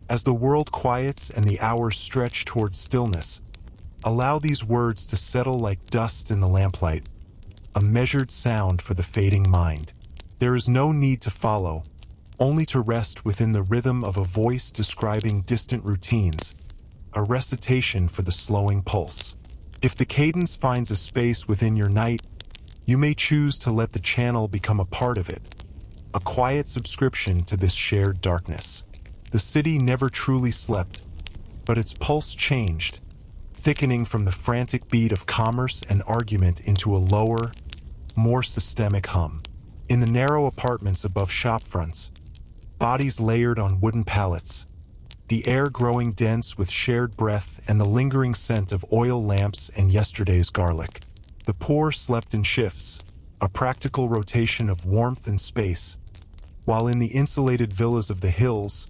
As the world quiets and the hours stretch toward stillness, allow these words to settle like dust in the lamplight, a measured sound for the fading mind. There is no need to follow, only to rest within the rhythm of a voice describing distant routines, a recitation for the slowing pulse. If the cadence finds a space within your night, you may choose to let the channel become a part of it, a quiet subscription to this shared darkness. The city never truly slept, but its pulse changed, thickening from the frantic beat of commerce and argument into a lower, more systemic hum. In the narrow apartments above shopfronts, bodies layered on wooden pallets, the air growing dense with shared breath and the lingering scent of oil lamps and yesterday's garlic. The poor slept in shifts, a practical rotation of warmth and space, while in the insulated villas of the hills,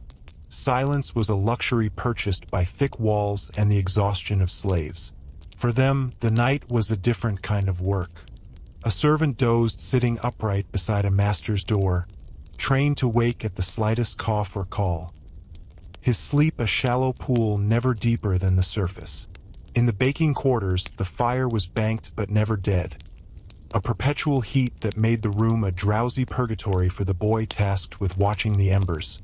silence was a luxury purchased by thick walls and the exhaustion of slaves. For them, the night was a different kind of work. A servant dozed sitting upright beside a master's door, trained to wake at the slightest cough or call. His sleep a shallow pool never deeper than the surface. In the baking quarters, the fire was banked but never dead, a perpetual heat that made the room a drowsy purgatory for the boy tasked with watching the embers,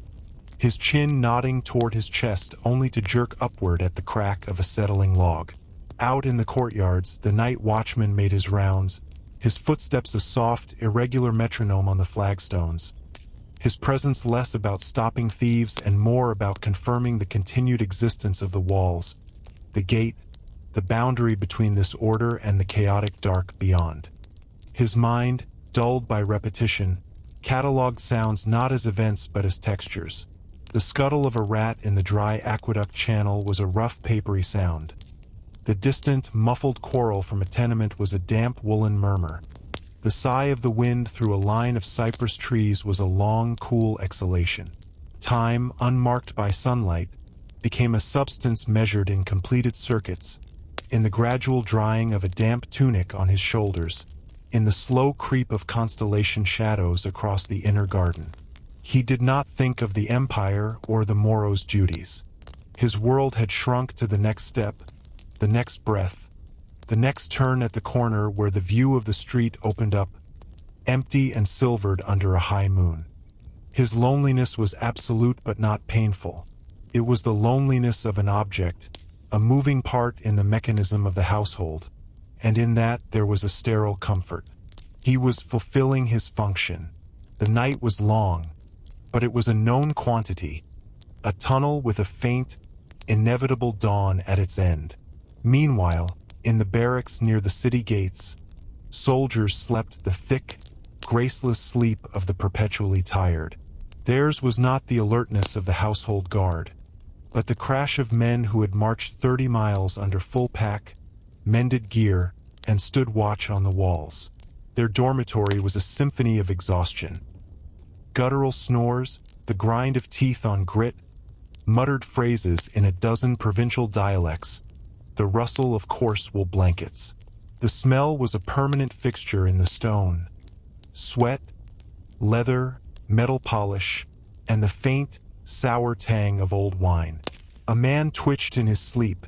his chin nodding toward his chest only to jerk upward at the crack of a settling log. Out in the courtyards, the night watchman made his rounds, his footsteps a soft, irregular metronome on the flagstones, his presence less about stopping thieves and more about confirming the continued existence of the walls, the gate, the boundary between this order and the chaotic dark beyond. His mind, dulled by repetition, cataloged sounds not as events but as textures. The scuttle of a rat in the dry aqueduct channel was a rough, papery sound. The distant, muffled quarrel from a tenement was a damp, woolen murmur. The sigh of the wind through a line of cypress trees was a long, cool exhalation. Time, unmarked by sunlight, became a substance measured in completed circuits, in the gradual drying of a damp tunic on his shoulders, in the slow creep of constellation shadows across the inner garden. He did not think of the empire or the morrow's duties. His world had shrunk to the next step, the next breath, the next turn at the corner where the view of the street opened up, empty and silvered under a high moon. His loneliness was absolute but not painful. It was the loneliness of an object, a moving part in the mechanism of the household, and in that there was a sterile comfort. He was fulfilling his function. The night was long, but it was a known quantity, a tunnel with a faint, inevitable dawn at its end. Meanwhile, in the barracks near the city gates, soldiers slept the thick, graceless sleep of the perpetually tired. Theirs was not the alertness of the household guard, but the crash of men who had marched 30 miles under full pack, mended gear, and stood watch on the walls. Their dormitory was a symphony of exhaustion. Guttural snores, the grind of teeth on grit, muttered phrases in a dozen provincial dialects, the rustle of coarse wool blankets. The smell was a permanent fixture in the stone. Sweat, leather, metal polish, and the faint, sour tang of old wine. A man twitched in his sleep,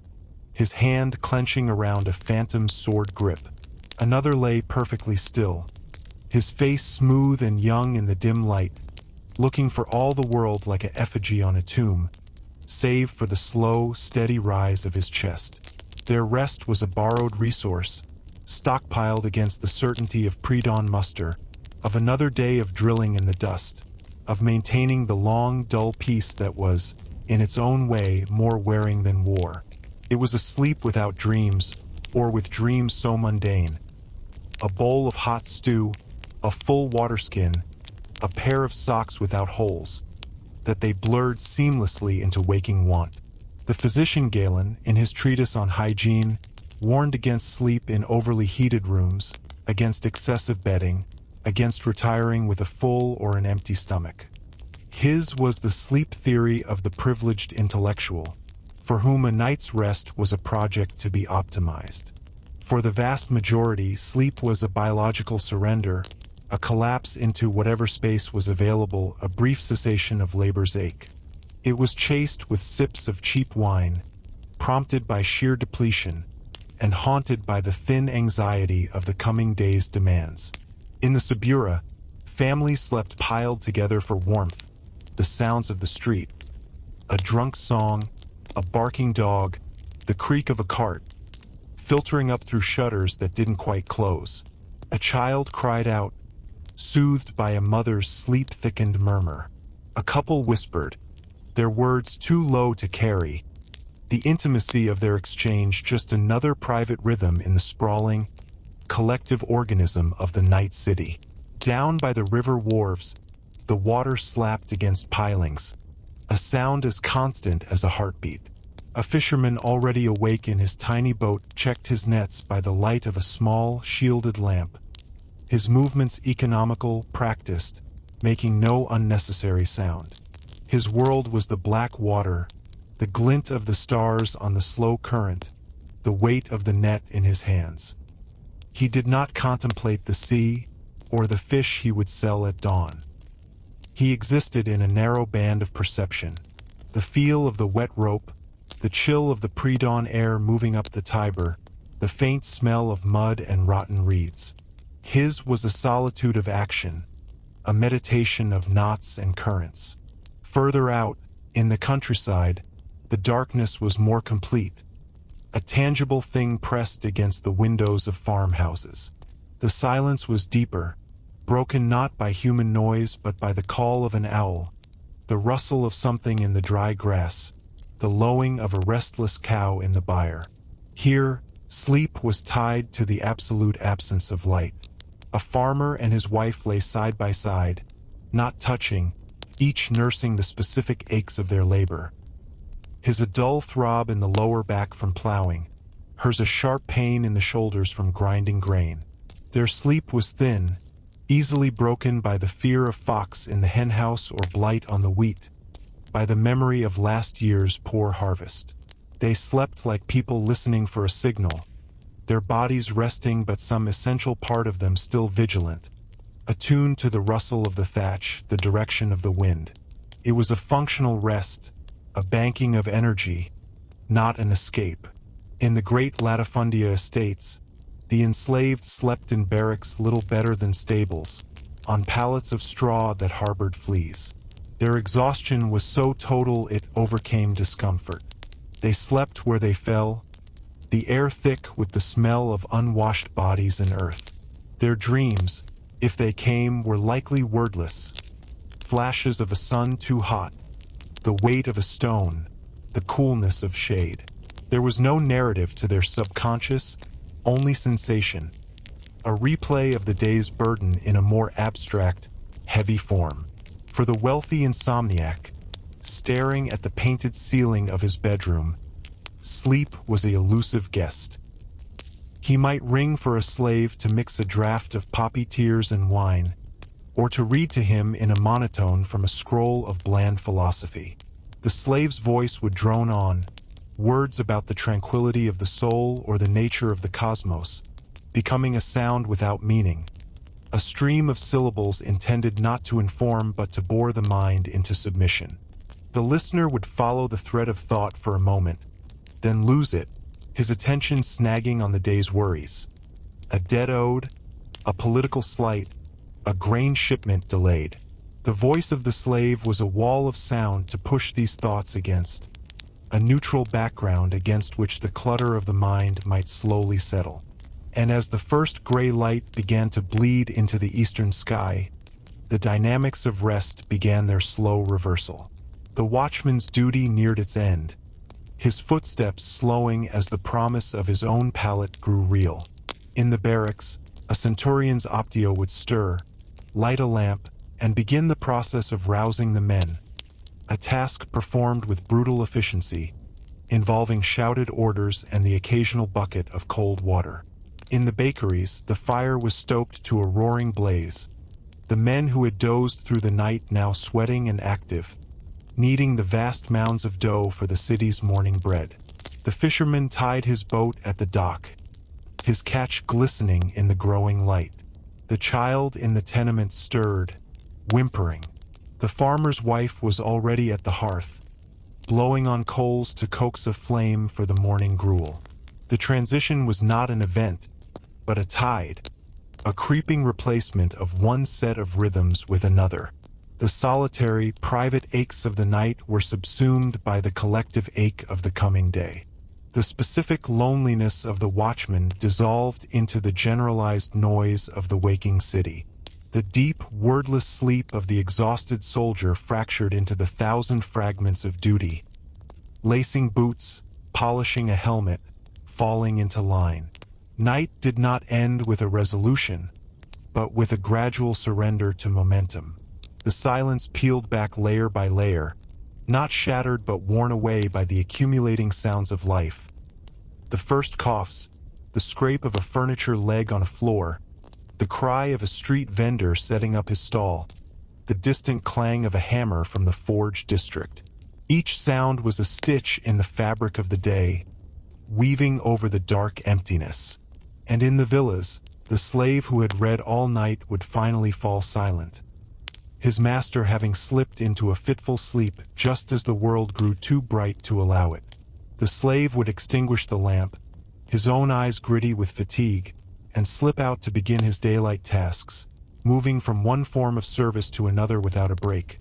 his hand clenching around a phantom sword grip. Another lay perfectly still, his face smooth and young in the dim light, looking for all the world like an effigy on a tomb, save for the slow, steady rise of his chest. Their rest was a borrowed resource, stockpiled against the certainty of pre-dawn muster, of another day of drilling in the dust, of maintaining the long, dull peace that was, in its own way, more wearing than war. It was a sleep without dreams, or with dreams so mundane. A bowl of hot stew, a full waterskin, a pair of socks without holes, that they blurred seamlessly into waking want. The physician Galen, in his treatise on hygiene, warned against sleep in overly heated rooms, against excessive bedding, against retiring with a full or an empty stomach. His was the sleep theory of the privileged intellectual, for whom a night's rest was a project to be optimized. For the vast majority, sleep was a biological surrender, a collapse into whatever space was available, a brief cessation of labor's ache. It was chased with sips of cheap wine, prompted by sheer depletion, and haunted by the thin anxiety of the coming day's demands. In the Subura, families slept piled together for warmth, the sounds of the street, a drunk song, a barking dog, the creak of a cart, filtering up through shutters that didn't quite close. A child cried out, soothed by a mother's sleep-thickened murmur. A couple whispered, their words too low to carry, the intimacy of their exchange just another private rhythm in the sprawling, collective organism of the night city. Down by the river wharves, the water slapped against pilings, a sound as constant as a heartbeat. A fisherman already awake in his tiny boat checked his nets by the light of a small, shielded lamp, his movements economical, practiced, making no unnecessary sound. His world was the black water, the glint of the stars on the slow current, the weight of the net in his hands. He did not contemplate the sea or the fish he would sell at dawn. He existed in a narrow band of perception, the feel of the wet rope, the chill of the pre-dawn air moving up the Tiber, the faint smell of mud and rotten reeds. His was a solitude of action, a meditation of knots and currents. Further out, in the countryside, the darkness was more complete, a tangible thing pressed against the windows of farmhouses. The silence was deeper, broken not by human noise but by the call of an owl, the rustle of something in the dry grass, the lowing of a restless cow in the byre. Here, sleep was tied to the absolute absence of light. A farmer and his wife lay side by side, not touching, each nursing the specific aches of their labor. His a dull throb in the lower back from plowing, hers a sharp pain in the shoulders from grinding grain. Their sleep was thin, easily broken by the fear of fox in the henhouse or blight on the wheat, by the memory of last year's poor harvest. They slept like people listening for a signal, their bodies resting but some essential part of them still vigilant, attuned to the rustle of the thatch, the direction of the wind. It was a functional rest, a banking of energy, not an escape. In the great latifundia estates, the enslaved slept in barracks little better than stables, on pallets of straw that harbored fleas. Their exhaustion was so total it overcame discomfort. They slept where they fell, the air thick with the smell of unwashed bodies and earth. Their dreams, if they came, were likely wordless, flashes of a sun too hot, the weight of a stone, the coolness of shade. There was no narrative to their subconscious, only sensation, a replay of the day's burden in a more abstract, heavy form. For the wealthy insomniac, staring at the painted ceiling of his bedroom, sleep was an elusive guest. He might ring for a slave to mix a draught of poppy tears and wine, or to read to him in a monotone from a scroll of bland philosophy. The slave's voice would drone on, words about the tranquility of the soul or the nature of the cosmos, becoming a sound without meaning, a stream of syllables intended not to inform but to bore the mind into submission. The listener would follow the thread of thought for a moment, then lose it, his attention snagging on the day's worries. A debt owed, a political slight, a grain shipment delayed. The voice of the slave was a wall of sound to push these thoughts against, a neutral background against which the clutter of the mind might slowly settle. And as the first gray light began to bleed into the eastern sky, the dynamics of rest began their slow reversal. The watchman's duty neared its end, his footsteps slowing as the promise of his own pallet grew real. In the barracks, a centurion's optio would stir, light a lamp, and begin the process of rousing the men, a task performed with brutal efficiency, involving shouted orders and the occasional bucket of cold water. In the bakeries, the fire was stoked to a roaring blaze, the men who had dozed through the night now sweating and active, kneading the vast mounds of dough for the city's morning bread. The fisherman tied his boat at the dock, his catch glistening in the growing light. The child in the tenement stirred, whimpering. The farmer's wife was already at the hearth, blowing on coals to coax a flame for the morning gruel. The transition was not an event, but a tide, a creeping replacement of one set of rhythms with another. The solitary, private aches of the night were subsumed by the collective ache of the coming day. The specific loneliness of the watchman dissolved into the generalized noise of the waking city. The deep, wordless sleep of the exhausted soldier fractured into the thousand fragments of duty. Lacing boots, polishing a helmet, falling into line. Night did not end with a resolution, but with a gradual surrender to momentum. The silence peeled back layer by layer, not shattered but worn away by the accumulating sounds of life. The first coughs, the scrape of a furniture leg on a floor, the cry of a street vendor setting up his stall, the distant clang of a hammer from the forge district. Each sound was a stitch in the fabric of the day, weaving over the dark emptiness. And in the villas, the slave who had read all night would finally fall silent, his master having slipped into a fitful sleep just as the world grew too bright to allow it. The slave would extinguish the lamp, his own eyes gritty with fatigue, and slip out to begin his daylight tasks, moving from one form of service to another without a break.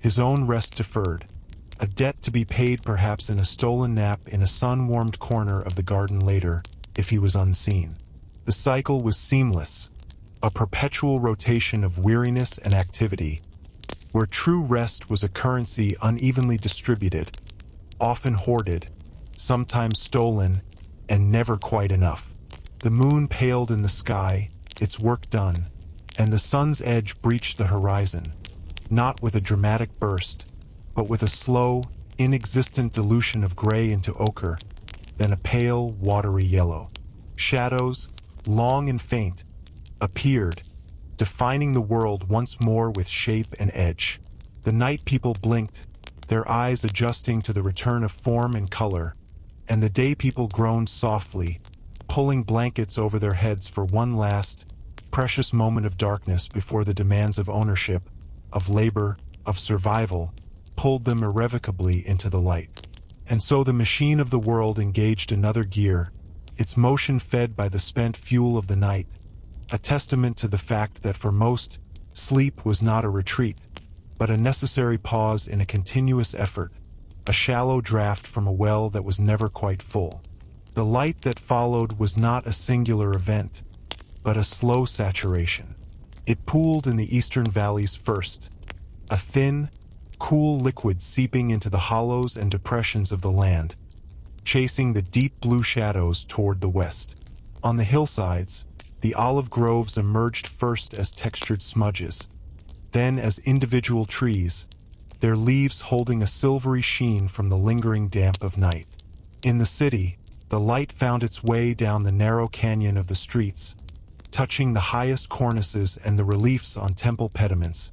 His own rest deferred, a debt to be paid perhaps in a stolen nap in a sun-warmed corner of the garden later, if he was unseen. The cycle was seamless, a perpetual rotation of weariness and activity, where true rest was a currency unevenly distributed, often hoarded, sometimes stolen, and never quite enough. The moon paled in the sky, its work done, and the sun's edge breached the horizon, not with a dramatic burst, but with a slow, inexistent dilution of gray into ochre, then a pale, watery yellow. Shadows, long and faint, appeared, defining the world once more with shape and edge. The night people blinked, their eyes adjusting to the return of form and color, and the day people groaned softly, pulling blankets over their heads for one last, precious moment of darkness before the demands of ownership, of labor, of survival, pulled them irrevocably into the light. And so the machine of the world engaged another gear, its motion fed by the spent fuel of the night, a testament to the fact that for most, sleep was not a retreat, but a necessary pause in a continuous effort, a shallow draught from a well that was never quite full. The light that followed was not a singular event, but a slow saturation. It pooled in the eastern valleys first, a thin, cool liquid seeping into the hollows and depressions of the land, chasing the deep blue shadows toward the west. On the hillsides, the olive groves emerged first as textured smudges, then as individual trees, their leaves holding a silvery sheen from the lingering damp of night. In the city, the light found its way down the narrow canyon of the streets, touching the highest cornices and the reliefs on temple pediments,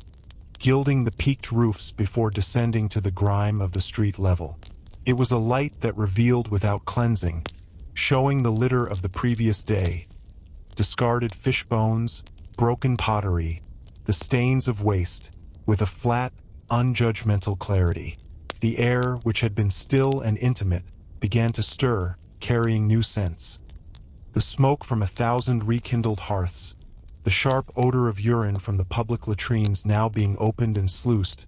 gilding the peaked roofs before descending to the grime of the street level. It was a light that revealed without cleansing, showing the litter of the previous day, discarded fish bones, broken pottery, the stains of waste, with a flat, unjudgmental clarity. The air, which had been still and intimate, began to stir, carrying new scents. The smoke from 1,000 rekindled hearths, the sharp odor of urine from the public latrines now being opened and sluiced,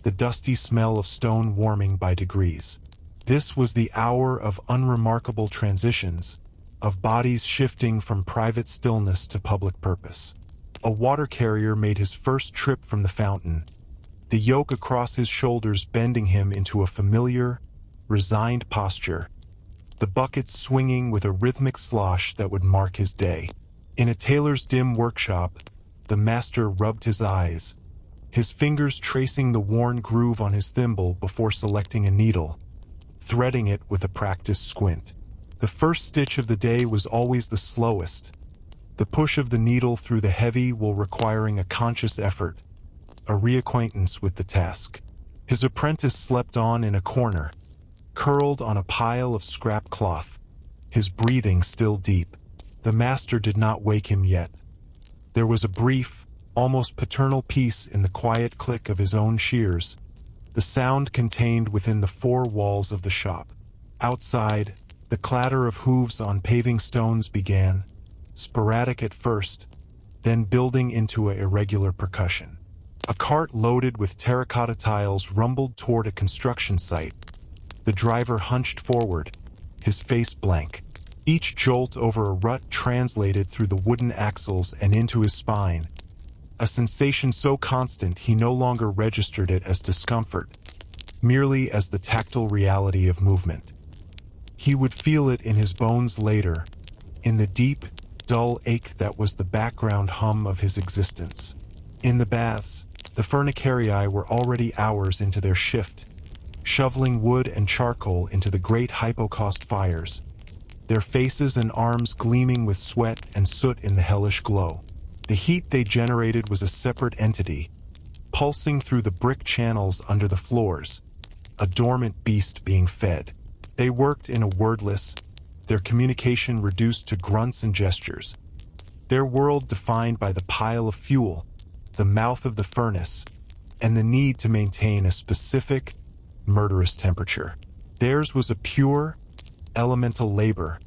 the dusty smell of stone warming by degrees. This was the hour of unremarkable transitions, of bodies shifting from private stillness to public purpose. A water carrier made his first trip from the fountain, the yoke across his shoulders bending him into a familiar, resigned posture, the buckets swinging with a rhythmic slosh that would mark his day. In a tailor's dim workshop, the master rubbed his eyes, his fingers tracing the worn groove on his thimble before selecting a needle, threading it with a practiced squint. The first stitch of the day was always the slowest, the push of the needle through the heavy while requiring a conscious effort, a reacquaintance with the task. His apprentice slept on in a corner, curled on a pile of scrap cloth, his breathing still deep. The master did not wake him yet. There was a brief, almost paternal peace in the quiet click of his own shears, the sound contained within the four walls of the shop. Outside, the clatter of hooves on paving stones began, sporadic at first, then building into an irregular percussion. A cart loaded with terracotta tiles rumbled toward a construction site. The driver hunched forward, his face blank. Each jolt over a rut translated through the wooden axles and into his spine, a sensation so constant he no longer registered it as discomfort, merely as the tactile reality of movement. He would feel it in his bones later, in the deep, dull ache that was the background hum of his existence. In the baths, the furnicarii were already hours into their shift, shoveling wood and charcoal into the great hypocaust fires, their faces and arms gleaming with sweat and soot in the hellish glow. The heat they generated was a separate entity, pulsing through the brick channels under the floors, a dormant beast being fed. They worked in a wordless, their communication reduced to grunts and gestures, their world defined by the pile of fuel, the mouth of the furnace, and the need to maintain a specific, murderous temperature. Theirs was a pure, elemental labor,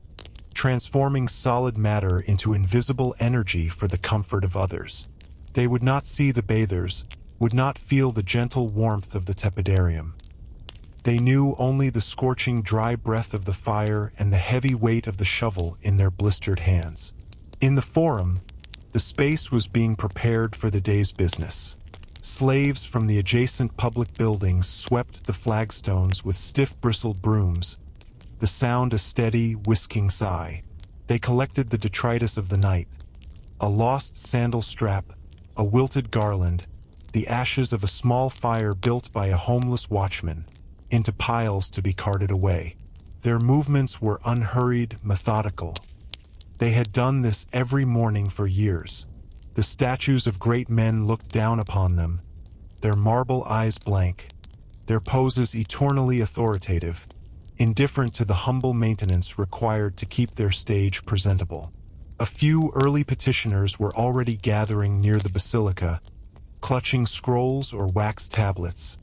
transforming solid matter into invisible energy for the comfort of others. They would not see the bathers, would not feel the gentle warmth of the tepidarium. They knew only the scorching dry breath of the fire and the heavy weight of the shovel in their blistered hands. In the forum, the space was being prepared for the day's business. Slaves from the adjacent public buildings swept the flagstones with stiff-bristled brooms, the sound a steady, whisking sigh. They collected the detritus of the night, a lost sandal strap, a wilted garland, the ashes of a small fire built by a homeless watchman, into piles to be carted away. Their movements were unhurried, methodical. They had done this every morning for years. The statues of great men looked down upon them, their marble eyes blank, their poses eternally authoritative, indifferent to the humble maintenance required to keep their stage presentable. A few early petitioners were already gathering near the basilica, clutching scrolls or wax tablets,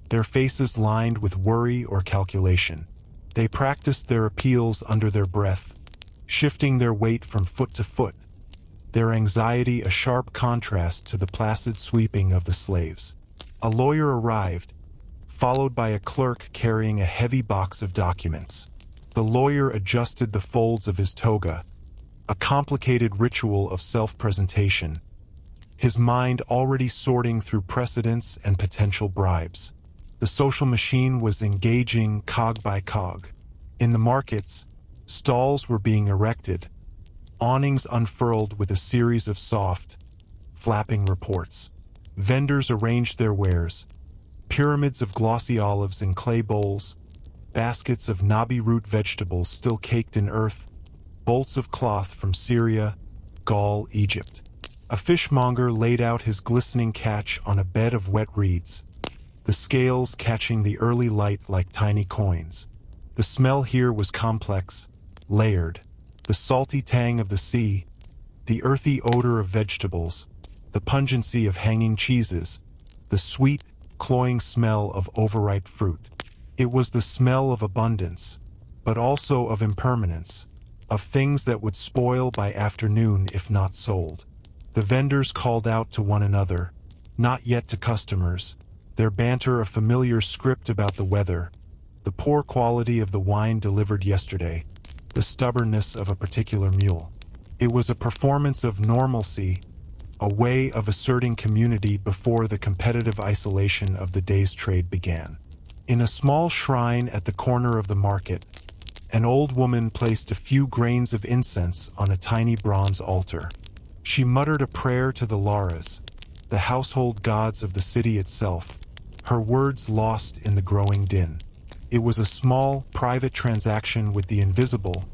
their faces lined with worry or calculation. They practiced their appeals under their breath, shifting their weight from foot to foot, their anxiety a sharp contrast to the placid sweeping of the slaves. A lawyer arrived, followed by a clerk carrying a heavy box of documents. The lawyer adjusted the folds of his toga, a complicated ritual of self-presentation, his mind already sorting through precedents and potential bribes. The social machine was engaging cog by cog. In the markets, stalls were being erected, awnings unfurled with a series of soft, flapping reports. Vendors arranged their wares, pyramids of glossy olives in clay bowls, baskets of knobby root vegetables still caked in earth, bolts of cloth from Syria, Gaul, Egypt. A fishmonger laid out his glistening catch on a bed of wet reeds, the scales catching the early light like tiny coins. The smell here was complex, layered. The salty tang of the sea, the earthy odor of vegetables, the pungency of hanging cheeses, the sweet, cloying smell of overripe fruit. It was the smell of abundance, but also of impermanence, of things that would spoil by afternoon if not sold. The vendors called out to one another, not yet to customers, their banter a familiar script about the weather, the poor quality of the wine delivered yesterday, the stubbornness of a particular mule. It was a performance of normalcy, a way of asserting community before the competitive isolation of the day's trade began. In a small shrine at the corner of the market, an old woman placed a few grains of incense on a tiny bronze altar. She muttered a prayer to the Laras, the household gods of the city itself, her words lost in the growing din. It was a small, private transaction with the invisible,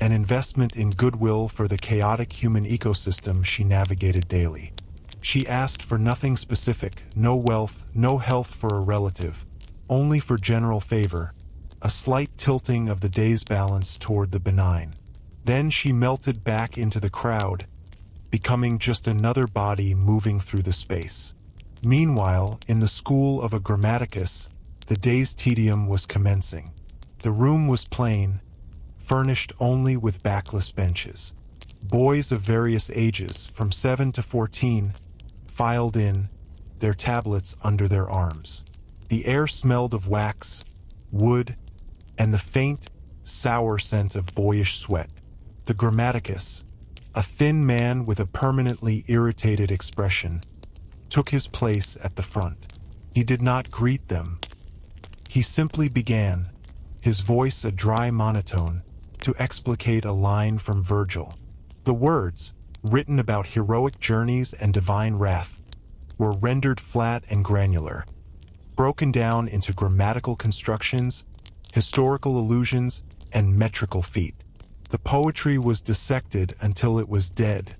an investment in goodwill for the chaotic human ecosystem she navigated daily. She asked for nothing specific, no wealth, no health for a relative, only for general favor, a slight tilting of the day's balance toward the benign. Then she melted back into the crowd, becoming just another body moving through the space. Meanwhile, in the school of a grammaticus, the day's tedium was commencing. The room was plain, furnished only with backless benches. Boys of various ages, from 7 to 14, filed in, their tablets under their arms. The air smelled of wax, wood, and the faint, sour scent of boyish sweat. The grammaticus, a thin man with a permanently irritated expression, took his place at the front. He did not greet them. He simply began, his voice a dry monotone, to explicate a line from Virgil. The words, written about heroic journeys and divine wrath, were rendered flat and granular, broken down into grammatical constructions, historical allusions, and metrical feet. The poetry was dissected until it was dead,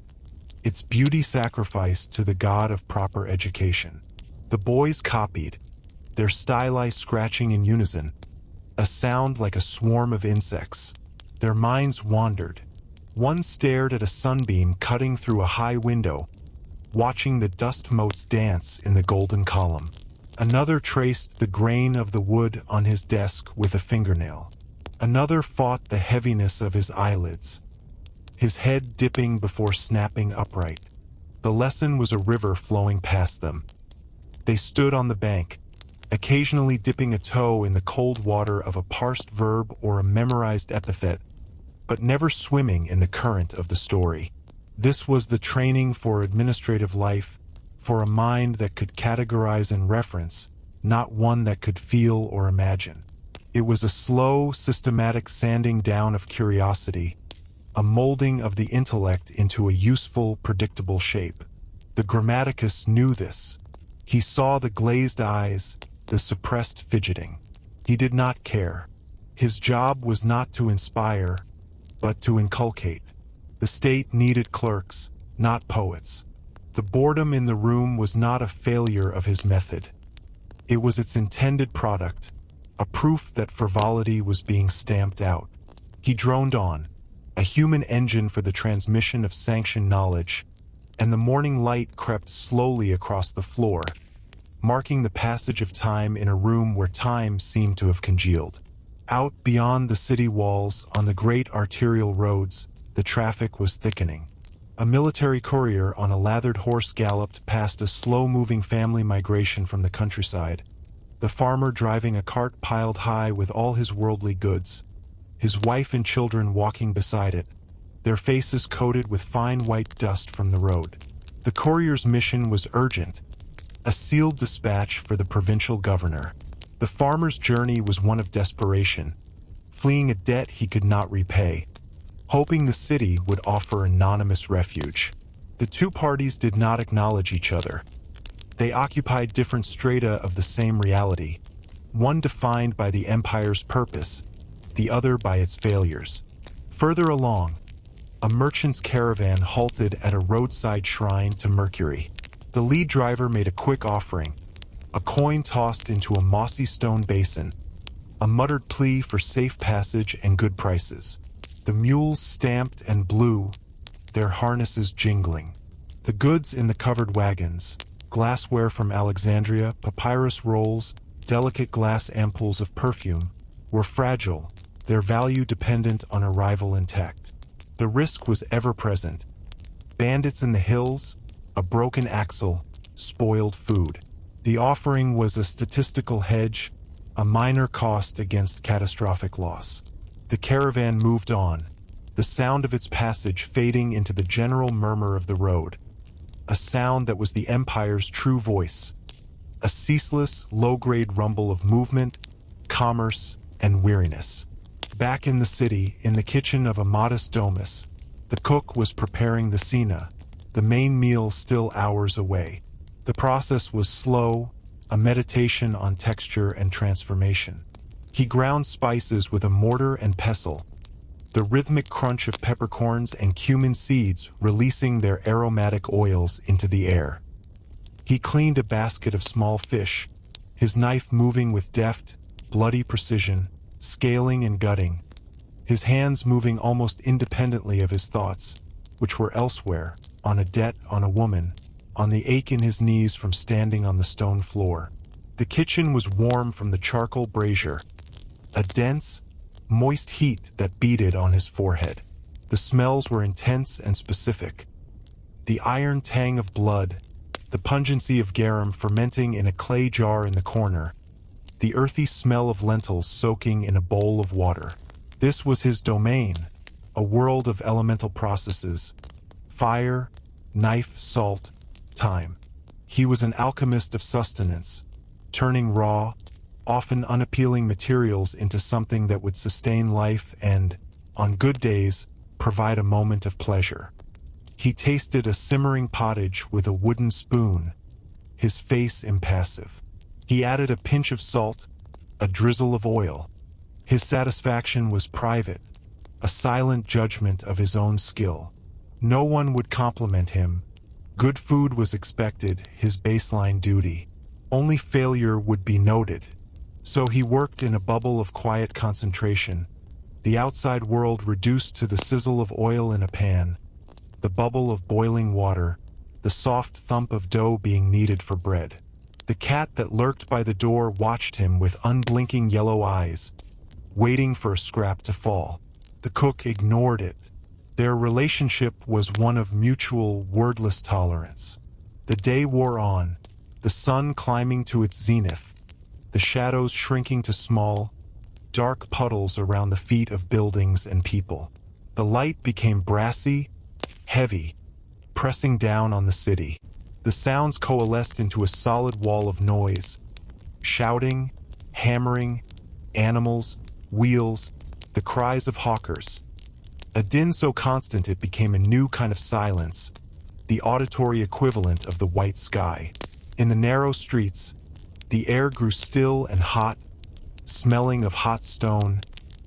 its beauty sacrificed to the god of proper education. The boys copied, their styli scratching in unison, a sound like a swarm of insects. Their minds wandered. One stared at a sunbeam cutting through a high window, watching the dust motes dance in the golden column. Another traced the grain of the wood on his desk with a fingernail. Another fought the heaviness of his eyelids, his head dipping before snapping upright. The lesson was a river flowing past them. They stood on the bank, occasionally dipping a toe in the cold water of a parsed verb or a memorized epithet, but never swimming in the current of the story. This was the training for administrative life, for a mind that could categorize and reference, not one that could feel or imagine. It was a slow, systematic sanding down of curiosity, a molding of the intellect into a useful, predictable shape. The grammaticus knew this. He saw the glazed eyes, the suppressed fidgeting. He did not care. His job was not to inspire, but to inculcate. The state needed clerks, not poets. The boredom in the room was not a failure of his method. It was its intended product, a proof that frivolity was being stamped out. He droned on, a human engine for the transmission of sanctioned knowledge, and the morning light crept slowly across the floor, marking the passage of time in a room where time seemed to have congealed. Out beyond the city walls, on the great arterial roads, the traffic was thickening. A military courier on a lathered horse galloped past a slow-moving family migration from the countryside, the farmer driving a cart piled high with all his worldly goods, his wife and children walking beside it, their faces coated with fine white dust from the road. The courier's mission was urgent, a sealed dispatch for the provincial governor. The farmer's journey was one of desperation, fleeing a debt he could not repay, hoping the city would offer anonymous refuge. The two parties did not acknowledge each other. They occupied different strata of the same reality, one defined by the empire's purpose, the other by its failures. Further along, a merchant's caravan halted at a roadside shrine to Mercury. The lead driver made a quick offering, a coin tossed into a mossy stone basin, a muttered plea for safe passage and good prices. The mules stamped and blew, their harnesses jingling. The goods in the covered wagons, glassware from Alexandria, papyrus rolls, delicate glass ampoules of perfume, were fragile, their value dependent on arrival intact. The risk was ever present. Bandits in the hills, a broken axle, spoiled food. The offering was a statistical hedge, a minor cost against catastrophic loss. The caravan moved on, the sound of its passage fading into the general murmur of the road, a sound that was the empire's true voice, a ceaseless, low-grade rumble of movement, commerce, and weariness. Back in the city, in the kitchen of a modest domus, the cook was preparing the cena, the main meal still hours away. The process was slow, a meditation on texture and transformation. He ground spices with a mortar and pestle, the rhythmic crunch of peppercorns and cumin seeds releasing their aromatic oils into the air. He cleaned a basket of small fish, his knife moving with deft, bloody precision, scaling and gutting, his hands moving almost independently of his thoughts, which were elsewhere, on a debt, on a woman, on the ache in his knees from standing on the stone floor. The kitchen was warm from the charcoal brazier, a dense, moist heat that beaded on his forehead. The smells were intense and specific. The iron tang of blood, the pungency of garum fermenting in a clay jar in the corner, the earthy smell of lentils soaking in a bowl of water. This was his domain, a world of elemental processes: fire, knife, salt, time. He was an alchemist of sustenance, turning raw, often unappealing materials into something that would sustain life and, on good days, provide a moment of pleasure. He tasted a simmering pottage with a wooden spoon, his face impassive. He added a pinch of salt, a drizzle of oil. His satisfaction was private, a silent judgment of his own skill. No one would compliment him. Good food was expected, his baseline duty. Only failure would be noted. So he worked in a bubble of quiet concentration, the outside world reduced to the sizzle of oil in a pan, the bubble of boiling water, the soft thump of dough being kneaded for bread. The cat that lurked by the door watched him with unblinking yellow eyes, waiting for a scrap to fall. The cook ignored it. Their relationship was one of mutual, wordless tolerance. The day wore on, the sun climbing to its zenith, the shadows shrinking to small, dark puddles around the feet of buildings and people. The light became brassy, heavy, pressing down on the city. The sounds coalesced into a solid wall of noise: shouting, hammering, animals, wheels, the cries of hawkers. A din so constant it became a new kind of silence, the auditory equivalent of the white sky. In the narrow streets, the air grew still and hot, smelling of hot stone,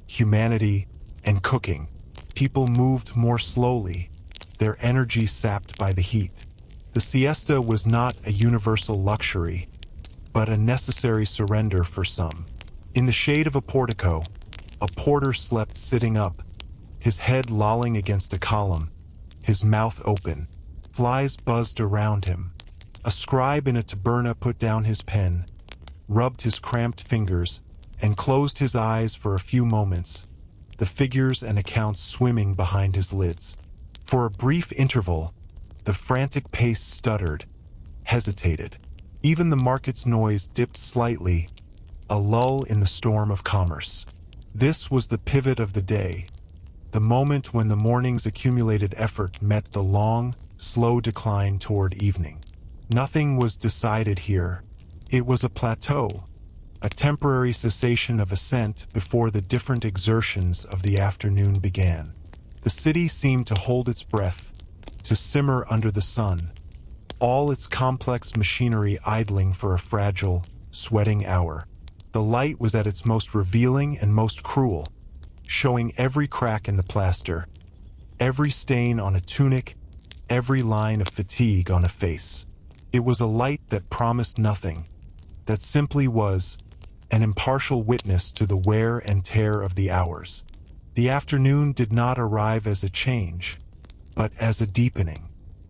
humanity, and cooking. People moved more slowly, their energy sapped by the heat. The siesta was not a universal luxury, but a necessary surrender for some. In the shade of a portico, a porter slept sitting up, his head lolling against a column, his mouth open. Flies buzzed around him. A scribe in a taberna put down his pen, rubbed his cramped fingers, and closed his eyes for a few moments, the figures and accounts swimming behind his lids. For a brief interval, the frantic pace stuttered, hesitated. Even the market's noise dipped slightly, a lull in the storm of commerce. This was the pivot of the day, the moment when the morning's accumulated effort met the long, slow decline toward evening. Nothing was decided here. It was a plateau, a temporary cessation of ascent before the different exertions of the afternoon began. The city seemed to hold its breath, to simmer under the sun, all its complex machinery idling for a fragile, sweating hour. The light was at its most revealing and most cruel, showing every crack in the plaster, every stain on a tunic, every line of fatigue on a face. It was a light that promised nothing, that simply was, an impartial witness to the wear and tear of the hours. The afternoon did not arrive as a change, but as a deepening.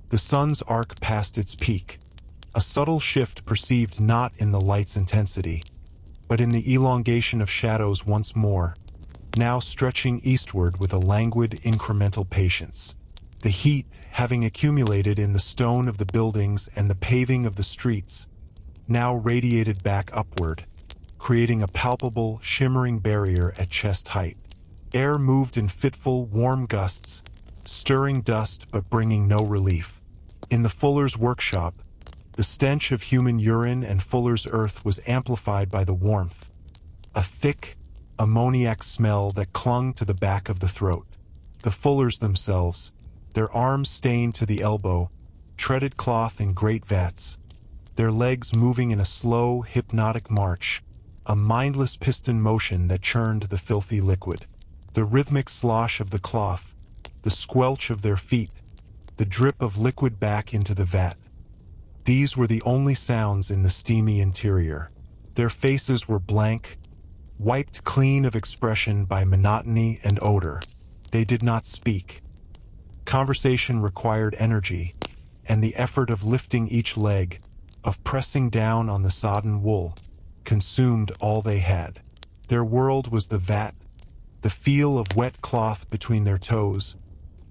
The sun's arc passed its peak, a subtle shift perceived not in the light's intensity, but in the elongation of shadows once more, now stretching eastward with a languid, incremental patience. The heat, having accumulated in the stone of the buildings and the paving of the streets, now radiated back upward, creating a palpable, shimmering barrier at chest height. Air moved in fitful, warm gusts, stirring dust but bringing no relief. In the fuller's workshop, the stench of human urine and fuller's earth was amplified by the warmth, a thick, ammoniac smell that clung to the back of the throat. The fullers themselves, their arms stained to the elbow, treaded cloth in great vats, their legs moving in a slow, hypnotic march, a mindless piston motion that churned the filthy liquid. The rhythmic slosh of the cloth, the squelch of their feet, the drip of liquid back into the vat. These were the only sounds in the steamy interior. Their faces were blank, wiped clean of expression by monotony and odor. They did not speak. Conversation required energy, and the effort of lifting each leg, of pressing down on the sodden wool, consumed all they had. Their world was the vat, the feel of wet cloth between their toes,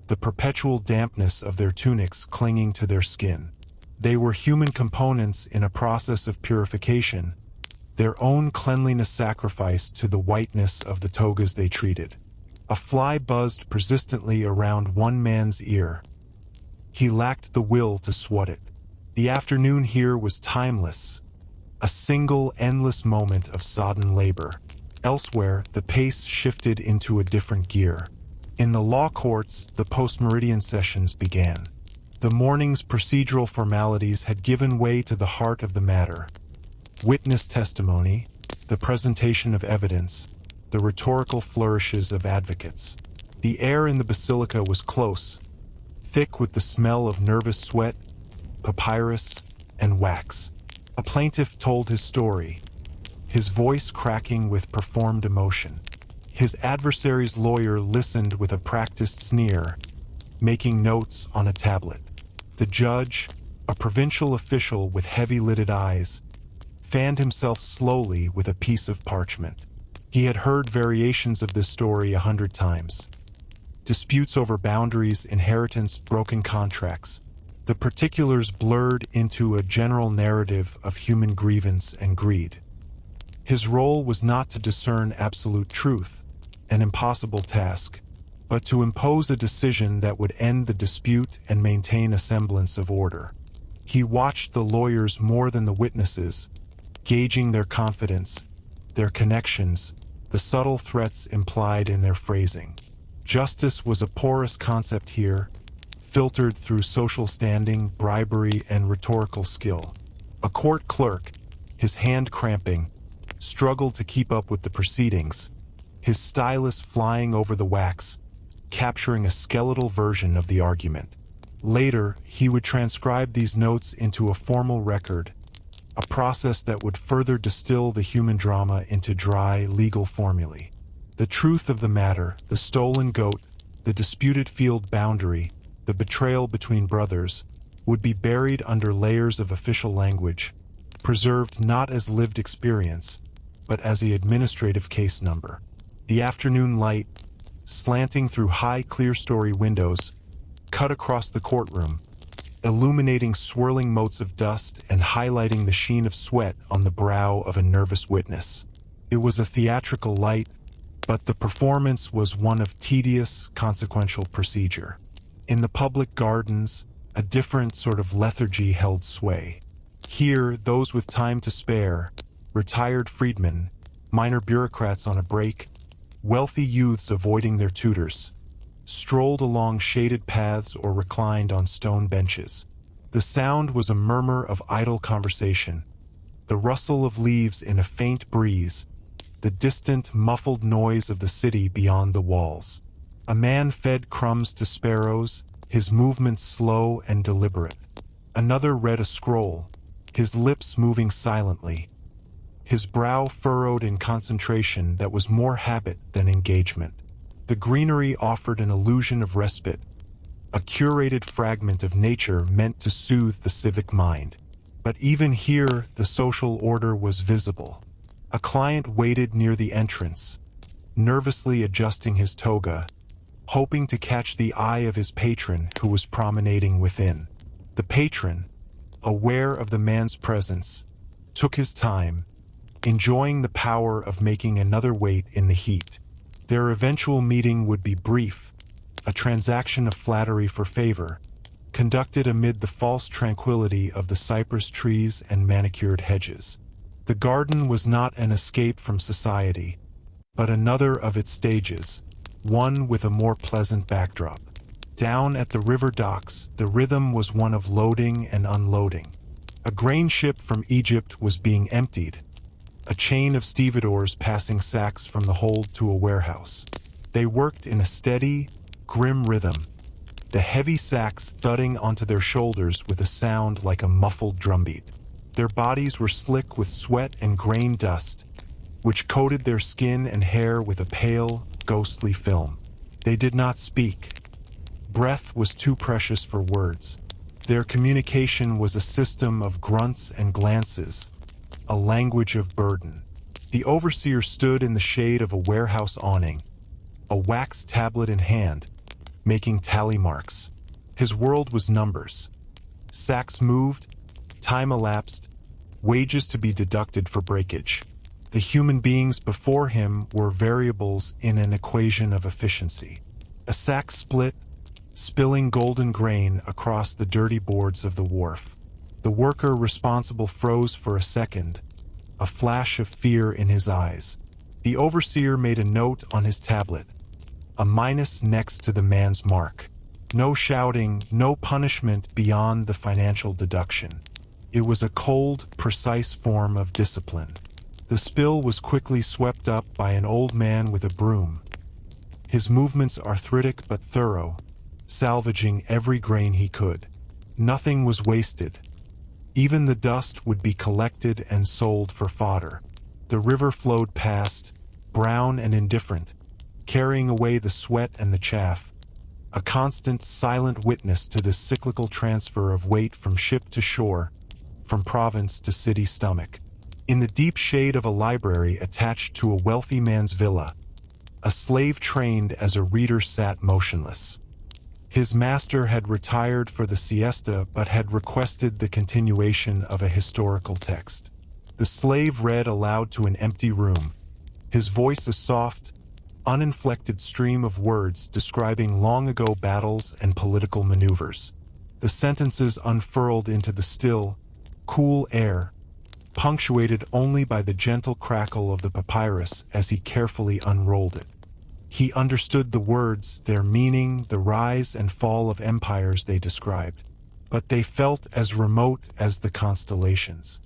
the perpetual dampness of their tunics clinging to their skin. They were human components in a process of purification, their own cleanliness sacrificed to the whiteness of the togas they treated. A fly buzzed persistently around one man's ear. He lacked the will to swat it. The afternoon here was timeless, a single endless moment of sodden labor. Elsewhere, the pace shifted into a different gear. In the law courts, the post-meridian sessions began. The morning's procedural formalities had given way to the heart of the matter. Witness testimony, the presentation of evidence, the rhetorical flourishes of advocates. The air in the basilica was close, thick with the smell of nervous sweat, papyrus, and wax. A plaintiff told his story, his voice cracking with performed emotion. His adversary's lawyer listened with a practiced sneer, making notes on a tablet. The judge, a provincial official with heavy-lidded eyes, fanned himself slowly with a piece of parchment. He had heard variations of this story 100 times. Disputes over boundaries, inheritance, broken contracts. The particulars blurred into a general narrative of human grievance and greed. His role was not to discern absolute truth, an impossible task, but to impose a decision that would end the dispute and maintain a semblance of order. He watched the lawyers more than the witnesses, gauging their confidence, their connections, the subtle threats implied in their phrasing. Justice was a porous concept here, filtered through social standing, bribery, and rhetorical skill. A court clerk, his hand cramping, struggled to keep up with the proceedings, his stylus flying over the wax, capturing a skeletal version of the argument. Later, he would transcribe these notes into a formal record, a process that would further distill the human drama into dry, legal formulae. The truth of the matter, the stolen goat, the disputed field boundary, the betrayal between brothers, would be buried under layers of official language, preserved not as lived experience, but as the administrative case number. The afternoon light, slanting through high clear-story windows, cut across the courtroom, illuminating swirling motes of dust and highlighting the sheen of sweat on the brow of a nervous witness. It was a theatrical light, but the performance was one of tedious, consequential procedure. In the public gardens, a different sort of lethargy held sway. Here, those with time to spare, retired freedmen, minor bureaucrats on a break, wealthy youths avoiding their tutors, strolled along shaded paths or reclined on stone benches. The sound was a murmur of idle conversation, the rustle of leaves in a faint breeze, the distant, muffled noise of the city beyond the walls. A man fed crumbs to sparrows, his movements slow and deliberate. Another read a scroll, his lips moving silently, his brow furrowed in concentration that was more habit than engagement. The greenery offered an illusion of respite, a curated fragment of nature meant to soothe the civic mind. But even here, the social order was visible. A client waited near the entrance, nervously adjusting his toga, hoping to catch the eye of his patron who was promenading within. The patron, aware of the man's presence, took his time, enjoying the power of making another wait in the heat. Their eventual meeting would be brief, a transaction of flattery for favor, conducted amid the false tranquility of the cypress trees and manicured hedges. The garden was not an escape from society, but another of its stages, one with a more pleasant backdrop. Down at the river docks, the rhythm was one of loading and unloading. A grain ship from Egypt was being emptied, a chain of stevedores passing sacks from the hold to a warehouse. They worked in a steady, grim rhythm, the heavy sacks thudding onto their shoulders with a sound like a muffled drumbeat. Their bodies were slick with sweat and grain dust, which coated their skin and hair with a pale, ghostly film. They did not speak. Breath was too precious for words. Their communication was a system of grunts and glances, a language of burden. The overseer stood in the shade of a warehouse awning, a wax tablet in hand, making tally marks. His world was numbers. Sacks moved, time elapsed, wages to be deducted for breakage. The human beings before him were variables in an equation of efficiency. A sack split, spilling golden grain across the dirty boards of the wharf. The worker responsible froze for a second, a flash of fear in his eyes. The overseer made a note on his tablet, a minus next to the man's mark. No shouting, no punishment beyond the financial deduction. It was a cold, precise form of discipline. The spill was quickly swept up by an old man with a broom, his movements arthritic but thorough, salvaging every grain he could. Nothing was wasted. Even the dust would be collected and sold for fodder. The river flowed past, brown and indifferent, carrying away the sweat and the chaff, a constant, silent witness to this cyclical transfer of weight from ship to shore, from province to city stomach. In the deep shade of a library attached to a wealthy man's villa, a slave trained as a reader sat motionless. His master had retired for the siesta but had requested the continuation of a historical text. The slave read aloud to an empty room, his voice a soft, uninflected stream of words describing long-ago battles and political maneuvers. The sentences unfurled into the still, cool air, punctuated only by the gentle crackle of the papyrus as he carefully unrolled it. He understood the words, their meaning, the rise and fall of empires they described, but they felt as remote as the constellations.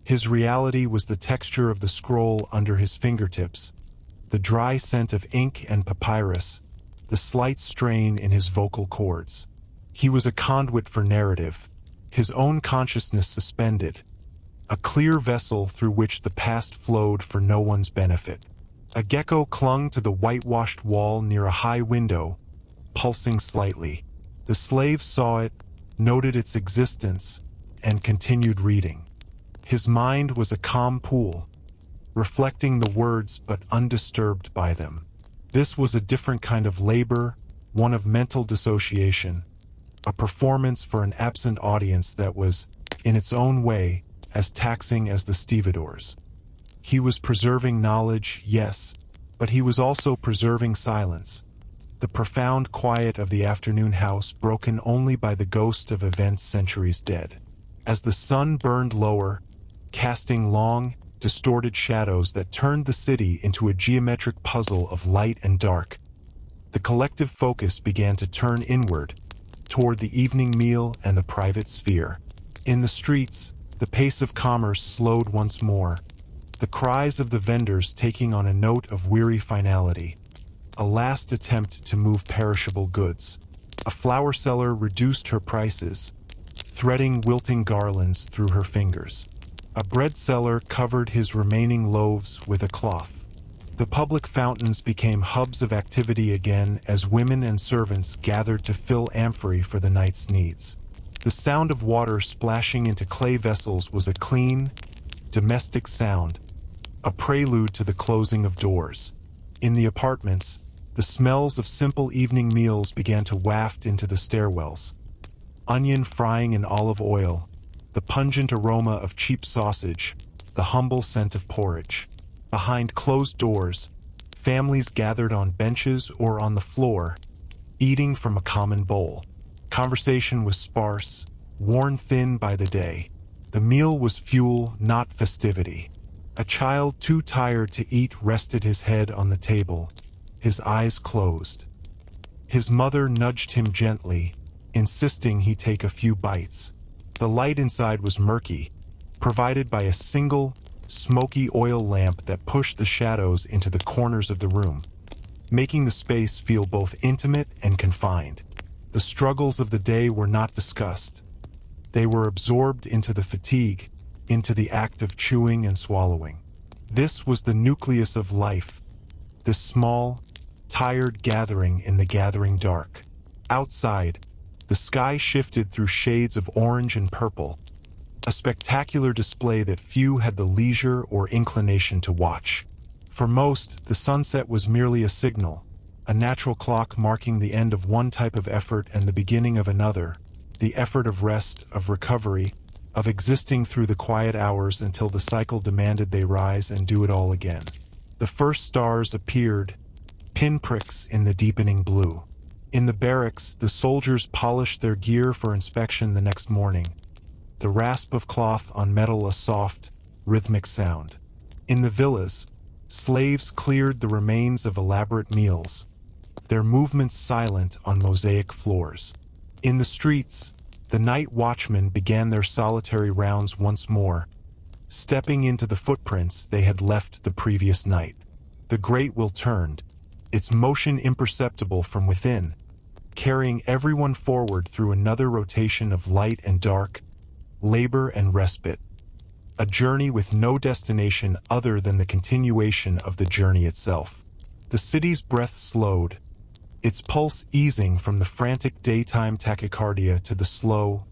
His reality was the texture of the scroll under his fingertips, the dry scent of ink and papyrus, the slight strain in his vocal cords. He was a conduit for narrative, his own consciousness suspended, a clear vessel through which the past flowed for no one's benefit. A gecko clung to the whitewashed wall near a high window, pulsing slightly. The slave saw it, noted its existence, and continued reading. His mind was a calm pool, reflecting the words but undisturbed by them. This was a different kind of labor, one of mental dissociation, a performance for an absent audience that was, in its own way, as taxing as the stevedores. He was preserving knowledge, yes, but he was also preserving silence, the profound quiet of the afternoon house broken only by the ghost of events centuries dead. As the sun burned lower, casting long, distorted shadows that turned the city into a geometric puzzle of light and dark, the collective focus began to turn inward, toward the evening meal and the private sphere. In the streets, the pace of commerce slowed once more, the cries of the vendors taking on a note of weary finality, a last attempt to move perishable goods. A flower seller reduced her prices, threading wilting garlands through her fingers. A bread seller covered his remaining loaves with a cloth. The public fountains became hubs of activity again as women and servants gathered to fill amphorae for the night's needs. The sound of water splashing into clay vessels was a clean, domestic sound, a prelude to the closing of doors. In the apartments, the smells of simple evening meals began to waft into the stairwells. Onion frying in olive oil, the pungent aroma of cheap sausage, the humble scent of porridge. Behind closed doors, families gathered on benches or on the floor, eating from a common bowl. Conversation was sparse, worn thin by the day. The meal was fuel, not festivity. A child too tired to eat rested his head on the table, his eyes closed. His mother nudged him gently, insisting he take a few bites. The light inside was murky, provided by a single, smoky oil lamp that pushed the shadows into the corners of the room, making the space feel both intimate and confined. The struggles of the day were not discussed. They were absorbed into the fatigue, into the act of chewing and swallowing. This was the nucleus of life, this small, tired gathering in the gathering dark. Outside, The sky shifted through shades of orange and purple, a spectacular display that few had the leisure or inclination to watch. For most, the sunset was merely a signal, a natural clock marking the end of one type of effort and the beginning of another, the effort of rest, of recovery, of existing through the quiet hours until the cycle demanded they rise and do it all again. The first stars appeared, pinpricks in the deepening blue. In the barracks, the soldiers polished their gear for inspection the next morning, the rasp of cloth on metal a soft, rhythmic sound. In the villas, slaves cleared the remains of elaborate meals, their movements silent on mosaic floors. In the streets, the night watchmen began their solitary rounds once more, stepping into the footprints they had left the previous night. The great wheel turned, its motion imperceptible from within, carrying everyone forward through another rotation of light and dark, labor and respite, a journey with no destination other than the continuation of the journey itself. The city's breath slowed, its pulse easing from the frantic daytime tachycardia to the slow,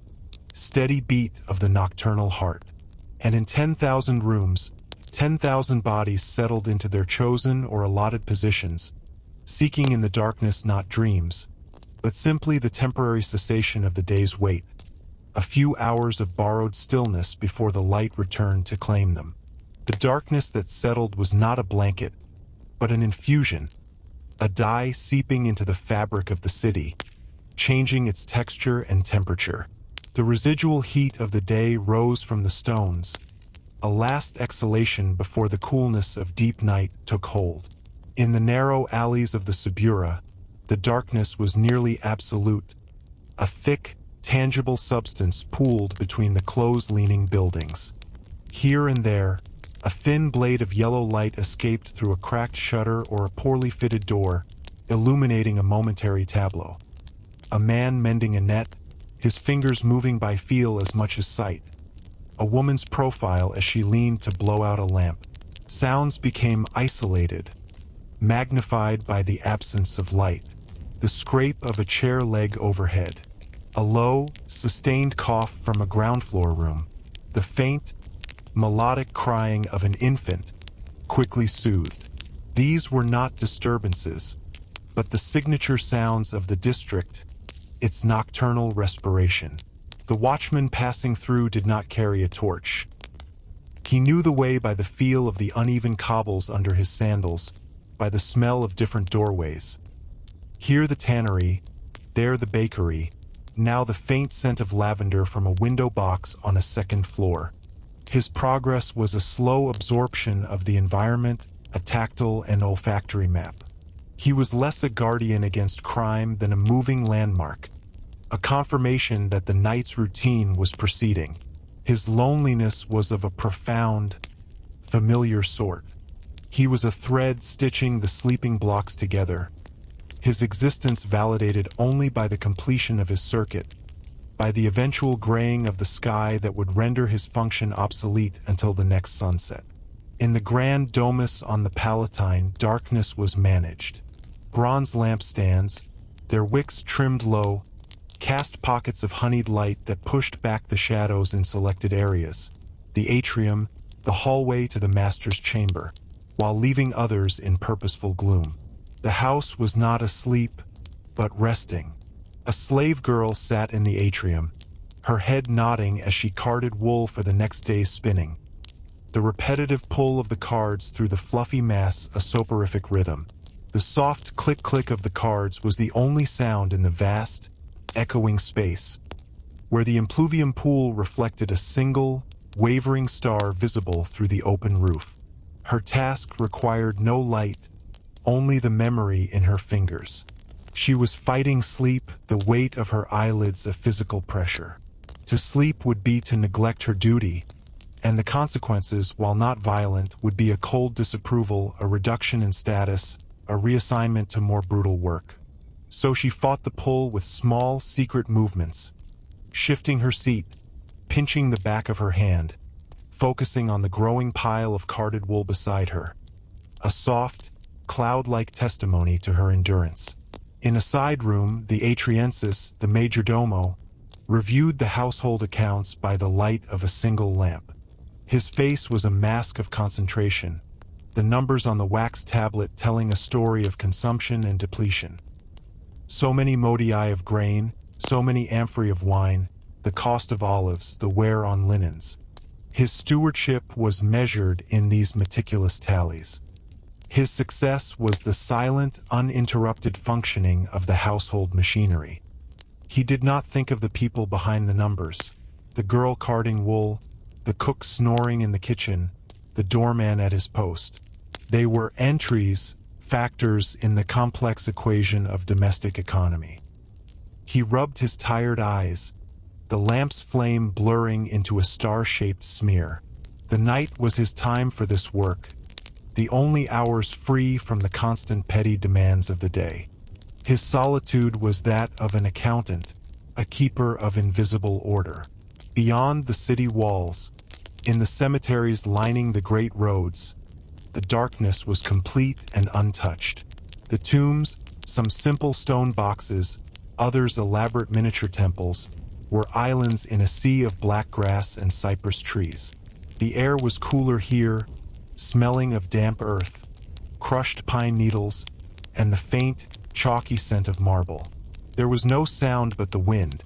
steady beat of the nocturnal heart. And in 10,000 rooms, 10,000 bodies settled into their chosen or allotted positions, seeking in the darkness not dreams, but simply the temporary cessation of the day's wait, a few hours of borrowed stillness before the light returned to claim them. The darkness that settled was not a blanket, but an infusion, a dye seeping into the fabric of the city, changing its texture and temperature. The residual heat of the day rose from the stones, a last exhalation before the coolness of deep night took hold. In the narrow alleys of the Subura, the darkness was nearly absolute, a thick, tangible substance pooled between the close-leaning buildings. Here and there, a thin blade of yellow light escaped through a cracked shutter or a poorly fitted door, illuminating a momentary tableau. A man mending a net, his fingers moving by feel as much as sight. A woman's profile as she leaned to blow out a lamp. Sounds became isolated, magnified by the absence of light. The scrape of a chair leg overhead. A low, sustained cough from a ground floor room. The faint, melodic crying of an infant, quickly soothed. These were not disturbances, but the signature sounds of the district, its nocturnal respiration. The watchman passing through did not carry a torch. He knew the way by the feel of the uneven cobbles under his sandals, by the smell of different doorways. Here the tannery, there the bakery, now the faint scent of lavender from a window box on a second floor. His progress was a slow absorption of the environment, a tactile and olfactory map. He was less a guardian against crime than a moving landmark, a confirmation that the night's routine was proceeding. His loneliness was of a profound, familiar sort. He was a thread stitching the sleeping blocks together, his existence validated only by the completion of his circuit, by the eventual graying of the sky that would render his function obsolete until the next sunset. In the grand domus on the Palatine, darkness was managed. Bronze lampstands, their wicks trimmed low, cast pockets of honeyed light that pushed back the shadows in selected areas, the atrium, the hallway to the master's chamber, while leaving others in purposeful gloom. The house was not asleep, but resting. A slave girl sat in the atrium, her head nodding as she carded wool for the next day's spinning. The repetitive pull of the cards through the fluffy mass a soporific rhythm. The soft click-click of the cards was the only sound in the vast, echoing space, where the impluvium pool reflected a single, wavering star visible through the open roof. Her task required no light, only the memory in her fingers. She was fighting sleep, the weight of her eyelids a physical pressure. To sleep would be to neglect her duty, and the consequences, while not violent, would be a cold disapproval, a reduction in status, a reassignment to more brutal work. So she fought the pull with small, secret movements, shifting her seat, pinching the back of her hand, focusing on the growing pile of carded wool beside her. A soft, cloud-like testimony to her endurance. In a side room, the atriensis, the majordomo, reviewed the household accounts by the light of a single lamp. His face was a mask of concentration, the numbers on the wax tablet telling a story of consumption and depletion. So many modii of grain, so many amphorae of wine, the cost of olives, the wear on linens. His stewardship was measured in these meticulous tallies. His success was the silent, uninterrupted functioning of the household machinery. He did not think of the people behind the numbers, the girl carding wool, the cook snoring in the kitchen, the doorman at his post. They were entries, factors in the complex equation of domestic economy. He rubbed his tired eyes, the lamp's flame blurring into a star-shaped smear. The night was his time for this work, the only hours free from the constant petty demands of the day. His solitude was that of an accountant, a keeper of invisible order. Beyond the city walls, in the cemeteries lining the great roads, the darkness was complete and untouched. The tombs, some simple stone boxes, others elaborate miniature temples, were islands in a sea of black grass and cypress trees. The air was cooler here, smelling of damp earth, crushed pine needles, and the faint, chalky scent of marble. There was no sound but the wind,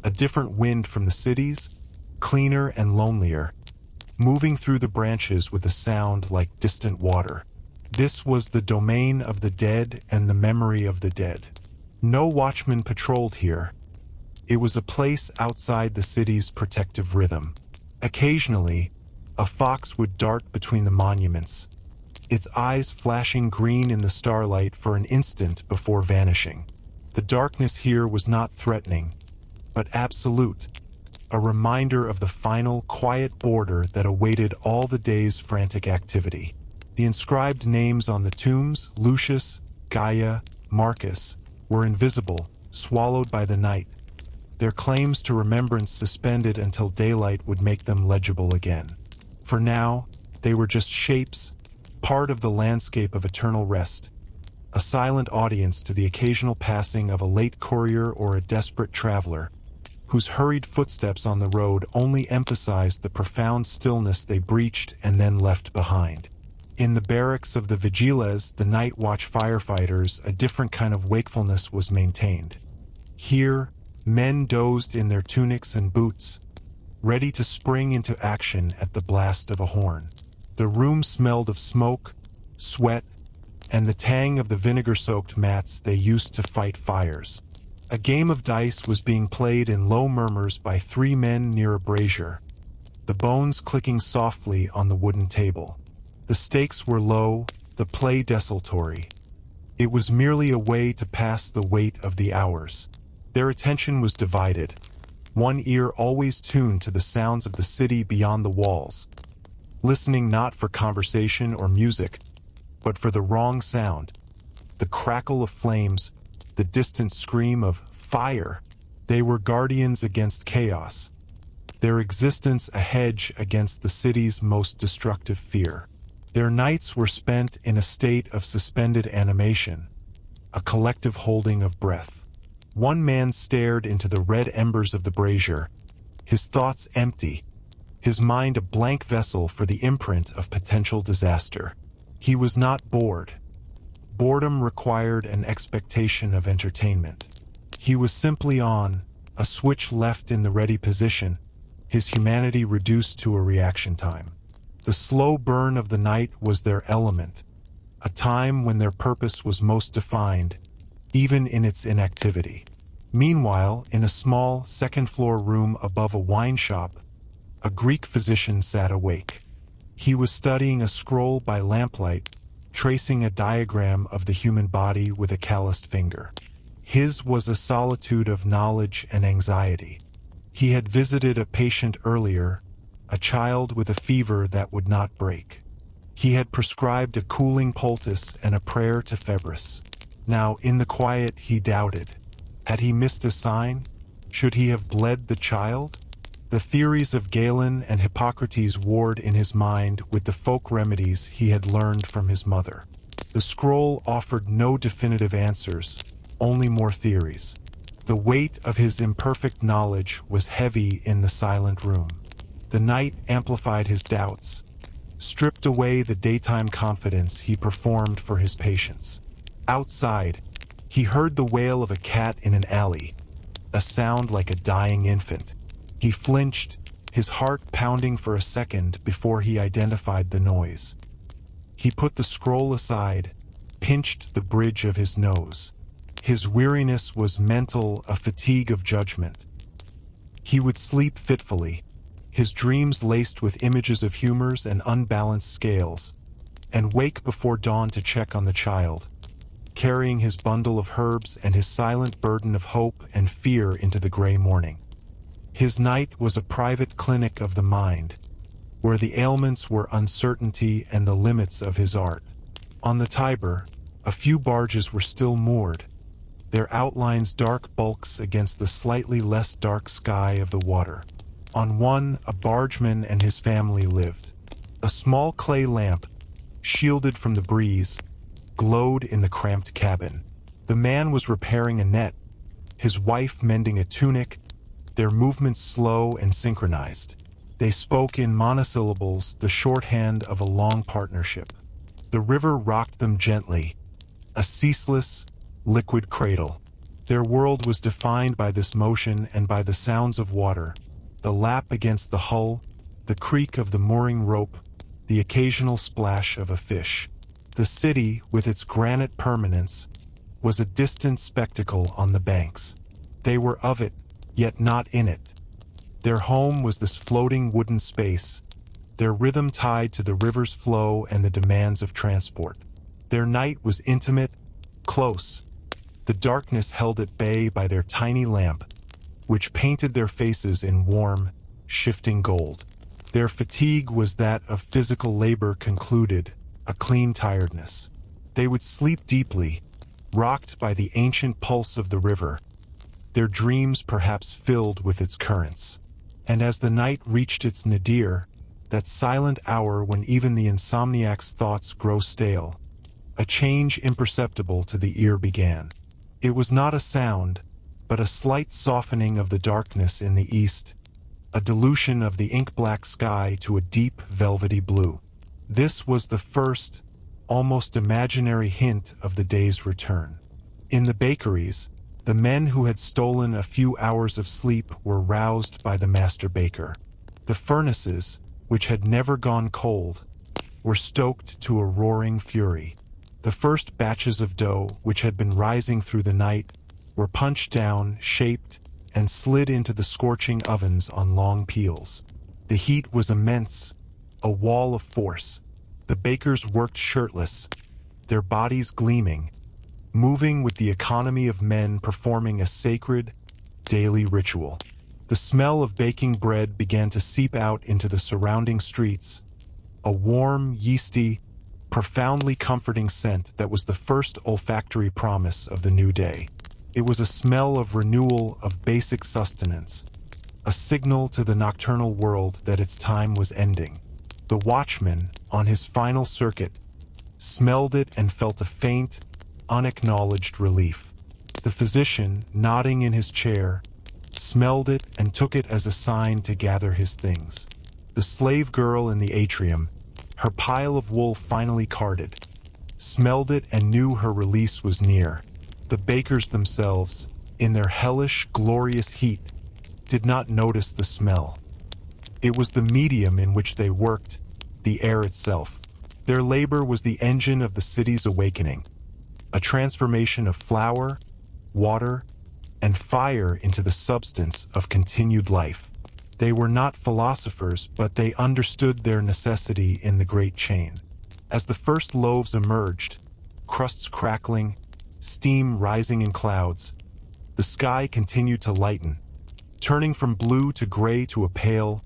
a different wind from the cities, cleaner and lonelier, moving through the branches with a sound like distant water. This was the domain of the dead and the memory of the dead. No watchman patrolled here. It was a place outside the city's protective rhythm. Occasionally, a fox would dart between the monuments, its eyes flashing green in the starlight for an instant before vanishing. The darkness here was not threatening, but absolute, a reminder of the final, quiet border that awaited all the day's frantic activity. The inscribed names on the tombs, Lucius, Gaia, Marcus, were invisible, swallowed by the night, their claims to remembrance suspended until daylight would make them legible again. For now, they were just shapes, part of the landscape of eternal rest, a silent audience to the occasional passing of a late courier or a desperate traveler, whose hurried footsteps on the road only emphasized the profound stillness they breached and then left behind. In the barracks of the vigiles, the night watch firefighters, a different kind of wakefulness was maintained. Here, men dozed in their tunics and boots, ready to spring into action at the blast of a horn. The room smelled of smoke, sweat, and the tang of the vinegar-soaked mats they used to fight fires. A game of dice was being played in low murmurs by 3 men near a brazier, the bones clicking softly on the wooden table. The stakes were low, the play desultory. It was merely a way to pass the weight of the hours. Their attention was divided, one ear always tuned to the sounds of the city beyond the walls, listening not for conversation or music, but for the wrong sound, the crackle of flames, the distant scream of fire. They were guardians against chaos, their existence a hedge against the city's most destructive fear. Their nights were spent in a state of suspended animation, a collective holding of breath. One man stared into the red embers of the brazier, his thoughts empty, his mind a blank vessel for the imprint of potential disaster. He was not bored. Boredom required an expectation of entertainment. He was simply on, a switch left in the ready position, his humanity reduced to a reaction time. The slow burn of the night was their element, a time when their purpose was most defined, even in its inactivity. Meanwhile, in a small, second-floor room above a wine shop, a Greek physician sat awake. He was studying a scroll by lamplight, tracing a diagram of the human body with a calloused finger. His was a solitude of knowledge and anxiety. He had visited a patient earlier, a child with a fever that would not break. He had prescribed a cooling poultice and a prayer to Febris. Now, in the quiet, he doubted. Had he missed a sign? Should he have bled the child? The theories of Galen and Hippocrates warred in his mind with the folk remedies he had learned from his mother. The scroll offered no definitive answers, only more theories. The weight of his imperfect knowledge was heavy in the silent room. The night amplified his doubts, stripped away the daytime confidence he performed for his patients. Outside, he heard the wail of a cat in an alley, a sound like a dying infant. He flinched, his heart pounding for a second before he identified the noise. He put the scroll aside, pinched the bridge of his nose. His weariness was mental, a fatigue of judgment. He would sleep fitfully, his dreams laced with images of humors and unbalanced scales, and wake before dawn to check on the child, carrying his bundle of herbs and his silent burden of hope and fear into the gray morning. His night was a private clinic of the mind, where the ailments were uncertainty and the limits of his art. On the Tiber, a few barges were still moored, their outlines dark bulks against the slightly less dark sky of the water. On one, a bargeman and his family lived. A small clay lamp, shielded from the breeze, glowed in the cramped cabin. The man was repairing a net, his wife mending a tunic, their movements slow and synchronized. They spoke in monosyllables, the shorthand of a long partnership. The river rocked them gently, a ceaseless, liquid cradle. Their world was defined by this motion and by the sounds of water, the lap against the hull, the creak of the mooring rope, the occasional splash of a fish. The city, with its granite permanence, was a distant spectacle on the banks. They were of it, yet not in it. Their home was this floating wooden space, their rhythm tied to the river's flow and the demands of transport. Their night was intimate, close. The darkness held at bay by their tiny lamp, which painted their faces in warm, shifting gold. Their fatigue was that of physical labor concluded, a clean tiredness. They would sleep deeply, rocked by the ancient pulse of the river, their dreams perhaps filled with its currents. And as the night reached its nadir, that silent hour when even the insomniac's thoughts grow stale, a change imperceptible to the ear began. It was not a sound, but a slight softening of the darkness in the east, a dilution of the ink-black sky to a deep, velvety blue. This was the first, almost imaginary hint of the day's return. In the bakeries, the men who had stolen a few hours of sleep were roused by the master baker. The furnaces, which had never gone cold, were stoked to a roaring fury. The first batches of dough, which had been rising through the night, were punched down, shaped, and slid into the scorching ovens on long peels. The heat was immense, a wall of force. The bakers worked shirtless, their bodies gleaming, moving with the economy of men performing a sacred, daily ritual. The smell of baking bread began to seep out into the surrounding streets, a warm, yeasty, profoundly comforting scent that was the first olfactory promise of the new day. It was a smell of renewal, of basic sustenance, a signal to the nocturnal world that its time was ending. The watchman, on his final circuit, smelled it and felt a faint, unacknowledged relief. The physician, nodding in his chair, smelled it and took it as a sign to gather his things. The slave girl in the atrium, her pile of wool finally carded, smelled it and knew her release was near. The bakers themselves, in their hellish, glorious heat, did not notice the smell. It was the medium in which they worked, the air itself. Their labor was the engine of the city's awakening, a transformation of flour, water, and fire into the substance of continued life. They were not philosophers, but they understood their necessity in the great chain. As the first loaves emerged, crusts crackling, steam rising in clouds, the sky continued to lighten, turning from blue to gray to a pale,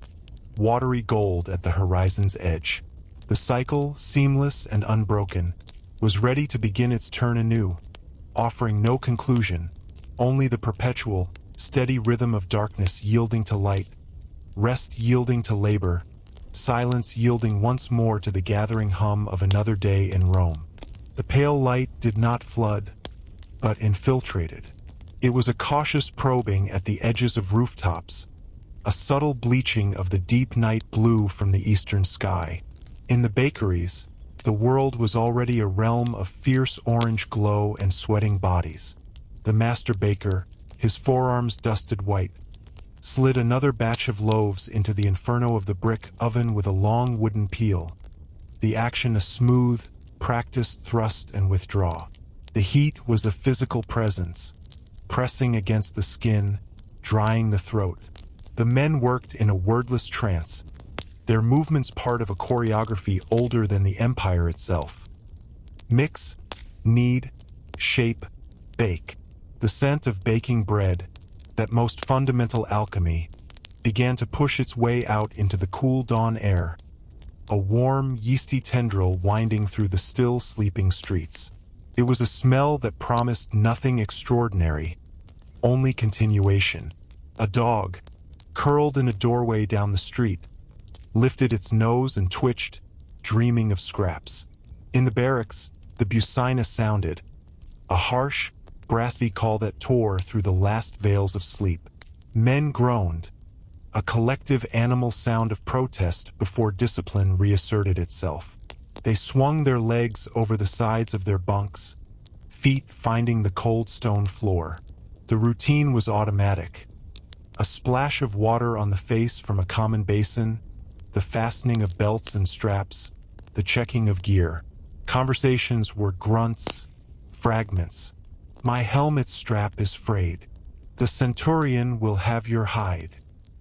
watery gold at the horizon's edge. The cycle, seamless and unbroken, was ready to begin its turn anew, offering no conclusion, only the perpetual, steady rhythm of darkness yielding to light, rest yielding to labor, silence yielding once more to the gathering hum of another day in Rome. The pale light did not flood, but infiltrated. It was a cautious probing at the edges of rooftops, a subtle bleaching of the deep night blue from the eastern sky. In the bakeries, the world was already a realm of fierce orange glow and sweating bodies. The master baker, his forearms dusted white, slid another batch of loaves into the inferno of the brick oven with a long wooden peel, the action a smooth, practiced thrust and withdraw. The heat was a physical presence, pressing against the skin, drying the throat. The men worked in a wordless trance, their movements part of a choreography older than the empire itself. Mix, knead, shape, bake. The scent of baking bread, that most fundamental alchemy, began to push its way out into the cool dawn air, a warm, yeasty tendril winding through the still sleeping streets. It was a smell that promised nothing extraordinary, only continuation. A dog, curled in a doorway down the street, lifted its nose and twitched, dreaming of scraps. In the barracks, the bucina sounded, a harsh, brassy call that tore through the last veils of sleep. Men groaned, a collective animal sound of protest before discipline reasserted itself. They swung their legs over the sides of their bunks, feet finding the cold stone floor. The routine was automatic. A splash of water on the face from a common basin, the fastening of belts and straps, the checking of gear. Conversations were grunts, fragments. My helmet strap is frayed. The centurion will have your hide.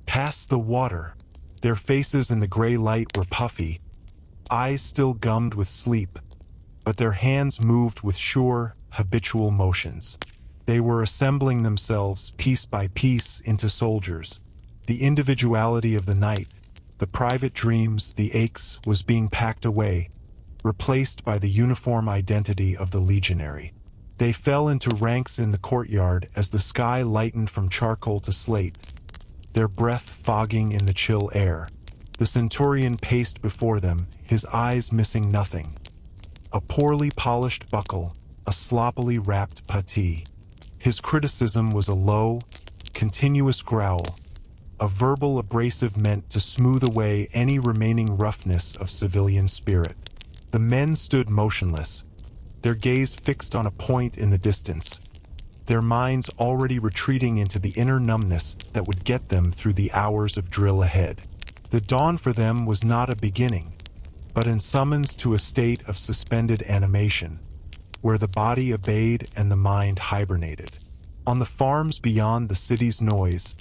Pass the water. Their faces in the gray light were puffy, eyes still gummed with sleep, but their hands moved with sure, habitual motions. They were assembling themselves piece by piece into soldiers. The individuality of the night, the private dreams, the aches, was being packed away, replaced by the uniform identity of the legionary. They fell into ranks in the courtyard as the sky lightened from charcoal to slate, their breath fogging in the chill air. The centurion paced before them, his eyes missing nothing. A poorly polished buckle, a sloppily wrapped puttee. His criticism was a low, continuous growl, a verbal abrasive meant to smooth away any remaining roughness of civilian spirit. The men stood motionless, their gaze fixed on a point in the distance, their minds already retreating into the inner numbness that would get them through the hours of drill ahead. The dawn for them was not a beginning, but a summons to a state of suspended animation, where the body obeyed and the mind hibernated. On the farms beyond the city's noise,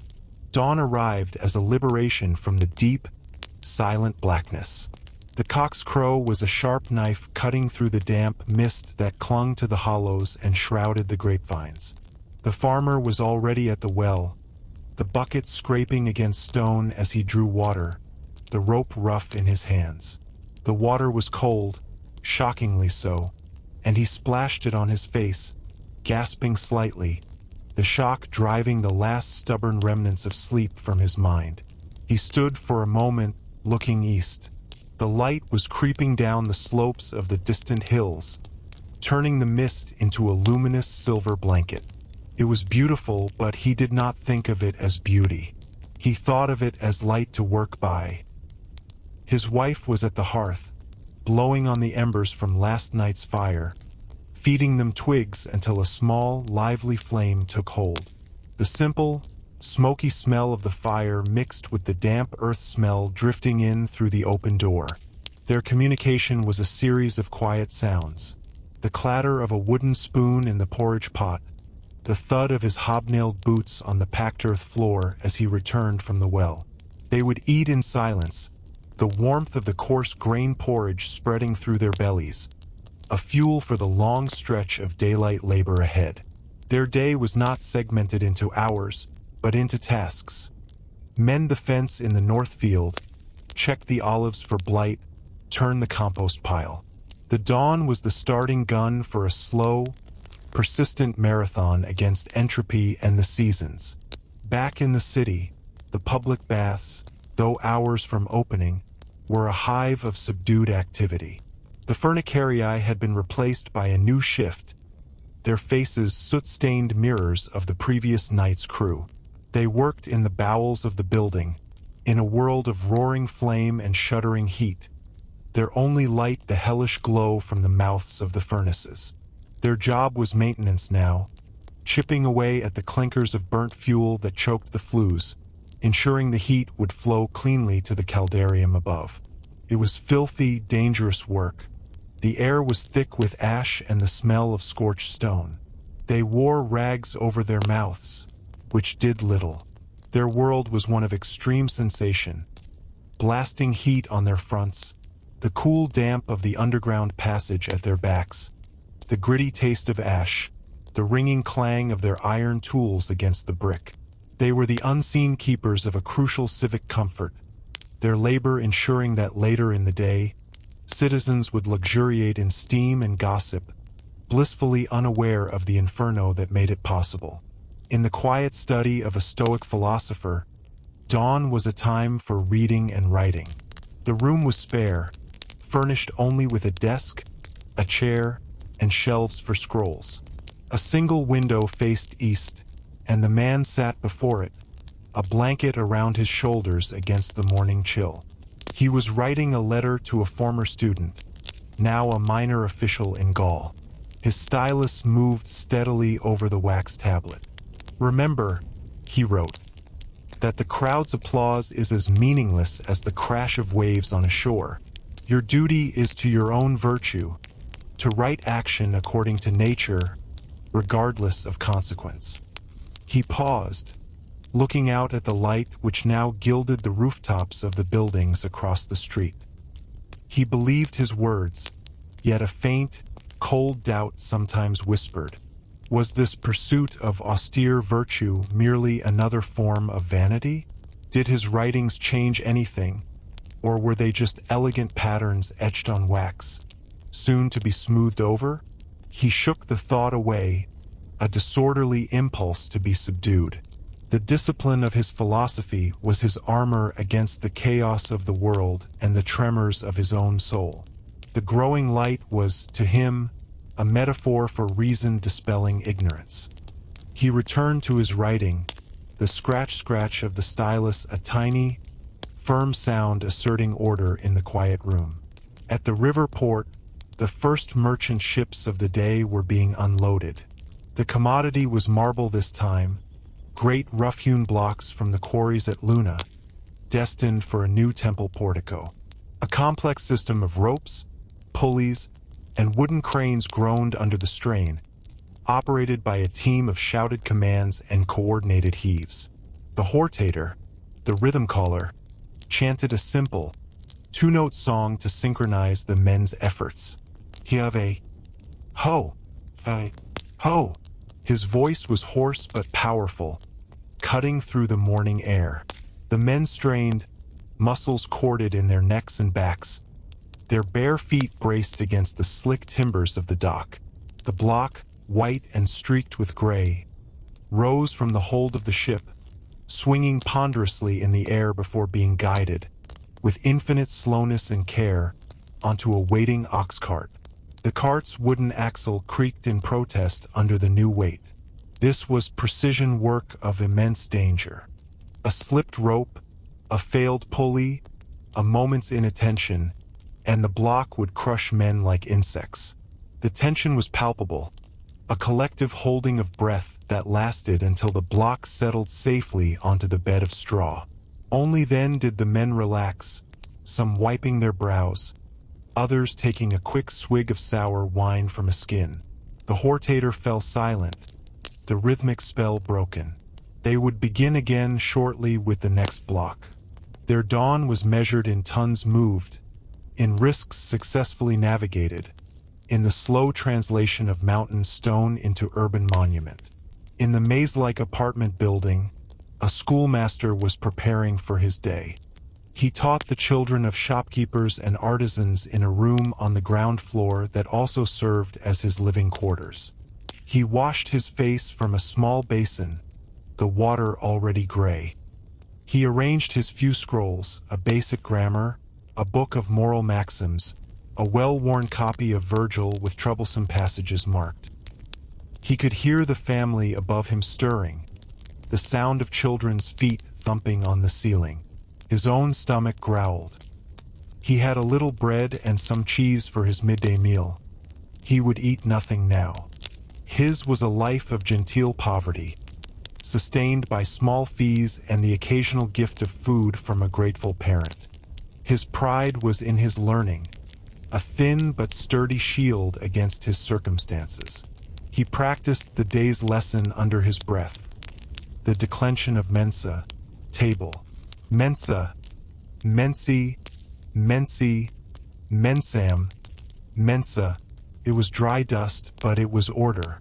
dawn arrived as a liberation from the deep, silent blackness. The cock's crow was a sharp knife cutting through the damp mist that clung to the hollows and shrouded the grapevines. The farmer was already at the well, the bucket scraping against stone as he drew water, the rope rough in his hands. The water was cold, shockingly so, and he splashed it on his face, gasping slightly, the shock driving the last stubborn remnants of sleep from his mind. He stood for a moment, looking east. The light was creeping down the slopes of the distant hills, turning the mist into a luminous silver blanket. It was beautiful, but he did not think of it as beauty. He thought of it as light to work by. His wife was at the hearth, blowing on the embers from last night's fire, feeding them twigs until a small, lively flame took hold. The simple, smoky smell of the fire mixed with the damp earth smell drifting in through the open door. Their communication was a series of quiet sounds. The clatter of a wooden spoon in the porridge pot, the thud of his hobnailed boots on the packed earth floor as he returned from the well. They would eat in silence, the warmth of the coarse grain porridge spreading through their bellies, a fuel for the long stretch of daylight labor ahead. Their day was not segmented into hours, but into tasks. Mend the fence in the north field, check the olives for blight, turn the compost pile. The dawn was the starting gun for a slow, persistent marathon against entropy and the seasons. Back in the city, the public baths, though hours from opening, were a hive of subdued activity. The furnicariae had been replaced by a new shift, their faces soot-stained mirrors of the previous night's crew. They worked in the bowels of the building, in a world of roaring flame and shuddering heat, their only light the hellish glow from the mouths of the furnaces. Their job was maintenance now, chipping away at the clinkers of burnt fuel that choked the flues, ensuring the heat would flow cleanly to the caldarium above. It was filthy, dangerous work. The air was thick with ash and the smell of scorched stone. They wore rags over their mouths, which did little. Their world was one of extreme sensation, blasting heat on their fronts, the cool damp of the underground passage at their backs, the gritty taste of ash, the ringing clang of their iron tools against the brick. They were the unseen keepers of a crucial civic comfort, their labor ensuring that later in the day, citizens would luxuriate in steam and gossip, blissfully unaware of the inferno that made it possible. In the quiet study of a Stoic philosopher, dawn was a time for reading and writing. The room was spare, furnished only with a desk, a chair, and shelves for scrolls. A single window faced east, and the man sat before it, a blanket around his shoulders against the morning chill. He was writing a letter to a former student, now a minor official in Gaul. His stylus moved steadily over the wax tablet. "Remember," he wrote, "that the crowd's applause is as meaningless as the crash of waves on a shore. Your duty is to your own virtue, to right action according to nature, regardless of consequence." He paused, looking out at the light which now gilded the rooftops of the buildings across the street. He believed his words, yet a faint, cold doubt sometimes whispered. Was this pursuit of austere virtue merely another form of vanity? Did his writings change anything, or were they just elegant patterns etched on wax, soon to be smoothed over? He shook the thought away, a disorderly impulse to be subdued. The discipline of his philosophy was his armor against the chaos of the world and the tremors of his own soul. The growing light was, to him, a metaphor for reason dispelling ignorance. He returned to his writing, the scratch-scratch of the stylus a tiny, firm sound asserting order in the quiet room. At the river port, the first merchant ships of the day were being unloaded. The commodity was marble this time, great rough-hewn blocks from the quarries at Luna, destined for a new temple portico. A complex system of ropes, pulleys, and wooden cranes groaned under the strain, operated by a team of shouted commands and coordinated heaves. The hortator, the rhythm caller, chanted a simple, two-note song to synchronize the men's efforts. Hiave, ho, ho. His voice was hoarse but powerful, cutting through the morning air. The men strained, muscles corded in their necks and backs, their bare feet braced against the slick timbers of the dock. The block, white and streaked with gray, rose from the hold of the ship, swinging ponderously in the air before being guided, with infinite slowness and care, onto a waiting ox cart. The cart's wooden axle creaked in protest under the new weight. This was precision work of immense danger. A slipped rope, a failed pulley, a moment's inattention, and the block would crush men like insects. The tension was palpable, a collective holding of breath that lasted until the block settled safely onto the bed of straw. Only then did the men relax, some wiping their brows, others taking a quick swig of sour wine from a skin. The hortator fell silent, the rhythmic spell broken. They would begin again shortly with the next block. Their dawn was measured in tons moved, in risks successfully navigated, in the slow translation of mountain stone into urban monument. In the maze-like apartment building, a schoolmaster was preparing for his day. He taught the children of shopkeepers and artisans in a room on the ground floor that also served as his living quarters. He washed his face from a small basin, the water already gray. He arranged his few scrolls, a basic grammar, a book of moral maxims, a well-worn copy of Virgil with troublesome passages marked. He could hear the family above him stirring, the sound of children's feet thumping on the ceiling. His own stomach growled. He had a little bread and some cheese for his midday meal. He would eat nothing now. His was a life of genteel poverty, sustained by small fees and the occasional gift of food from a grateful parent. His pride was in his learning, a thin but sturdy shield against his circumstances. He practiced the day's lesson under his breath. The declension of mensa, table. Mensa, mensi, mensi, mensam, mensa. It was dry dust, but it was order.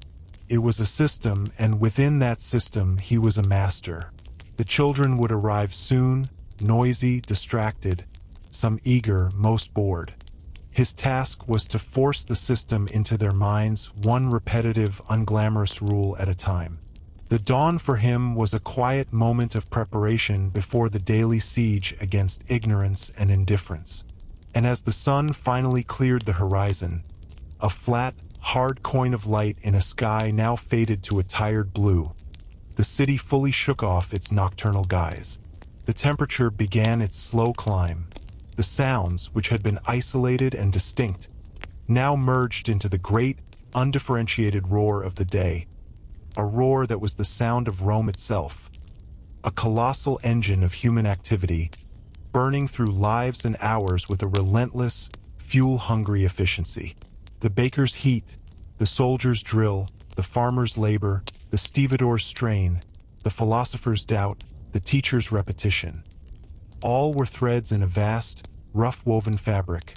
It was a system, and within that system he was a master. The children would arrive soon, noisy, distracted, some eager, most bored. His task was to force the system into their minds, one repetitive, unglamorous rule at a time. The dawn for him was a quiet moment of preparation before the daily siege against ignorance and indifference. And as the sun finally cleared the horizon, a flat, hard coin of light in a sky now faded to a tired blue, the city fully shook off its nocturnal guise. The temperature began its slow climb. The sounds, which had been isolated and distinct, now merged into the great, undifferentiated roar of the day, a roar that was the sound of Rome itself, a colossal engine of human activity, burning through lives and hours with a relentless, fuel-hungry efficiency. The baker's heat, the soldier's drill, the farmer's labor, the stevedore's strain, the philosopher's doubt, the teacher's repetition. All were threads in a vast, rough-woven fabric,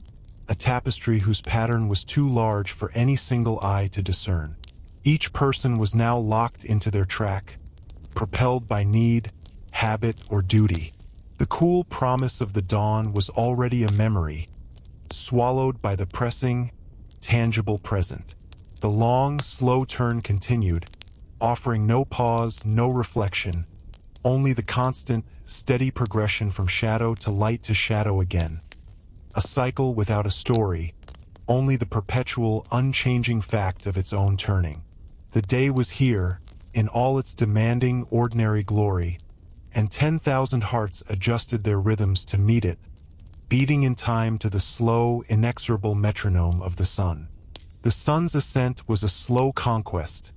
a tapestry whose pattern was too large for any single eye to discern. Each person was now locked into their track, propelled by need, habit, or duty. The cool promise of the dawn was already a memory, swallowed by the pressing, tangible present. The long, slow turn continued, offering no pause, no reflection, only the constant, steady progression from shadow to light to shadow again. A cycle without a story, only the perpetual, unchanging fact of its own turning. The day was here, in all its demanding, ordinary glory, and 10,000 hearts adjusted their rhythms to meet it, beating in time to the slow, inexorable metronome of the sun. The sun's ascent was a slow conquest,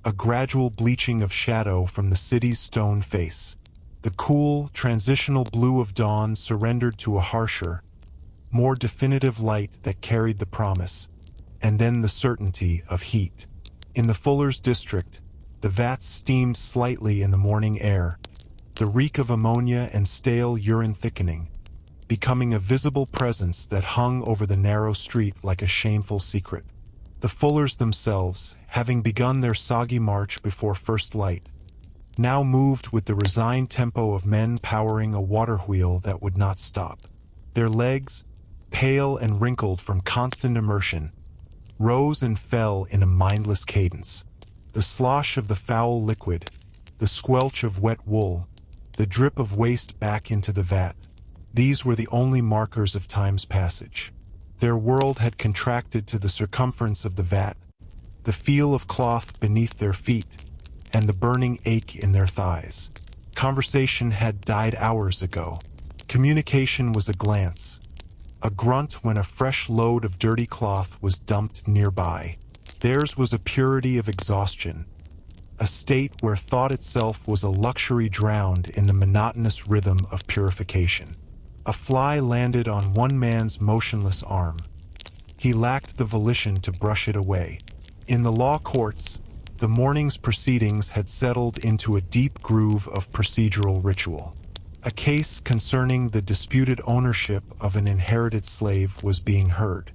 a gradual bleaching of shadow from the city's stone face. The cool, transitional blue of dawn surrendered to a harsher, more definitive light that carried the promise, and then the certainty of heat. In the fuller's district, the vats steamed slightly in the morning air, the reek of ammonia and stale urine thickening, becoming a visible presence that hung over the narrow street like a shameful secret. The fullers themselves, having begun their soggy march before first light, now moved with the resigned tempo of men powering a water wheel that would not stop. Their legs, pale and wrinkled from constant immersion, rose and fell in a mindless cadence. The slosh of the foul liquid, the squelch of wet wool, the drip of waste back into the vat, these were the only markers of time's passage. Their world had contracted to the circumference of the vat, the feel of cloth beneath their feet, and the burning ache in their thighs. Conversation had died hours ago. Communication was a glance, a grunt when a fresh load of dirty cloth was dumped nearby. Theirs was a purity of exhaustion, a state where thought itself was a luxury drowned in the monotonous rhythm of purification. A fly landed on one man's motionless arm. He lacked the volition to brush it away. In the law courts, the morning's proceedings had settled into a deep groove of procedural ritual. A case concerning the disputed ownership of an inherited slave was being heard.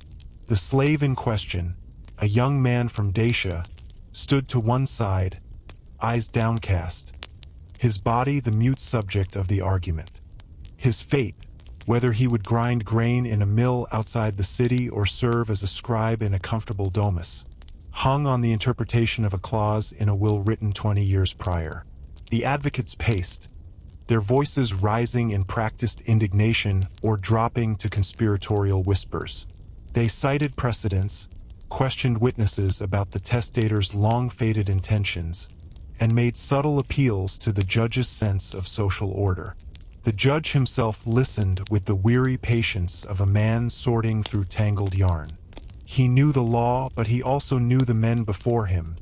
The slave in question, a young man from Dacia, stood to one side, eyes downcast, his body the mute subject of the argument. His fate, whether he would grind grain in a mill outside the city or serve as a scribe in a comfortable domus, hung on the interpretation of a clause in a will written 20 years prior. The advocates paced, their voices rising in practiced indignation or dropping to conspiratorial whispers. They cited precedents, questioned witnesses about the testator's long-faded intentions, and made subtle appeals to the judge's sense of social order. The judge himself listened with the weary patience of a man sorting through tangled yarn. He knew the law, but he also knew the men before him,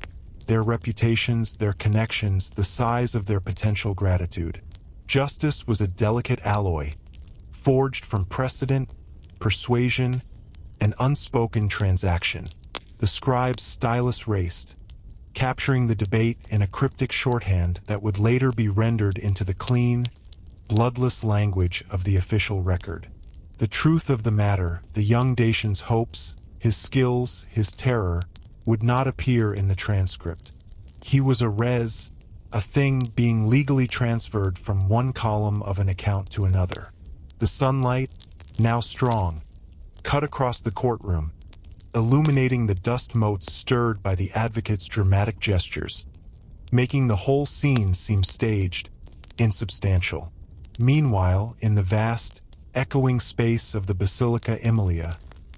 their reputations, their connections, the size of their potential gratitude. Justice was a delicate alloy, forged from precedent, persuasion, and unspoken transaction. The scribe's stylus raced, capturing the debate in a cryptic shorthand that would later be rendered into the clean, bloodless language of the official record. The truth of the matter, the young Dacian's hopes, his skills, his terror, would not appear in the transcript. He was a thing being legally transferred from one column of an account to another. The sunlight, now strong, cut across the courtroom, illuminating the dust motes stirred by the advocate's dramatic gestures, making the whole scene seem staged, insubstantial. Meanwhile, in the vast, echoing space of the Basilica Emilia,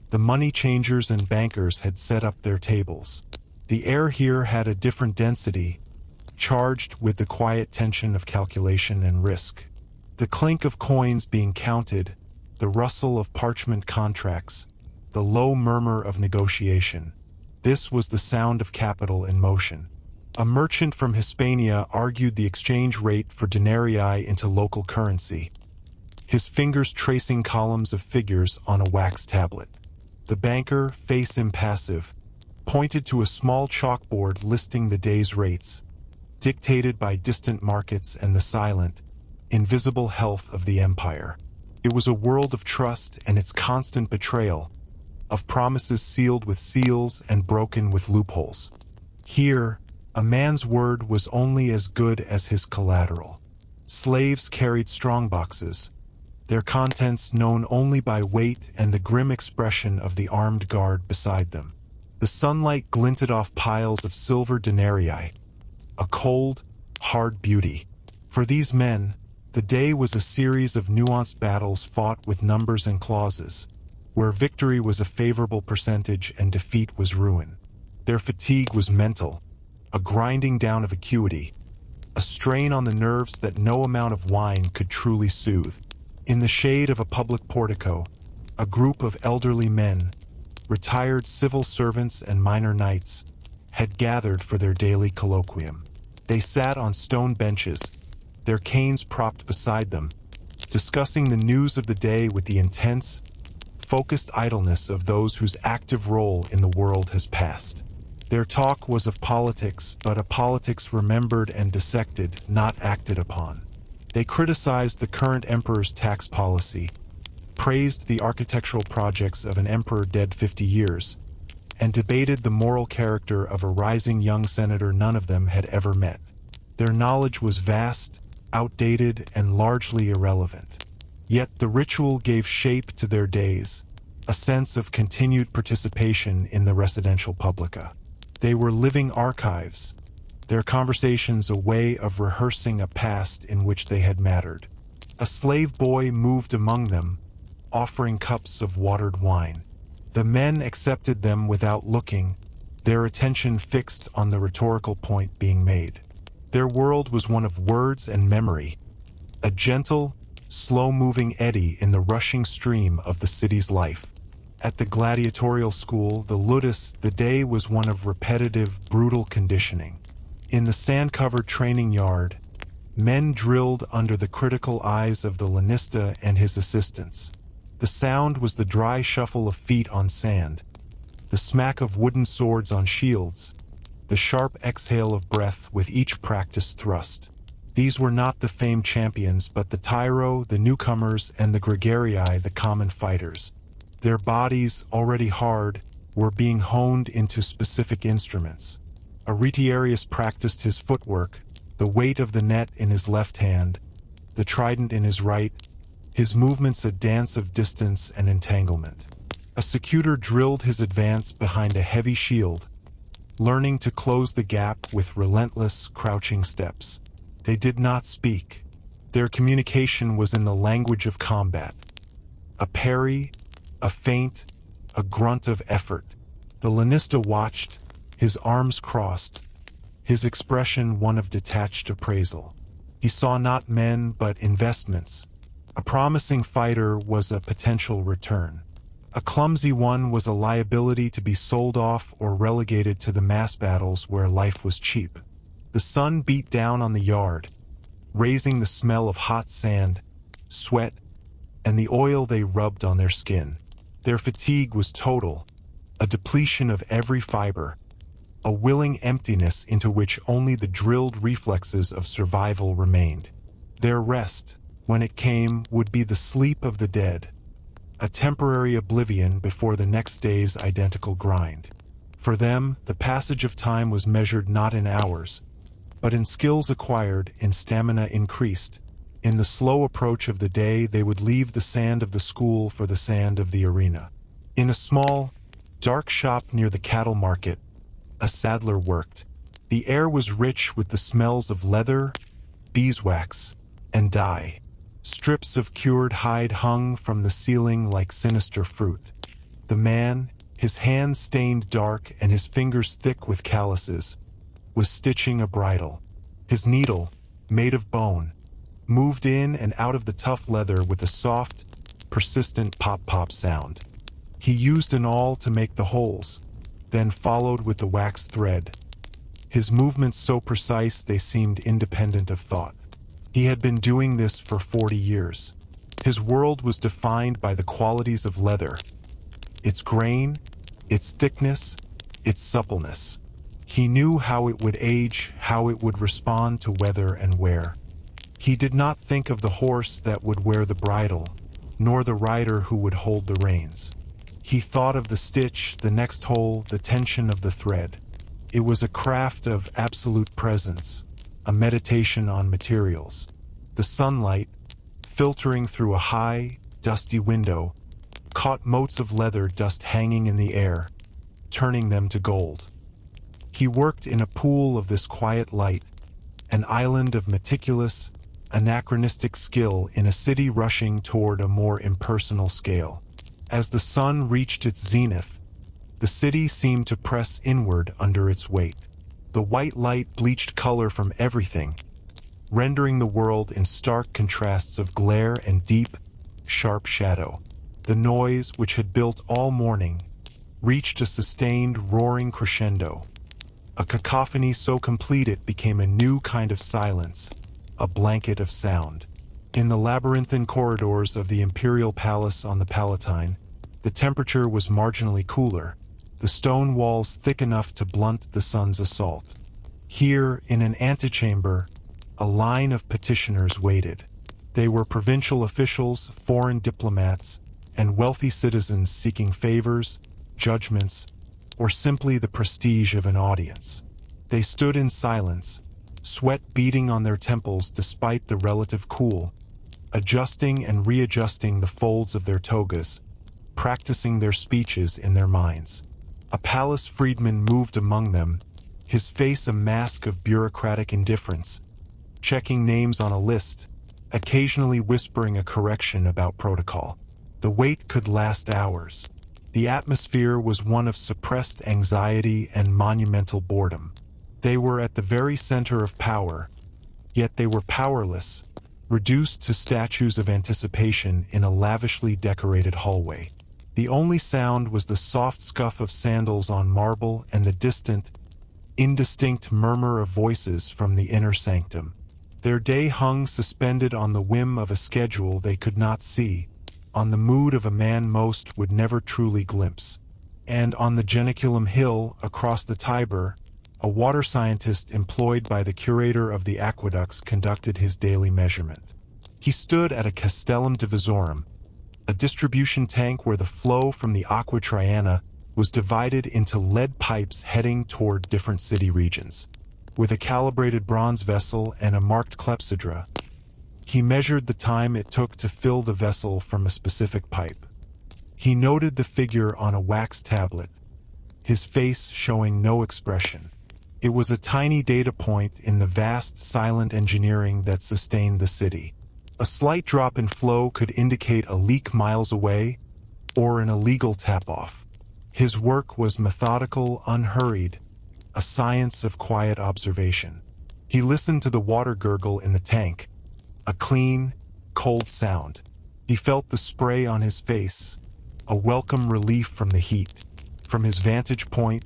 the money changers and bankers had set up their tables. The air here had a different density, charged with the quiet tension of calculation and risk. The clink of coins being counted, the rustle of parchment contracts, the low murmur of negotiation. This was the sound of capital in motion. A merchant from Hispania argued the exchange rate for denarii into local currency, his fingers tracing columns of figures on a wax tablet. The banker, face impassive, pointed to a small chalkboard listing the day's rates, dictated by distant markets and the silent, invisible health of the empire. It was a world of trust and its constant betrayal, of promises sealed with seals and broken with loopholes. Here, a man's word was only as good as his collateral. Slaves carried strongboxes, their contents known only by weight and the grim expression of the armed guard beside them. The sunlight glinted off piles of silver denarii, a cold, hard beauty. For these men, the day was a series of nuanced battles fought with numbers and clauses, where victory was a favorable percentage and defeat was ruin. Their fatigue was mental, a grinding down of acuity, a strain on the nerves that no amount of wine could truly soothe. In the shade of a public portico, a group of elderly men, retired civil servants and minor knights, had gathered for their daily colloquium. They sat on stone benches, their canes propped beside them, discussing the news of the day with the intense, focused idleness of those whose active role in the world has passed. Their talk was of politics, but a politics remembered and dissected, not acted upon. They criticized the current emperor's tax policy, praised the architectural projects of an emperor dead 50 years, and debated the moral character of a rising young senator none of them had ever met. Their knowledge was vast, outdated, and largely irrelevant. Yet the ritual gave shape to their days, a sense of continued participation in the residential publica. They were living archives, their conversations a way of rehearsing a past in which they had mattered. A slave boy moved among them, offering cups of watered wine. The men accepted them without looking, their attention fixed on the rhetorical point being made. Their world was one of words and memory, a gentle, slow-moving eddy in the rushing stream of the city's life. At the gladiatorial school, the ludus, the day was one of repetitive, brutal conditioning. In the sand-covered training yard, men drilled under the critical eyes of the lanista and his assistants. The sound was the dry shuffle of feet on sand, the smack of wooden swords on shields, the sharp exhale of breath with each practiced thrust. These were not the famed champions, but the tyro, the newcomers, and the gregarii, the common fighters. Their bodies, already hard, were being honed into specific instruments. A retiarius practiced his footwork, the weight of the net in his left hand, the trident in his right, his movements a dance of distance and entanglement. A secutor drilled his advance behind a heavy shield, learning to close the gap with relentless, crouching steps. They did not speak. Their communication was in the language of combat. A parry, a feint, a grunt of effort. The lanista watched, his arms crossed, his expression one of detached appraisal. He saw not men but investments. A promising fighter was a potential return. A clumsy one was a liability to be sold off or relegated to the mass battles where life was cheap. The sun beat down on the yard, raising the smell of hot sand, sweat, and the oil they rubbed on their skin. Their fatigue was total, a depletion of every fiber, a willing emptiness into which only the drilled reflexes of survival remained. Their rest, when it came, would be the sleep of the dead, a temporary oblivion before the next day's identical grind. For them, the passage of time was measured not in hours, but in skills acquired, in stamina increased. In the slow approach of the day, they would leave the sand of the school for the sand of the arena. In a small, dark shop near the cattle market, a saddler worked. The air was rich with the smells of leather, beeswax, and dye. Strips of cured hide hung from the ceiling like sinister fruit. The man, his hands stained dark and his fingers thick with calluses, was stitching a bridle. His needle, made of bone, moved in and out of the tough leather with a soft, persistent pop-pop sound. He used an awl to make the holes, then followed with the wax thread. His movements so precise they seemed independent of thought. He had been doing this for 40 years. His world was defined by the qualities of leather, its grain, its thickness, its suppleness. He knew how it would age, how it would respond to weather and wear. He did not think of the horse that would wear the bridle, nor the rider who would hold the reins. He thought of the stitch, the next hole, the tension of the thread. It was a craft of absolute presence, a meditation on materials. The sunlight, filtering through a high, dusty window, caught motes of leather dust hanging in the air, turning them to gold. He worked in a pool of this quiet light, an island of meticulous, anachronistic skill in a city rushing toward a more impersonal scale. As the sun reached its zenith, the city seemed to press inward under its weight. The white light bleached color from everything, rendering the world in stark contrasts of glare and deep, sharp shadow. The noise, which had built all morning, reached a sustained, roaring crescendo. A cacophony so complete it became a new kind of silence, a blanket of sound. In the labyrinthine corridors of the imperial palace on the Palatine, the temperature was marginally cooler, the stone walls thick enough to blunt the sun's assault. Here, in an antechamber, a line of petitioners waited. They were provincial officials, foreign diplomats, and wealthy citizens seeking favors, judgments, or simply the prestige of an audience. They stood in silence, sweat beading on their temples despite the relative cool, adjusting and readjusting the folds of their togas, practicing their speeches in their minds. A palace freedman moved among them, his face a mask of bureaucratic indifference, checking names on a list, occasionally whispering a correction about protocol. The wait could last hours. The atmosphere was one of suppressed anxiety and monumental boredom. They were at the very center of power, yet they were powerless, reduced to statues of anticipation in a lavishly decorated hallway. The only sound was the soft scuff of sandals on marble and the distant, indistinct murmur of voices from the inner sanctum. Their day hung suspended on the whim of a schedule they could not see, on the mood of a man most would never truly glimpse. And on the Geniculum Hill, across the Tiber, a water scientist employed by the curator of the aqueducts conducted his daily measurement. He stood at a castellum divisorum, a distribution tank where the flow from the Aqua Triana was divided into lead pipes heading toward different city regions. With a calibrated bronze vessel and a marked clepsydra, he measured the time it took to fill the vessel from a specific pipe. He noted the figure on a wax tablet, his face showing no expression. It was a tiny data point in the vast, silent engineering that sustained the city. A slight drop in flow could indicate a leak miles away, or an illegal tap-off. His work was methodical, unhurried, a science of quiet observation. He listened to the water gurgle in the tank, a clean, cold sound. He felt the spray on his face, a welcome relief from the heat. From his vantage point,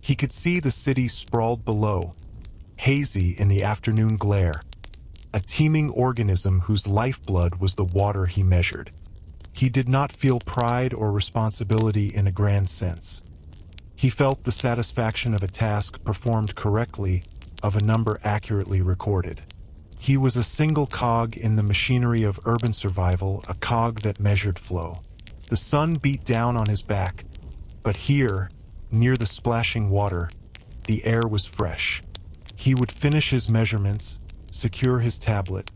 he could see the city sprawled below, hazy in the afternoon glare, a teeming organism whose lifeblood was the water he measured. He did not feel pride or responsibility in a grand sense. He felt the satisfaction of a task performed correctly, of a number accurately recorded. He was a single cog in the machinery of urban survival, a cog that measured flow. The sun beat down on his back, but here, near the splashing water, the air was fresh. He would finish his measurements, secure his tablet,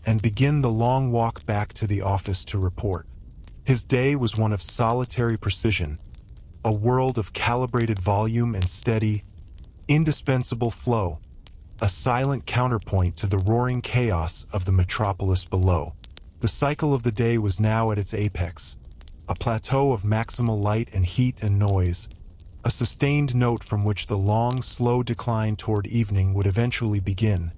and begin the long walk back to the office to report. His day was one of solitary precision, a world of calibrated volume and steady, indispensable flow, a silent counterpoint to the roaring chaos of the metropolis below. The cycle of the day was now at its apex, a plateau of maximal light and heat and noise, a sustained note from which the long, slow decline toward evening would eventually begin,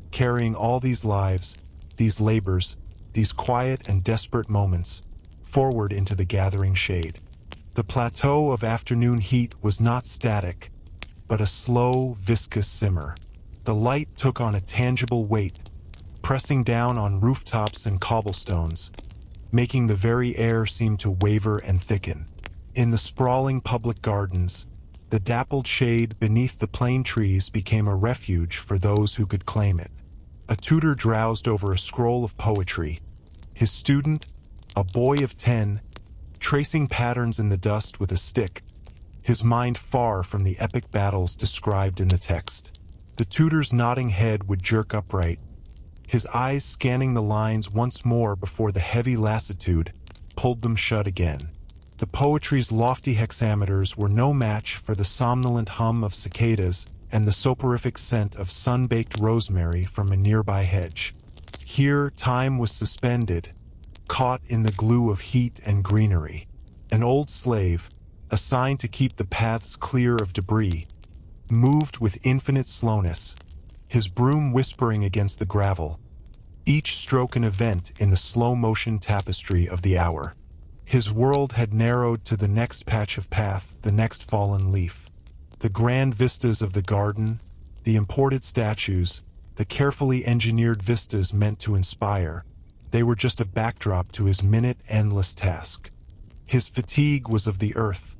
carrying all these lives, these labors, these quiet and desperate moments, forward into the gathering shade. The plateau of afternoon heat was not static, but a slow, viscous simmer. The light took on a tangible weight, pressing down on rooftops and cobblestones, making the very air seem to waver and thicken. In the sprawling public gardens, the dappled shade beneath the plane trees became a refuge for those who could claim it. A tutor drowsed over a scroll of poetry. His student, a boy of 10, tracing patterns in the dust with a stick, his mind far from the epic battles described in the text. The tutor's nodding head would jerk upright, his eyes scanning the lines once more before the heavy lassitude pulled them shut again. The poetry's lofty hexameters were no match for the somnolent hum of cicadas and the soporific scent of sun-baked rosemary from a nearby hedge. Here, time was suspended, caught in the glue of heat and greenery. An old slave, assigned to keep the paths clear of debris, moved with infinite slowness, his broom whispering against the gravel, each stroke an event in the slow-motion tapestry of the hour. His world had narrowed to the next patch of path, the next fallen leaf. The grand vistas of the garden, the imported statues, the carefully engineered vistas meant to inspire, they were just a backdrop to his minute-endless task. His fatigue was of the earth,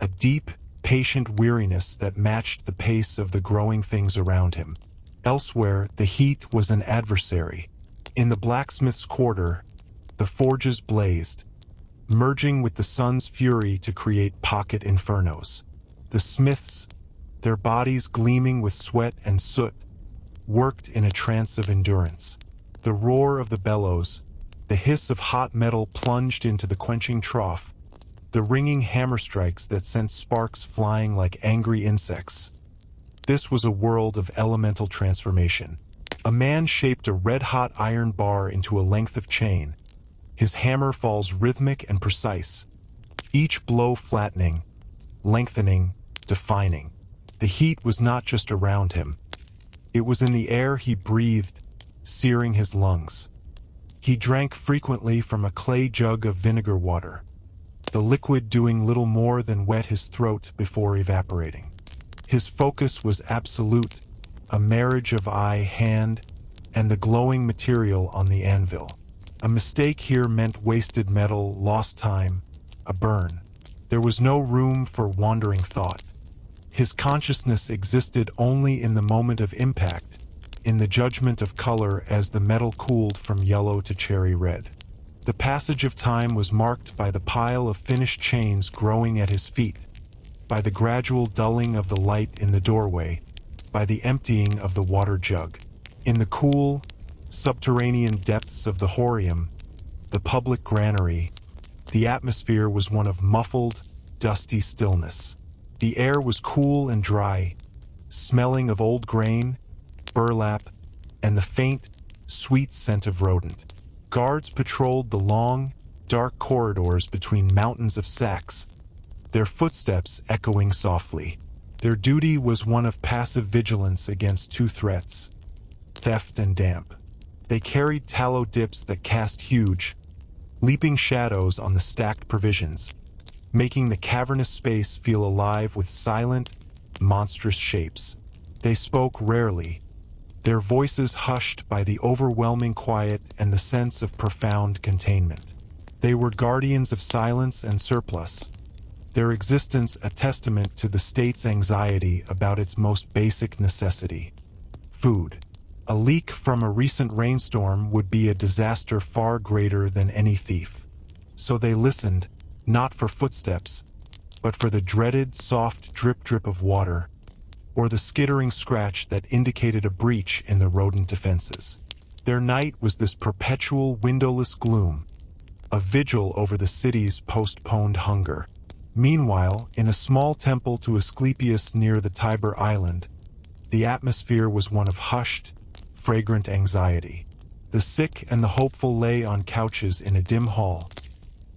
a deep, patient weariness that matched the pace of the growing things around him. Elsewhere, the heat was an adversary. In the blacksmith's quarter, the forges blazed, merging with the sun's fury to create pocket infernos. The smiths, their bodies gleaming with sweat and soot, worked in a trance of endurance. The roar of the bellows, the hiss of hot metal plunged into the quenching trough, the ringing hammer strikes that sent sparks flying like angry insects. This was a world of elemental transformation. A man shaped a red-hot iron bar into a length of chain. His hammer falls rhythmic and precise, each blow flattening, lengthening, defining. The heat was not just around him. It was in the air he breathed, searing his lungs. He drank frequently from a clay jug of vinegar water, the liquid doing little more than wet his throat before evaporating. His focus was absolute, a marriage of eye, hand, and the glowing material on the anvil. A mistake here meant wasted metal, lost time, a burn. There was no room for wandering thought. His consciousness existed only in the moment of impact, in the judgment of color as the metal cooled from yellow to cherry red. The passage of time was marked by the pile of finished chains growing at his feet, by the gradual dulling of the light in the doorway, by the emptying of the water jug. In the cool, subterranean depths of the horium, the public granary, the atmosphere was one of muffled, dusty stillness. The air was cool and dry, smelling of old grain, burlap, and the faint, sweet scent of rodent. Guards patrolled the long, dark corridors between mountains of sacks, their footsteps echoing softly. Their duty was one of passive vigilance against two threats: theft and damp. They carried tallow dips that cast huge, leaping shadows on the stacked provisions, making the cavernous space feel alive with silent, monstrous shapes. They spoke rarely, their voices hushed by the overwhelming quiet and the sense of profound containment. They were guardians of silence and surplus, their existence a testament to the state's anxiety about its most basic necessity: food. A leak from a recent rainstorm would be a disaster far greater than any thief. So they listened, not for footsteps, but for the dreaded soft drip-drip of water, or the skittering scratch that indicated a breach in the rodent defenses. Their night was this perpetual windowless gloom, a vigil over the city's postponed hunger. Meanwhile, in a small temple to Asclepius near the Tiber island, the atmosphere was one of hushed, fragrant anxiety. The sick and the hopeful lay on couches in a dim hall,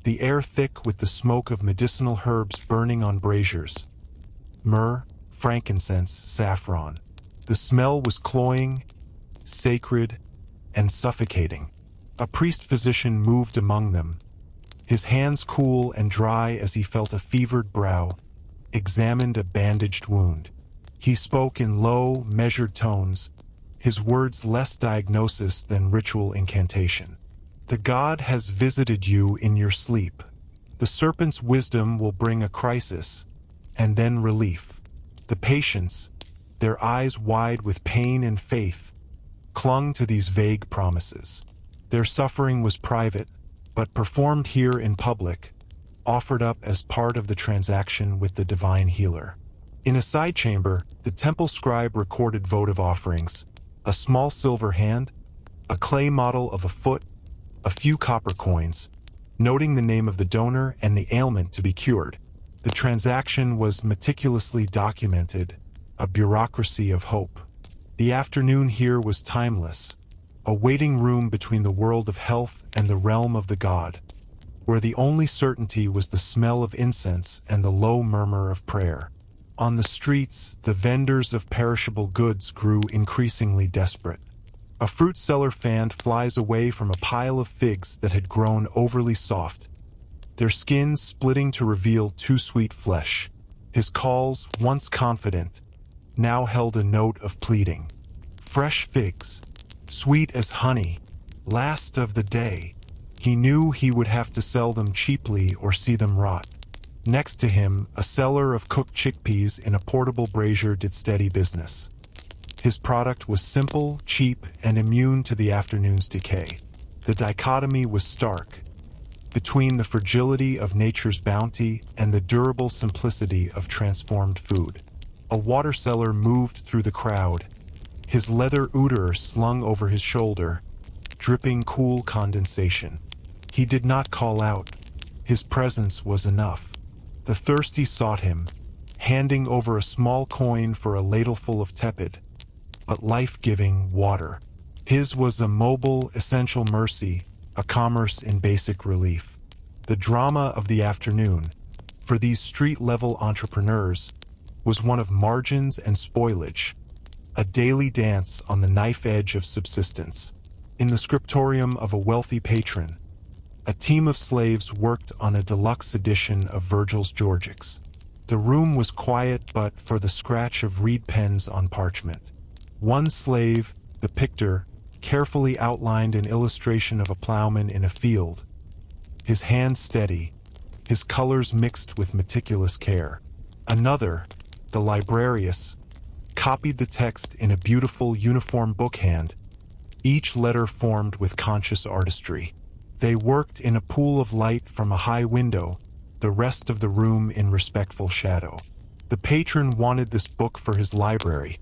the air thick with the smoke of medicinal herbs burning on braziers: myrrh, frankincense, saffron. The smell was cloying, sacred, and suffocating. A priest-physician moved among them, his hands cool and dry as he felt a fevered brow, examined a bandaged wound. He spoke in low, measured tones, his words less diagnosis than ritual incantation. The god has visited you in your sleep. The serpent's wisdom will bring a crisis, and then relief. The patients, their eyes wide with pain and faith, clung to these vague promises. Their suffering was private, but performed here in public, offered up as part of the transaction with the divine healer. In a side chamber, the temple scribe recorded votive offerings: a small silver hand, a clay model of a foot, a few copper coins, noting the name of the donor and the ailment to be cured. The transaction was meticulously documented, a bureaucracy of hope. The afternoon here was timeless, a waiting room between the world of health and the realm of the god, where the only certainty was the smell of incense and the low murmur of prayer. On the streets, the vendors of perishable goods grew increasingly desperate. A fruit seller fanned flies away from a pile of figs that had grown overly soft, their skins splitting to reveal too sweet flesh. His calls, once confident, now held a note of pleading. Fresh figs, sweet as honey, last of the day. He knew he would have to sell them cheaply or see them rot. Next to him, a seller of cooked chickpeas in a portable brazier did steady business. His product was simple, cheap, and immune to the afternoon's decay. The dichotomy was stark, between the fragility of nature's bounty and the durable simplicity of transformed food. A water seller moved through the crowd, his leather outer slung over his shoulder, dripping cool condensation. He did not call out. His presence was enough. The thirsty sought him, handing over a small coin for a ladleful of tepid, but life-giving water. His was a mobile, essential mercy, a commerce in basic relief. The drama of the afternoon, for these street-level entrepreneurs, was one of margins and spoilage, a daily dance on the knife edge of subsistence. In the scriptorium of a wealthy patron, a team of slaves worked on a deluxe edition of Virgil's Georgics. The room was quiet but for the scratch of reed pens on parchment. One slave, the pictor, carefully outlined an illustration of a plowman in a field, his hand steady, his colors mixed with meticulous care. Another, the librarius, copied the text in a beautiful uniform bookhand, each letter formed with conscious artistry. They worked in a pool of light from a high window, the rest of the room in respectful shadow. The patron wanted this book for his library,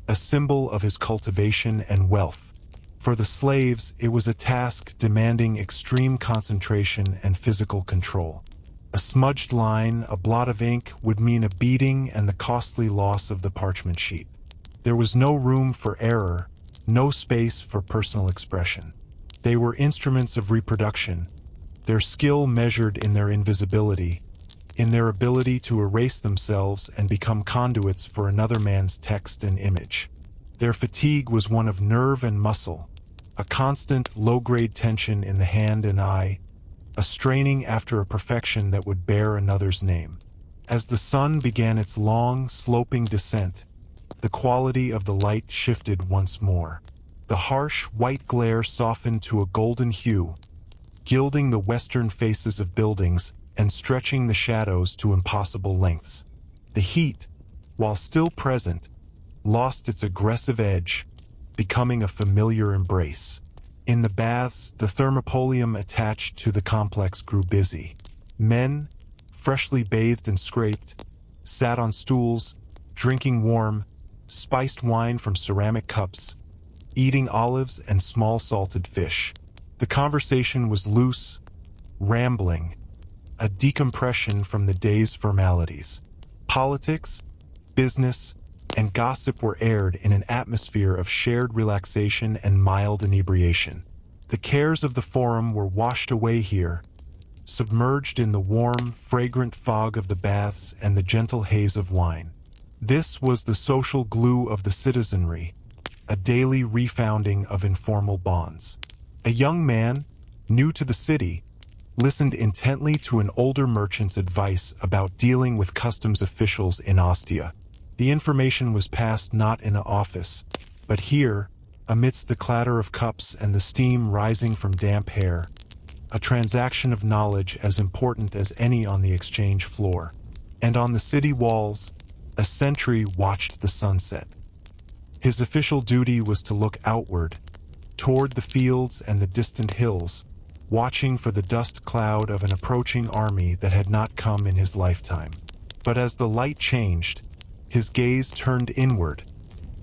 a symbol of his cultivation and wealth. For the slaves, it was a task demanding extreme concentration and physical control. A smudged line, a blot of ink, would mean a beating and the costly loss of the parchment sheet. There was no room for error, no space for personal expression. They were instruments of reproduction, their skill measured in their invisibility, in their ability to erase themselves and become conduits for another man's text and image. Their fatigue was one of nerve and muscle, a constant low-grade tension in the hand and eye, a straining after a perfection that would bear another's name. As the sun began its long, sloping descent, the quality of the light shifted once more. The harsh, white glare softened to a golden hue, gilding the western faces of buildings and stretching the shadows to impossible lengths. The heat, while still present, lost its aggressive edge, becoming a familiar embrace. In the baths, the thermopolium attached to the complex grew busy. Men, freshly bathed and scraped, sat on stools, drinking warm, spiced wine from ceramic cups, eating olives and small salted fish. The conversation was loose, rambling, a decompression from the day's formalities. Politics, business, and gossip were aired in an atmosphere of shared relaxation and mild inebriation. The cares of the forum were washed away here, submerged in the warm, fragrant fog of the baths and the gentle haze of wine. This was the social glue of the citizenry, a daily refounding of informal bonds. A young man, new to the city, listened intently to an older merchant's advice about dealing with customs officials in Ostia. The information was passed not in an office, but here, amidst the clatter of cups and the steam rising from damp hair, a transaction of knowledge as important as any on the exchange floor. And on the city walls, a sentry watched the sunset. His official duty was to look outward, toward the fields and the distant hills, watching for the dust cloud of an approaching army that had not come in his lifetime. But as the light changed, his gaze turned inward,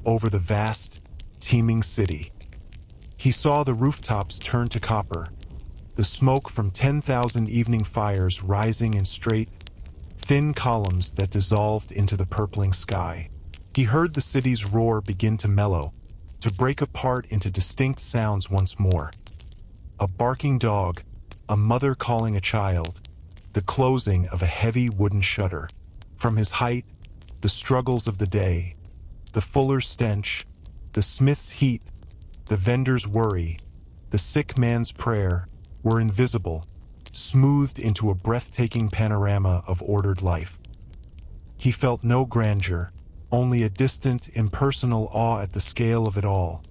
over the vast, teeming city. He saw the rooftops turn to copper, the smoke from 10,000 evening fires rising in straight, thin columns that dissolved into the purpling sky. He heard the city's roar begin to mellow, to break apart into distinct sounds once more. A barking dog, a mother calling a child, the closing of a heavy wooden shutter. From his height, the struggles of the day, the fuller's stench, the smith's heat, the vendor's worry, the sick man's prayer, were invisible, smoothed into a breathtaking panorama of ordered life. He felt no grandeur, only a distant, impersonal awe at the scale of it all,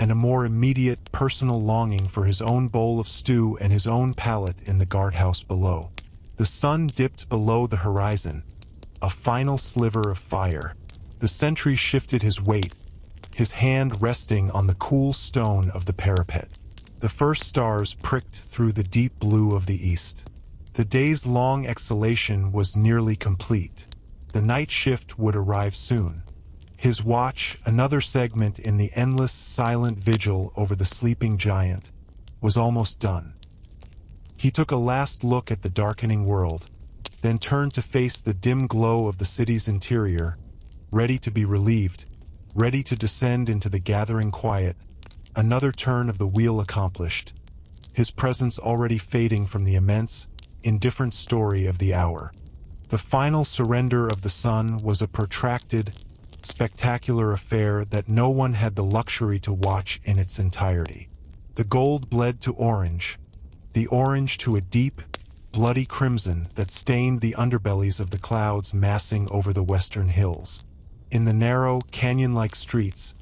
and a more immediate, personal longing for his own bowl of stew and his own pallet in the guardhouse below. The sun dipped below the horizon, a final sliver of fire. The sentry shifted his weight, his hand resting on the cool stone of the parapet. The first stars pricked through the deep blue of the east. The day's long exhalation was nearly complete. The night shift would arrive soon. His watch, another segment in the endless, silent vigil over the sleeping giant, was almost done. He took a last look at the darkening world, then turned to face the dim glow of the city's interior, ready to be relieved, ready to descend into the gathering quiet. Another turn of the wheel accomplished, his presence already fading from the immense, indifferent story of the hour. The final surrender of the sun was a protracted, spectacular affair that no one had the luxury to watch in its entirety. The gold bled to orange, the orange to a deep, bloody crimson that stained the underbellies of the clouds massing over the western hills. In the narrow, canyon-like streets,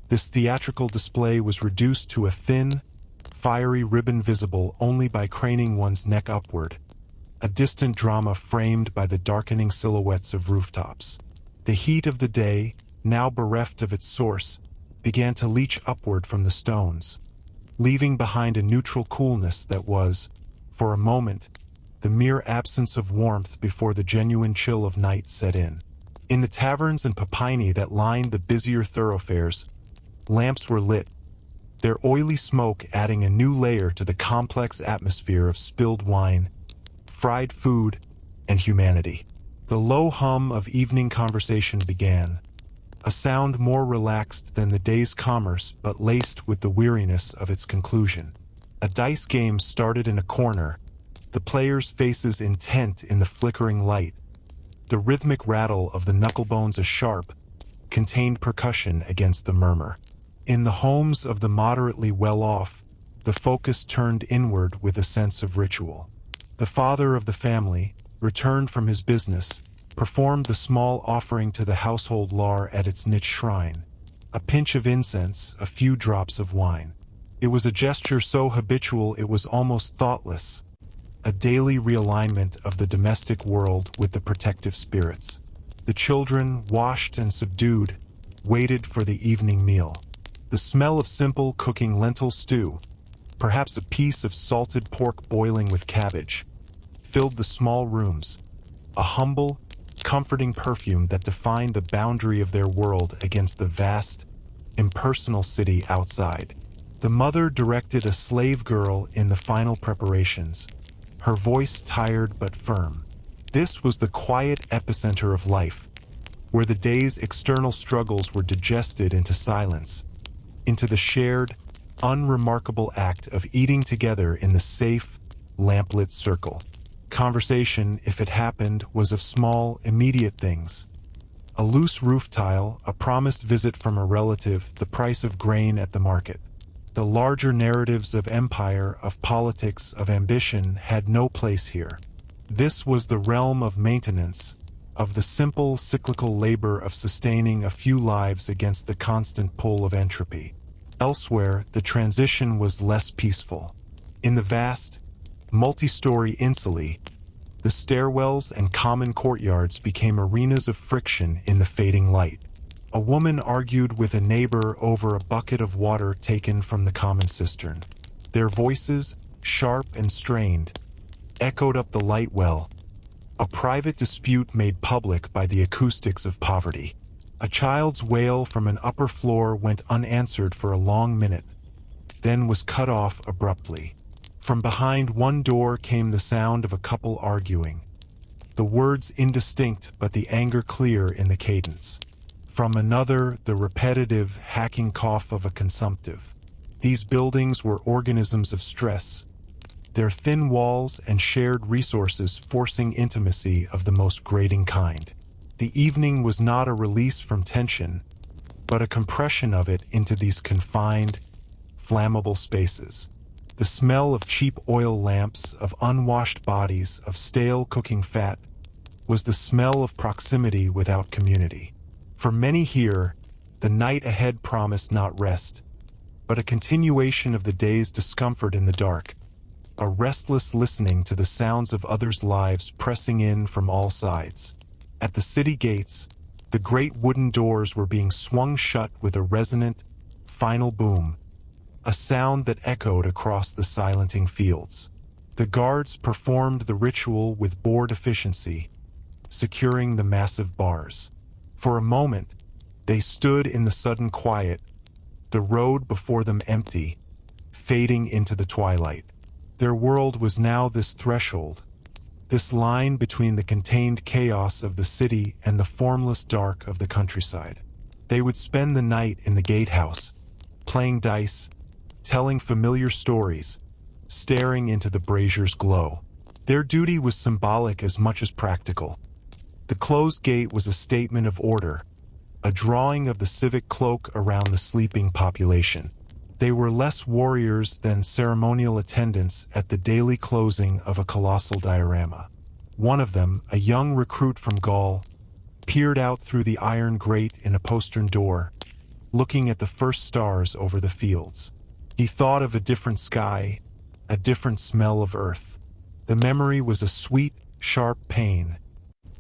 this theatrical display was reduced to a thin, fiery ribbon visible only by craning one's neck upward, a distant drama framed by the darkening silhouettes of rooftops. The heat of the day, now bereft of its source, began to leach upward from the stones, leaving behind a neutral coolness that was, for a moment, the mere absence of warmth before the genuine chill of night set in. In the taverns and papyri that lined the busier thoroughfares, lamps were lit, their oily smoke adding a new layer to the complex atmosphere of spilled wine, fried food, and humanity. The low hum of evening conversation began, a sound more relaxed than the day's commerce but laced with the weariness of its conclusion. A dice game started in a corner, the players' faces intent in the flickering light, the rhythmic rattle of the knucklebones a sharp, contained percussion against the murmur. In the homes of the moderately well-off, the focus turned inward with a sense of ritual. The father of the family, returned from his business, performed the small offering to the household lar at its niche shrine. A pinch of incense, a few drops of wine. It was a gesture so habitual it was almost thoughtless, a daily realignment of the domestic world with the protective spirits. The children, washed and subdued, waited for the evening meal. The smell of simple cooking lentil stew, perhaps a piece of salted pork boiling with cabbage, filled the small rooms, a humble, comforting perfume that defined the boundary of their world against the vast, impersonal city outside. The mother directed a slave girl in the final preparations, her voice tired but firm. This was the quiet epicenter of life, where the day's external struggles were digested into silence, into the shared, unremarkable act of eating together in the safe, lamplit circle. Conversation, if it happened, was of small, immediate things. A loose roof tile, a promised visit from a relative, the price of grain at the market. The larger narratives of empire, of politics, of ambition had no place here. This was the realm of maintenance, of the simple, cyclical labor of sustaining a few lives against the constant pull of entropy. Elsewhere, the transition was less peaceful. In the vast, multi-story insulae, the stairwells and common courtyards became arenas of friction in the fading light. A woman argued with a neighbor over a bucket of water taken from the common cistern. Their voices, sharp and strained, echoed up the light well, a private dispute made public by the acoustics of poverty. A child's wail from an upper floor went unanswered for a long minute, then was cut off abruptly. From behind one door came the sound of a couple arguing, the words indistinct but the anger clear in the cadence. From another, the repetitive, hacking cough of a consumptive. These buildings were organisms of stress, their thin walls and shared resources forcing intimacy of the most grating kind. The evening was not a release from tension, but a compression of it into these confined, flammable spaces. The smell of cheap oil lamps, of unwashed bodies, of stale cooking fat, was the smell of proximity without community. For many here, the night ahead promised not rest, but a continuation of the day's discomfort in the dark, a restless listening to the sounds of others' lives pressing in from all sides. At the city gates, the great wooden doors were being swung shut with a resonant, final boom, a sound that echoed across the silencing fields. The guards performed the ritual with bored efficiency, securing the massive bars. For a moment, they stood in the sudden quiet, the road before them empty, fading into the twilight. Their world was now this threshold, this line between the contained chaos of the city and the formless dark of the countryside. They would spend the night in the gatehouse, playing dice, telling familiar stories, staring into the brazier's glow. Their duty was symbolic as much as practical. The closed gate was a statement of order, a drawing of the civic cloak around the sleeping population. They were less warriors than ceremonial attendants at the daily closing of a colossal diorama. One of them, a young recruit from Gaul, peered out through the iron grate in a postern door, looking at the first stars over the fields. He thought of a different sky, a different smell of earth. The memory was a sweet, sharp pain,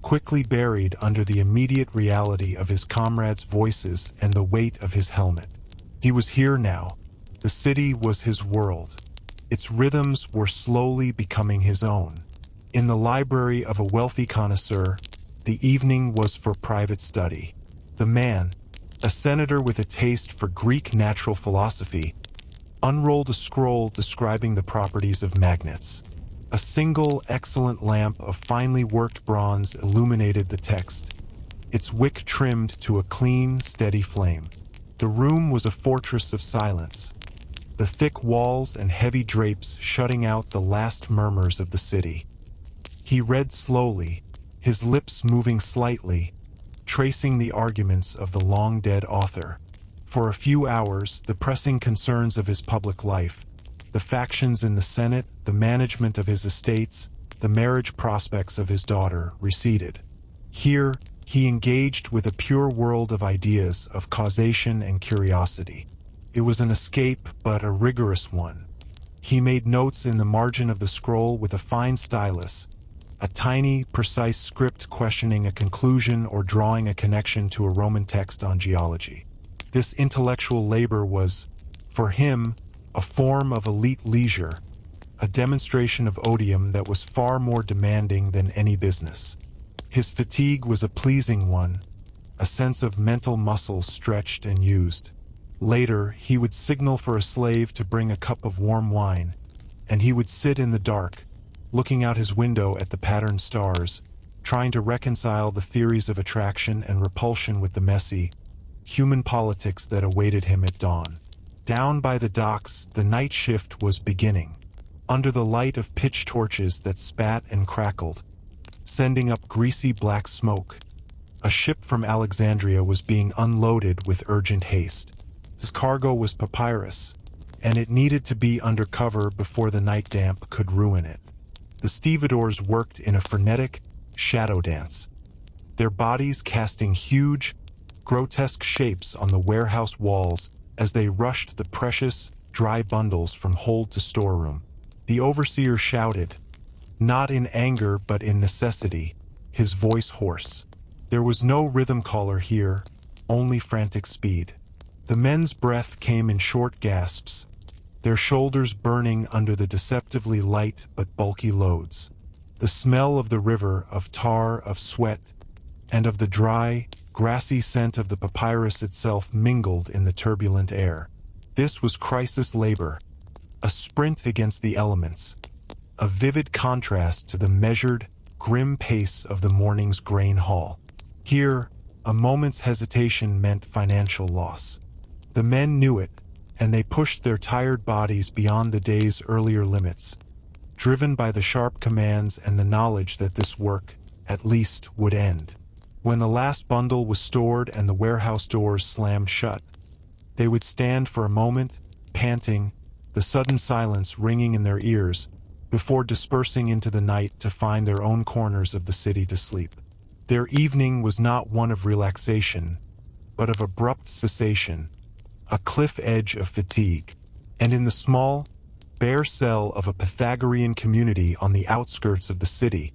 quickly buried under the immediate reality of his comrades' voices and the weight of his helmet. He was here now. The city was his world. Its rhythms were slowly becoming his own. In the library of a wealthy connoisseur, the evening was for private study. The man, a senator with a taste for Greek natural philosophy, unrolled a scroll describing the properties of magnets. A single, excellent lamp of finely worked bronze illuminated the text, its wick trimmed to a clean, steady flame. The room was a fortress of silence. the thick walls and heavy drapes shutting out the last murmurs of the city. He read slowly, his lips moving slightly, tracing the arguments of the long-dead author. For a few hours, the pressing concerns of his public life, the factions in the Senate, the management of his estates, the marriage prospects of his daughter, receded. Here, he engaged with a pure world of ideas, of causation and curiosity. It was an escape, but a rigorous one. He made notes in the margin of the scroll with a fine stylus, a tiny, precise script questioning a conclusion or drawing a connection to a Roman text on geology. This intellectual labor was, for him, a form of elite leisure, a demonstration of odium that was far more demanding than any business. His fatigue was a pleasing one, a sense of mental muscles stretched and used. Later, he would signal for a slave to bring a cup of warm wine, and he would sit in the dark, looking out his window at the patterned stars, trying to reconcile the theories of attraction and repulsion with the messy, human politics that awaited him at dawn. Down by the docks, the night shift was beginning. Under the light of pitch torches that spat and crackled, sending up greasy black smoke, a ship from Alexandria was being unloaded with urgent haste. His cargo was papyrus, and it needed to be under cover before the night damp could ruin it. The stevedores worked in a frenetic shadow dance, their bodies casting huge, grotesque shapes on the warehouse walls as they rushed the precious, dry bundles from hold to storeroom. The overseer shouted, not in anger but in necessity, his voice hoarse. There was no rhythm caller here, only frantic speed. The men's breath came in short gasps, their shoulders burning under the deceptively light but bulky loads. The smell of the river, of tar, of sweat, and of the dry, grassy scent of the papyrus itself mingled in the turbulent air. This was crisis labor, a sprint against the elements, a vivid contrast to the measured, grim pace of the morning's grain haul. Here, a moment's hesitation meant financial loss. The men knew it, and they pushed their tired bodies beyond the day's earlier limits, driven by the sharp commands and the knowledge that this work, at least, would end. When the last bundle was stored and the warehouse doors slammed shut, they would stand for a moment, panting, the sudden silence ringing in their ears, before dispersing into the night to find their own corners of the city to sleep. Their evening was not one of relaxation, but of abrupt cessation, a cliff edge of fatigue. And in the small, bare cell of a Pythagorean community on the outskirts of the city,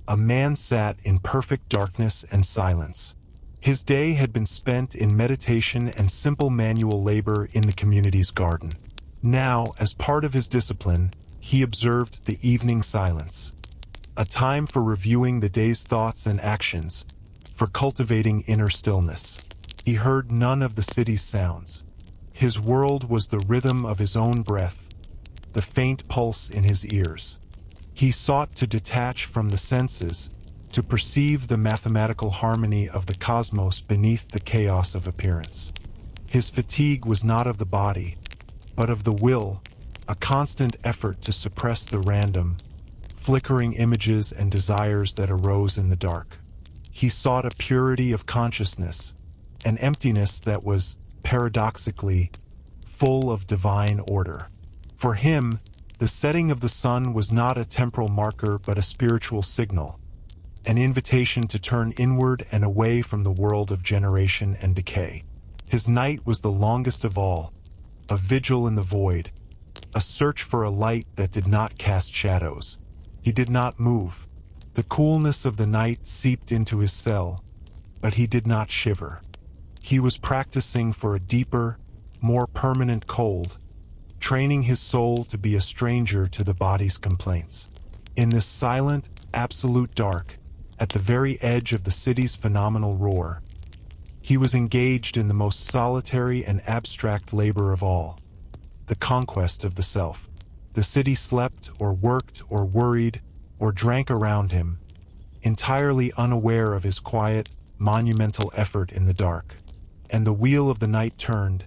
a man sat in perfect darkness and silence. His day had been spent in meditation and simple manual labor in the community's garden. Now, as part of his discipline, he observed the evening silence, a time for reviewing the day's thoughts and actions, for cultivating inner stillness. He heard none of the city's sounds. His world was the rhythm of his own breath, the faint pulse in his ears. He sought to detach from the senses, to perceive the mathematical harmony of the cosmos beneath the chaos of appearance. His fatigue was not of the body, but of the will, a constant effort to suppress the random, flickering images and desires that arose in the dark. He sought a purity of consciousness, an emptiness that was, paradoxically, full of divine order. For him, the setting of the sun was not a temporal marker but a spiritual signal, an invitation to turn inward and away from the world of generation and decay. His night was the longest of all, a vigil in the void, a search for a light that did not cast shadows. He did not move. The coolness of the night seeped into his cell, but he did not shiver. He was practicing for a deeper, more permanent cold, training his soul to be a stranger to the body's complaints. In this silent, absolute dark, at the very edge of the city's phenomenal roar, he was engaged in the most solitary and abstract labor of all, the conquest of the self. The city slept or worked or worried or drank around him, entirely unaware of his quiet, monumental effort in the dark. And the wheel of the night turned,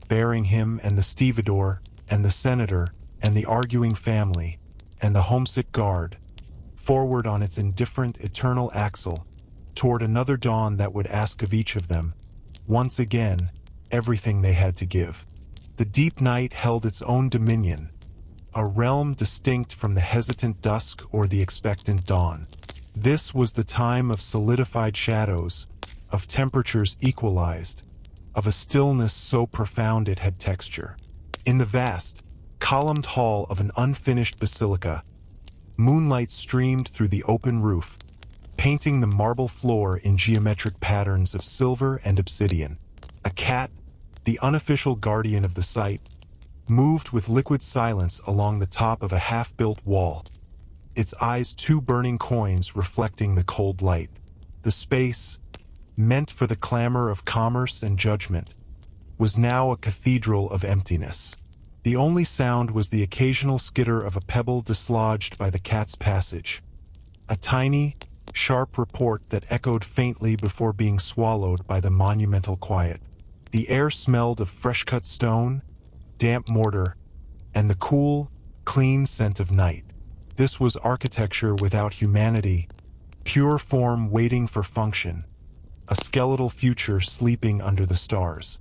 bearing him and the stevedore, and the senator, and the arguing family, and the homesick guard, forward on its indifferent eternal axle, toward another dawn that would ask of each of them, once again, everything they had to give. The deep night held its own dominion, a realm distinct from the hesitant dusk or the expectant dawn. This was the time of solidified shadows, of temperatures equalized, of a stillness so profound it had texture. In the vast, columned hall of an unfinished basilica, moonlight streamed through the open roof, painting the marble floor in geometric patterns of silver and obsidian. A cat, the unofficial guardian of the site, moved with liquid silence along the top of a half-built wall, its eyes two burning coins reflecting the cold light. The space, meant for the clamor of commerce and judgment, was now a cathedral of emptiness. The only sound was the occasional skitter of a pebble dislodged by the cat's passage, a tiny, sharp report that echoed faintly before being swallowed by the monumental quiet. The air smelled of fresh-cut stone, damp mortar, and the cool, clean scent of night. This was architecture without humanity, pure form waiting for function, a skeletal future sleeping under the stars.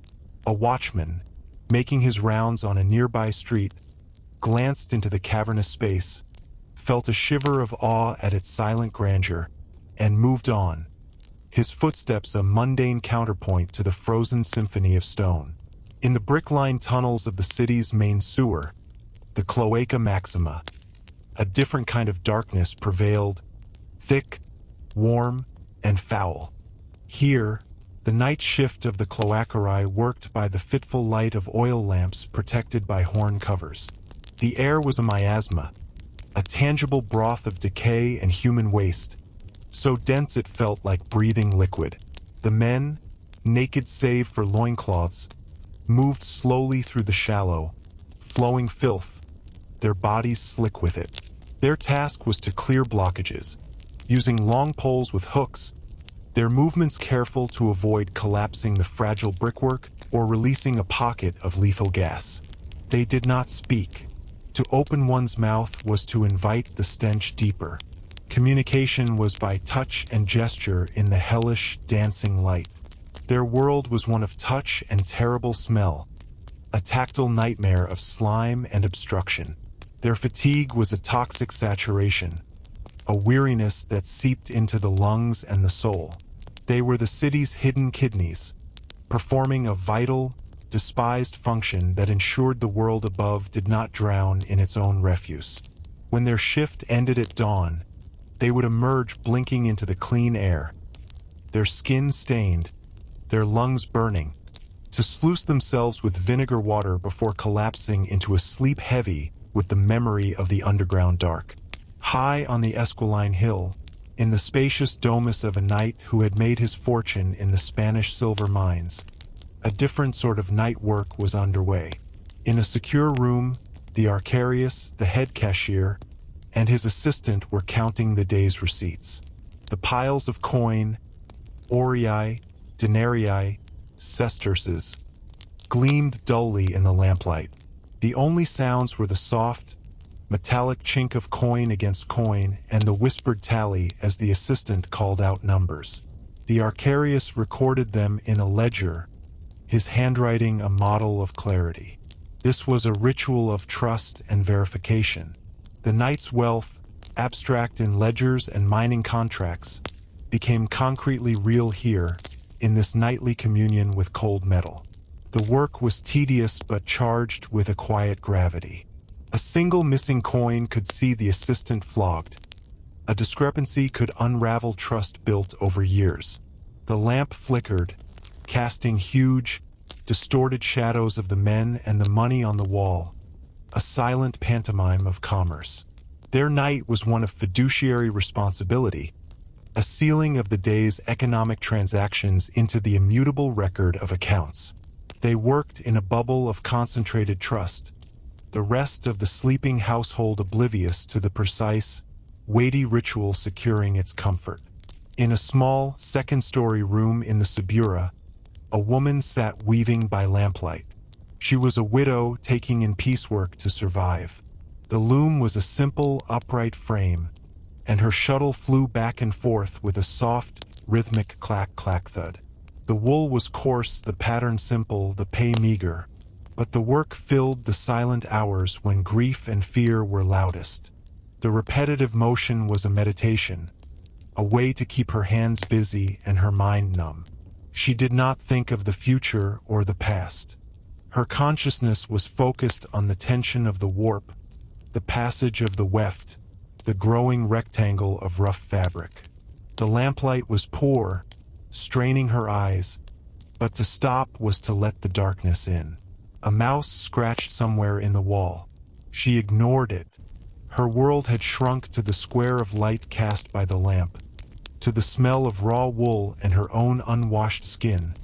A watchman, making his rounds on a nearby street, glanced into the cavernous space, felt a shiver of awe at its silent grandeur, and moved on, his footsteps a mundane counterpoint to the frozen symphony of stone. In the brick-lined tunnels of the city's main sewer, the Cloaca Maxima, a different kind of darkness prevailed, thick, warm, and foul. Here, the night shift of the cloacarae worked by the fitful light of oil lamps protected by horn covers. The air was a miasma, a tangible broth of decay and human waste, so dense it felt like breathing liquid. The men, naked save for loincloths, moved slowly through the shallow, flowing filth, their bodies slick with it. Their task was to clear blockages, using long poles with hooks, their movements careful to avoid collapsing the fragile brickwork or releasing a pocket of lethal gas. They did not speak. To open one's mouth was to invite the stench deeper. Communication was by touch and gesture in the hellish, dancing light. Their world was one of touch and terrible smell, a tactile nightmare of slime and obstruction. Their fatigue was a toxic saturation, a weariness that seeped into the lungs and the soul. They were the city's hidden kidneys, performing a vital, despised function that ensured the world above did not drown in its own refuse. When their shift ended at dawn, they would emerge blinking into the clean air, their skin stained, their lungs burning, to sluice themselves with vinegar water before collapsing into a sleep heavy with the memory of the underground dark. High on the Esquiline Hill, in the spacious domus of a knight who had made his fortune in the Spanish silver mines, a different sort of night work was underway. In a secure room, the Arcarius, the head cashier, and his assistant were counting the day's receipts. The piles of coin, aurei, denarii, sesterces, gleamed dully in the lamplight. The only sounds were the soft, metallic chink of coin against coin and the whispered tally as the assistant called out numbers. The Arcarius recorded them in a ledger, his handwriting a model of clarity. This was a ritual of trust and verification. The knight's wealth, abstract in ledgers and mining contracts, became concretely real here, in this nightly communion with cold metal. The work was tedious but charged with a quiet gravity. A single missing coin could see the assistant flogged. A discrepancy could unravel trust built over years. The lamp flickered, casting huge, distorted shadows of the men and the money on the wall, a silent pantomime of commerce. Their night was one of fiduciary responsibility, a sealing of the day's economic transactions into the immutable record of accounts. They worked in a bubble of concentrated trust, the rest of the sleeping household oblivious to the precise, weighty ritual securing its comfort. In a small, second-story room in the Subura, a woman sat weaving by lamplight, She was a widow taking in piecework to survive. The loom was a simple, upright frame, and her shuttle flew back and forth with a soft, rhythmic clack-clack thud. The wool was coarse, the pattern simple, the pay meager, but the work filled the silent hours when grief and fear were loudest. The repetitive motion was a meditation, a way to keep her hands busy and her mind numb. She did not think of the future or the past. Her consciousness was focused on the tension of the warp, the passage of the weft, the growing rectangle of rough fabric. The lamplight was poor, straining her eyes, but to stop was to let the darkness in. A mouse scratched somewhere in the wall. She ignored it. Her world had shrunk to the square of light cast by the lamp, to the smell of raw wool and her own unwashed skin,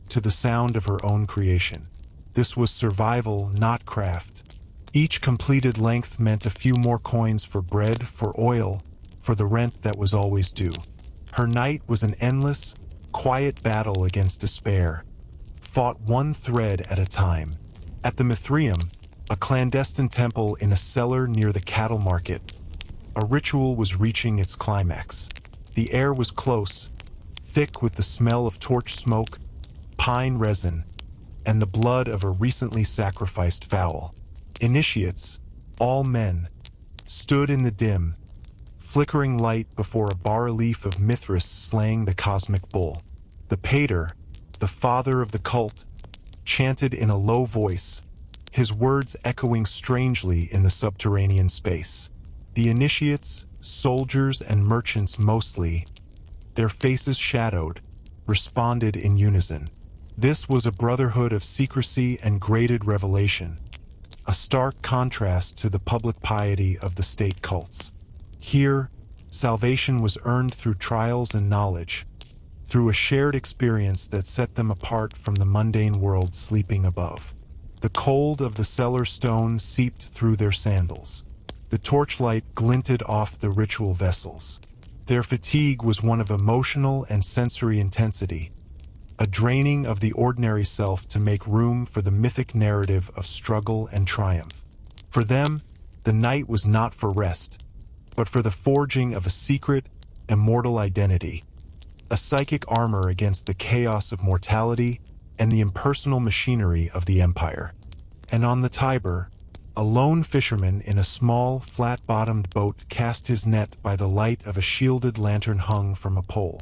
to the sound of her own creation. This was survival, not craft. Each completed length meant a few more coins for bread, for oil, for the rent that was always due. Her night was an endless, quiet battle against despair, fought one thread at a time. At the Mithraeum, a clandestine temple in a cellar near the cattle market, a ritual was reaching its climax. The air was close, thick with the smell of torch smoke, pine resin, and the blood of a recently sacrificed fowl. Initiates, all men, stood in the dim, flickering light before a bas-relief of Mithras slaying the cosmic bull. The pater, the father of the cult, chanted in a low voice, his words echoing strangely in the subterranean space. The initiates, soldiers and merchants mostly, their faces shadowed, responded in unison. This was a brotherhood of secrecy and graded revelation, a stark contrast to the public piety of the state cults. Here, salvation was earned through trials and knowledge, through a shared experience that set them apart from the mundane world sleeping above. The cold of the cellar stone seeped through their sandals. The torchlight glinted off the ritual vessels. Their fatigue was one of emotional and sensory intensity, a draining of the ordinary self to make room for the mythic narrative of struggle and triumph. For them, the night was not for rest, but for the forging of a secret, immortal identity, a psychic armor against the chaos of mortality and the impersonal machinery of the empire. And on the Tiber, a lone fisherman in a small, flat-bottomed boat cast his net by the light of a shielded lantern hung from a pole.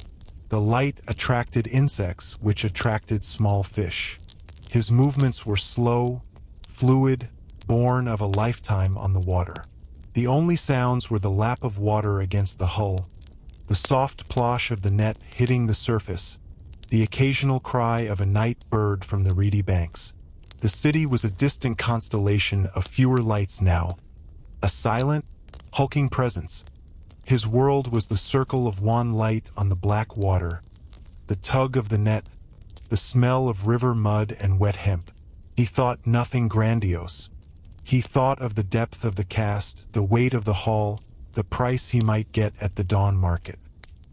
The light attracted insects, which attracted small fish. His movements were slow, fluid, born of a lifetime on the water. The only sounds were the lap of water against the hull, the soft plosh of the net hitting the surface, the occasional cry of a night bird from the reedy banks. The city was a distant constellation of fewer lights now, a silent, hulking presence. His world was the circle of wan light on the black water, the tug of the net, the smell of river mud and wet hemp. He thought nothing grandiose. He thought of the depth of the cast, the weight of the haul, the price he might get at the dawn market.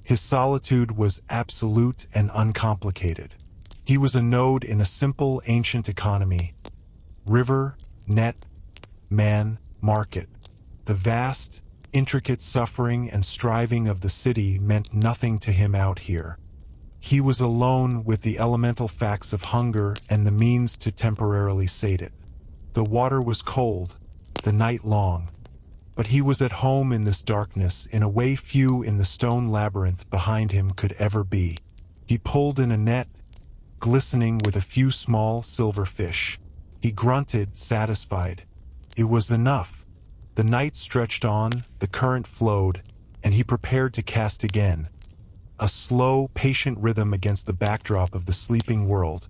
His solitude was absolute and uncomplicated. He was a node in a simple ancient economy. River, net, man, market. The vast, intricate suffering and striving of the city meant nothing to him out here. He was alone with the elemental facts of hunger and the means to temporarily sate it. The water was cold, the night long, but he was at home in this darkness in a way few in the stone labyrinth behind him could ever be. He pulled in a net, glistening with a few small silver fish. He grunted, satisfied. It was enough. The night stretched on, the current flowed, and he prepared to cast again. A slow, patient rhythm against the backdrop of the sleeping world.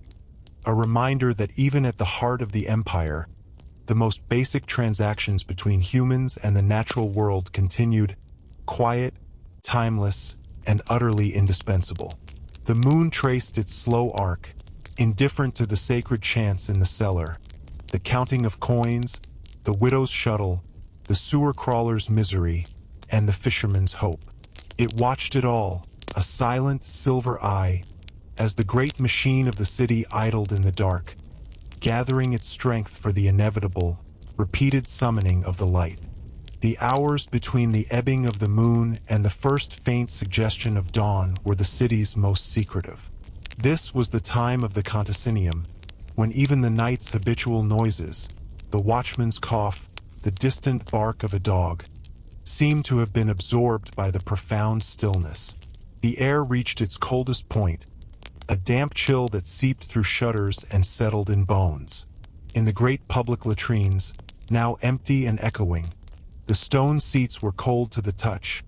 A reminder that even at the heart of the empire, the most basic transactions between humans and the natural world continued, quiet, timeless, and utterly indispensable. The moon traced its slow arc, indifferent to the sacred chants in the cellar, the counting of coins, the widow's shuttle, the sewer crawler's misery, and the fisherman's hope. It watched it all, a silent silver eye, as the great machine of the city idled in the dark, gathering its strength for the inevitable, repeated summoning of the light. The hours between the ebbing of the moon and the first faint suggestion of dawn were the city's most secretive. This was the time of the Conticinium, when even the night's habitual noises, the watchman's cough, the distant bark of a dog, seemed to have been absorbed by the profound stillness. The air reached its coldest point, a damp chill that seeped through shutters and settled in bones. In the great public latrines, now empty and echoing, the stone seats were cold to the touch,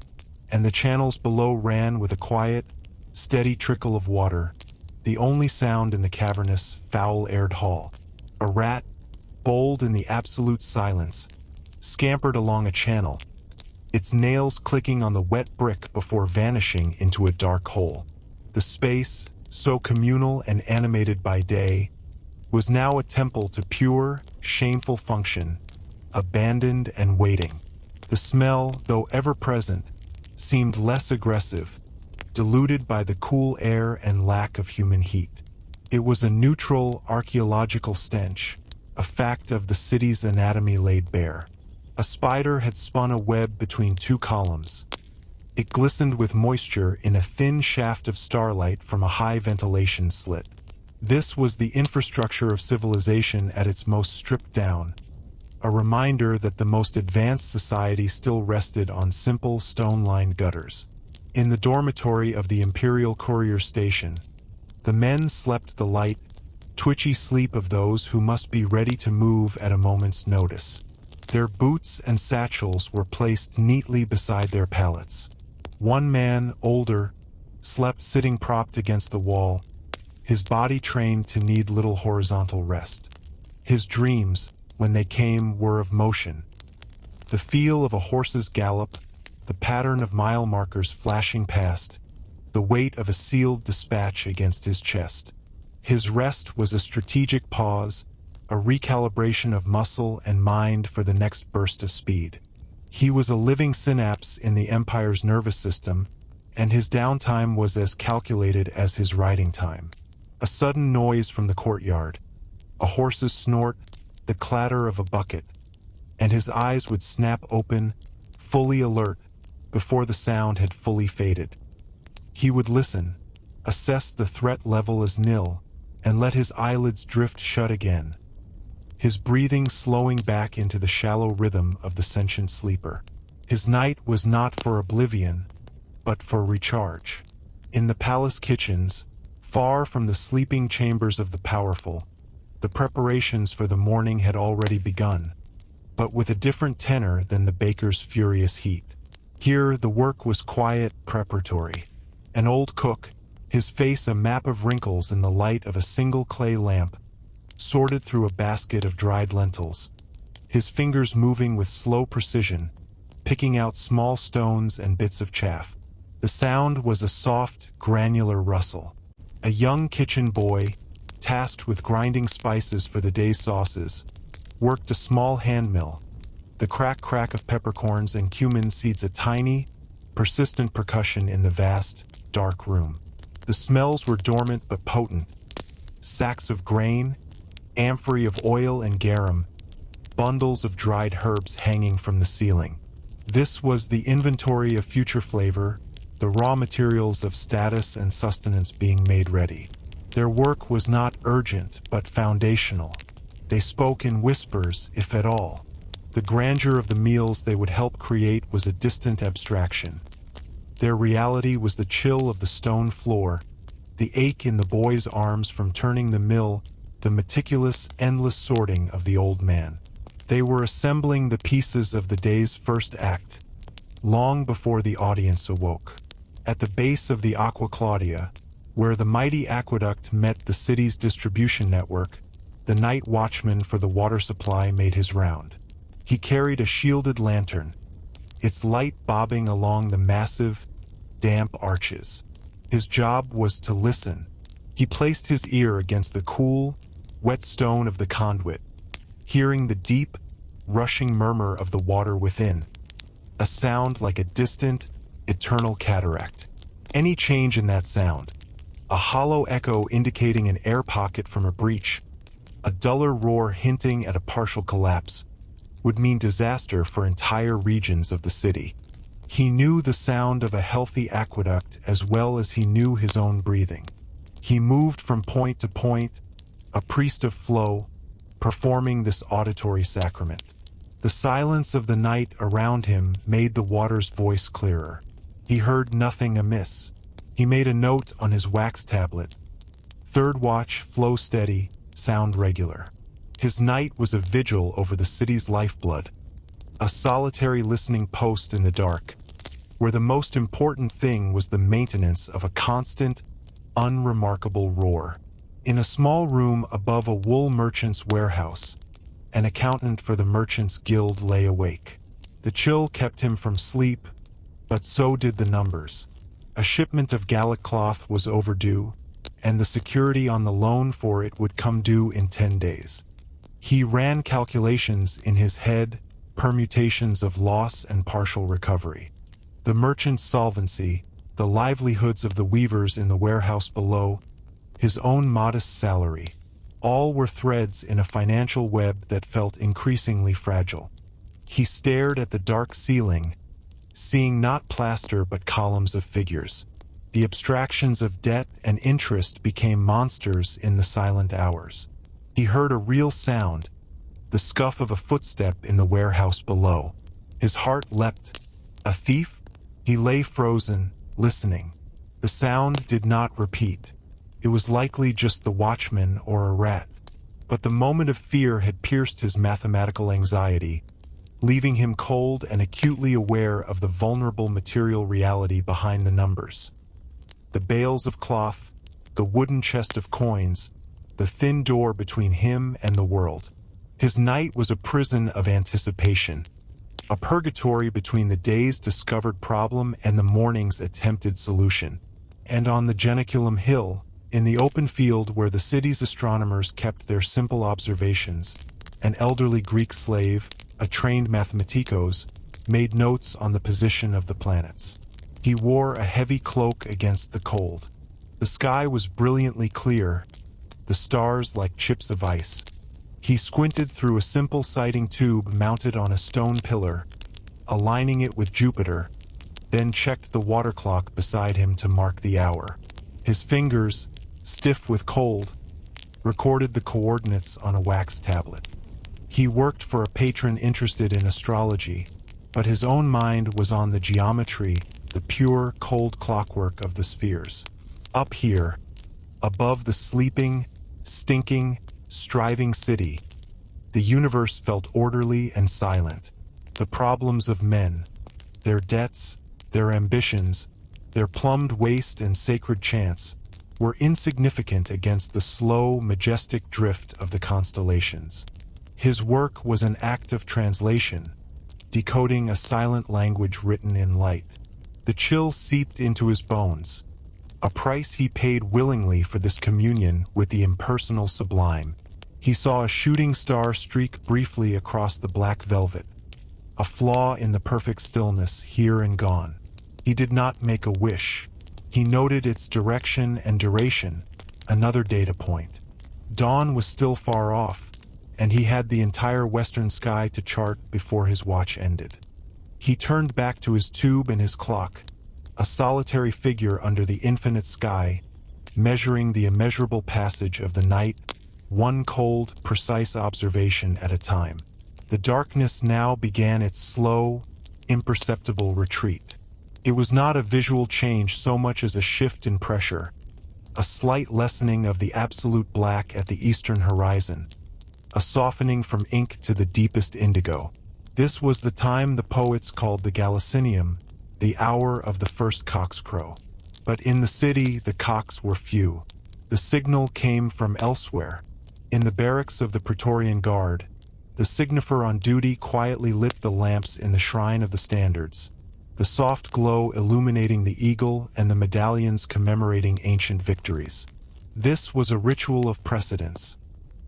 and the channels below ran with a quiet, steady trickle of water, the only sound in the cavernous, foul-aired hall. A rat, bold in the absolute silence, scampered along a channel, its nails clicking on the wet brick before vanishing into a dark hole. The space, so communal and animated by day, was now a temple to pure, shameful function, abandoned and waiting. The smell, though ever present, seemed less aggressive, diluted by the cool air and lack of human heat. It was a neutral, archaeological stench, a fact of the city's anatomy laid bare. A spider had spun a web between two columns. It glistened with moisture in a thin shaft of starlight from a high ventilation slit. This was the infrastructure of civilization at its most stripped down, a reminder that the most advanced society still rested on simple stone-lined gutters. In the dormitory of the Imperial Courier Station, the men slept the light, twitchy sleep of those who must be ready to move at a moment's notice. Their boots and satchels were placed neatly beside their pallets. One man, older, slept sitting propped against the wall, his body trained to need little horizontal rest. His dreams, when they came, were of motion. The feel of a horse's gallop, the pattern of mile markers flashing past, the weight of a sealed dispatch against his chest. His rest was a strategic pause, a recalibration of muscle and mind for the next burst of speed. He was a living synapse in the Empire's nervous system, and his downtime was as calculated as his riding time. A sudden noise from the courtyard, a horse's snort, the clatter of a bucket, and his eyes would snap open, fully alert, before the sound had fully faded. He would listen, assess the threat level as nil, and let his eyelids drift shut again, his breathing slowing back into the shallow rhythm of the sentient sleeper. His night was not for oblivion, but for recharge. In the palace kitchens, far from the sleeping chambers of the powerful, the preparations for the morning had already begun, but with a different tenor than the baker's furious heat. Here the work was quiet, preparatory. An old cook, his face a map of wrinkles in the light of a single clay lamp, sorted through a basket of dried lentils, his fingers moving with slow precision, picking out small stones and bits of chaff. The sound was a soft, granular rustle. A young kitchen boy, tasked with grinding spices for the day's sauces, worked a small hand mill. The crack of peppercorns and cumin seeds a tiny, persistent percussion in the vast, dark room. The smells were dormant but potent. Sacks of grain, amphorae of oil and garum, bundles of dried herbs hanging from the ceiling. This was the inventory of future flavor, the raw materials of status and sustenance being made ready. Their work was not urgent but foundational. They spoke in whispers, if at all. The grandeur of the meals they would help create was a distant abstraction. Their reality was the chill of the stone floor, the ache in the boy's arms from turning the mill, the meticulous, endless sorting of the old man. They were assembling the pieces of the day's first act, long before the audience awoke. At the base of the Aqua Claudia, where the mighty aqueduct met the city's distribution network, the night watchman for the water supply made his round. He carried a shielded lantern, its light bobbing along the massive, damp arches. His job was to listen. He placed his ear against the cool, wet stone of the conduit, hearing the deep, rushing murmur of the water within, a sound like a distant, eternal cataract. Any change in that sound, a hollow echo indicating an air pocket from a breach, A duller roar hinting at a partial collapse would mean disaster for entire regions of the city. He knew the sound of a healthy aqueduct as well as he knew his own breathing. He moved from point to point, a priest of flow, performing this auditory sacrament. The silence of the night around him made the water's voice clearer. He heard nothing amiss. He made a note on his wax tablet. Third watch, flow steady, sound regular. His night was a vigil over the city's lifeblood, a solitary listening post in the dark, where the most important thing was the maintenance of a constant, unremarkable roar. In a small room above a wool merchant's warehouse, an accountant for the Merchants Guild lay awake. The chill kept him from sleep, but so did the numbers. A shipment of Gallic cloth was overdue, and the security on the loan for it would come due in 10 days. He ran calculations in his head, permutations of loss and partial recovery. The merchant's solvency, the livelihoods of the weavers in the warehouse below, his own modest salary, all were threads in a financial web that felt increasingly fragile. He stared at the dark ceiling, seeing not plaster but columns of figures. The abstractions of debt and interest became monsters in the silent hours. He heard a real sound, the scuff of a footstep in the warehouse below. His heart leapt. A thief? He lay frozen, listening. The sound did not repeat. It was likely just the watchman or a rat. But the moment of fear had pierced his mathematical anxiety, leaving him cold and acutely aware of the vulnerable material reality behind the numbers. The bales of cloth, the wooden chest of coins, the thin door between him and the world. His night was a prison of anticipation, a purgatory between the day's discovered problem and the morning's attempted solution. And on the Janiculum Hill, in the open field where the city's astronomers kept their simple observations, an elderly Greek slave, a trained mathematikos, made notes on the position of the planets. He wore a heavy cloak against the cold. The sky was brilliantly clear, the stars like chips of ice. He squinted through a simple sighting tube mounted on a stone pillar, aligning it with Jupiter, then checked the water clock beside him to mark the hour. His fingers, stiff with cold, recorded the coordinates on a wax tablet. He worked for a patron interested in astrology, but his own mind was on the geometry, the pure, cold clockwork of the spheres. Up here, above the sleeping, stinking, striving city, the universe felt orderly and silent. The problems of men, their debts, their ambitions, their plumbed waste and sacred chance, were insignificant against the slow, majestic drift of the constellations. His work was an act of translation, decoding a silent language written in light. The chill seeped into his bones, a price he paid willingly for this communion with the impersonal sublime. He saw a shooting star streak briefly across the black velvet, a flaw in the perfect stillness here and gone. He did not make a wish. He noted its direction and duration, another data point. Dawn was still far off, and he had the entire western sky to chart before his watch ended. He turned back to his tube and his clock, a solitary figure under the infinite sky, measuring the immeasurable passage of the night, one cold, precise observation at a time. The darkness now began its slow, imperceptible retreat. It was not a visual change so much as a shift in pressure, a slight lessening of the absolute black at the eastern horizon, a softening from ink to the deepest indigo. This was the time the poets called the Gallicinium, the hour of the first cock's crow. But in the city, the cocks were few. The signal came from elsewhere. In the barracks of the Praetorian Guard, the signifer on duty quietly lit the lamps in the shrine of the standards, the soft glow illuminating the eagle and the medallions commemorating ancient victories. This was a ritual of precedence,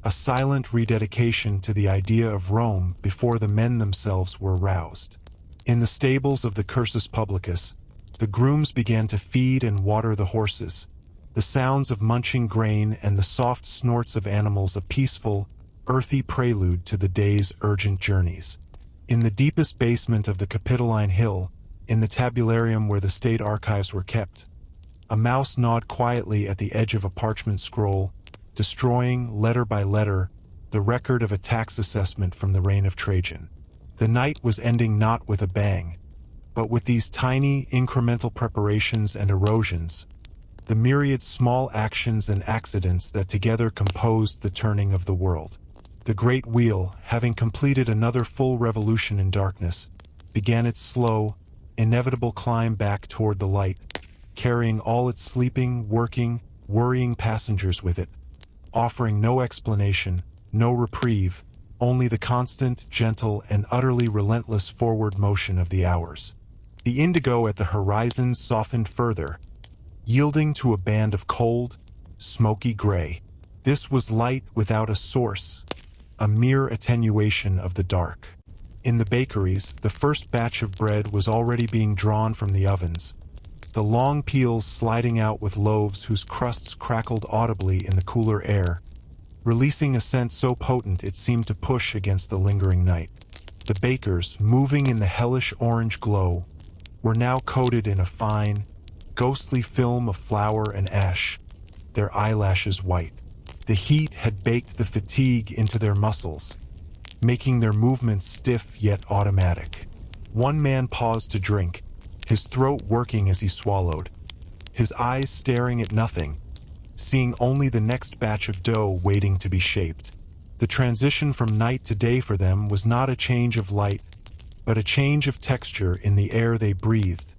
a silent rededication to the idea of Rome before the men themselves were roused. In the stables of the Cursus Publicus, the grooms began to feed and water the horses, the sounds of munching grain and the soft snorts of animals a peaceful, earthy prelude to the day's urgent journeys. In the deepest basement of the Capitoline Hill, in the tabularium where the state archives were kept, a mouse gnawed quietly at the edge of a parchment scroll, destroying, letter by letter, the record of a tax assessment from the reign of Trajan. The night was ending not with a bang, but with these tiny, incremental preparations and erosions, the myriad small actions and accidents that together composed the turning of the world. The great wheel, having completed another full revolution in darkness, began its slow, inevitable climb back toward the light, carrying all its sleeping, working, worrying passengers with it, offering no explanation, no reprieve, only the constant, gentle, and utterly relentless forward motion of the hours. The indigo at the horizon softened further, yielding to a band of cold, smoky gray. This was light without a source, a mere attenuation of the dark. In the bakeries, the first batch of bread was already being drawn from the ovens, the long peels sliding out with loaves whose crusts crackled audibly in the cooler air, releasing a scent so potent it seemed to push against the lingering night. The bakers, moving in the hellish orange glow, were now coated in a fine, ghostly film of flour and ash, their eyelashes white. The heat had baked the fatigue into their muscles, making their movements stiff yet automatic. One man paused to drink, his throat working as he swallowed, his eyes staring at nothing, seeing only the next batch of dough waiting to be shaped. The transition from night to day for them was not a change of light, but a change of texture in the air they breathed,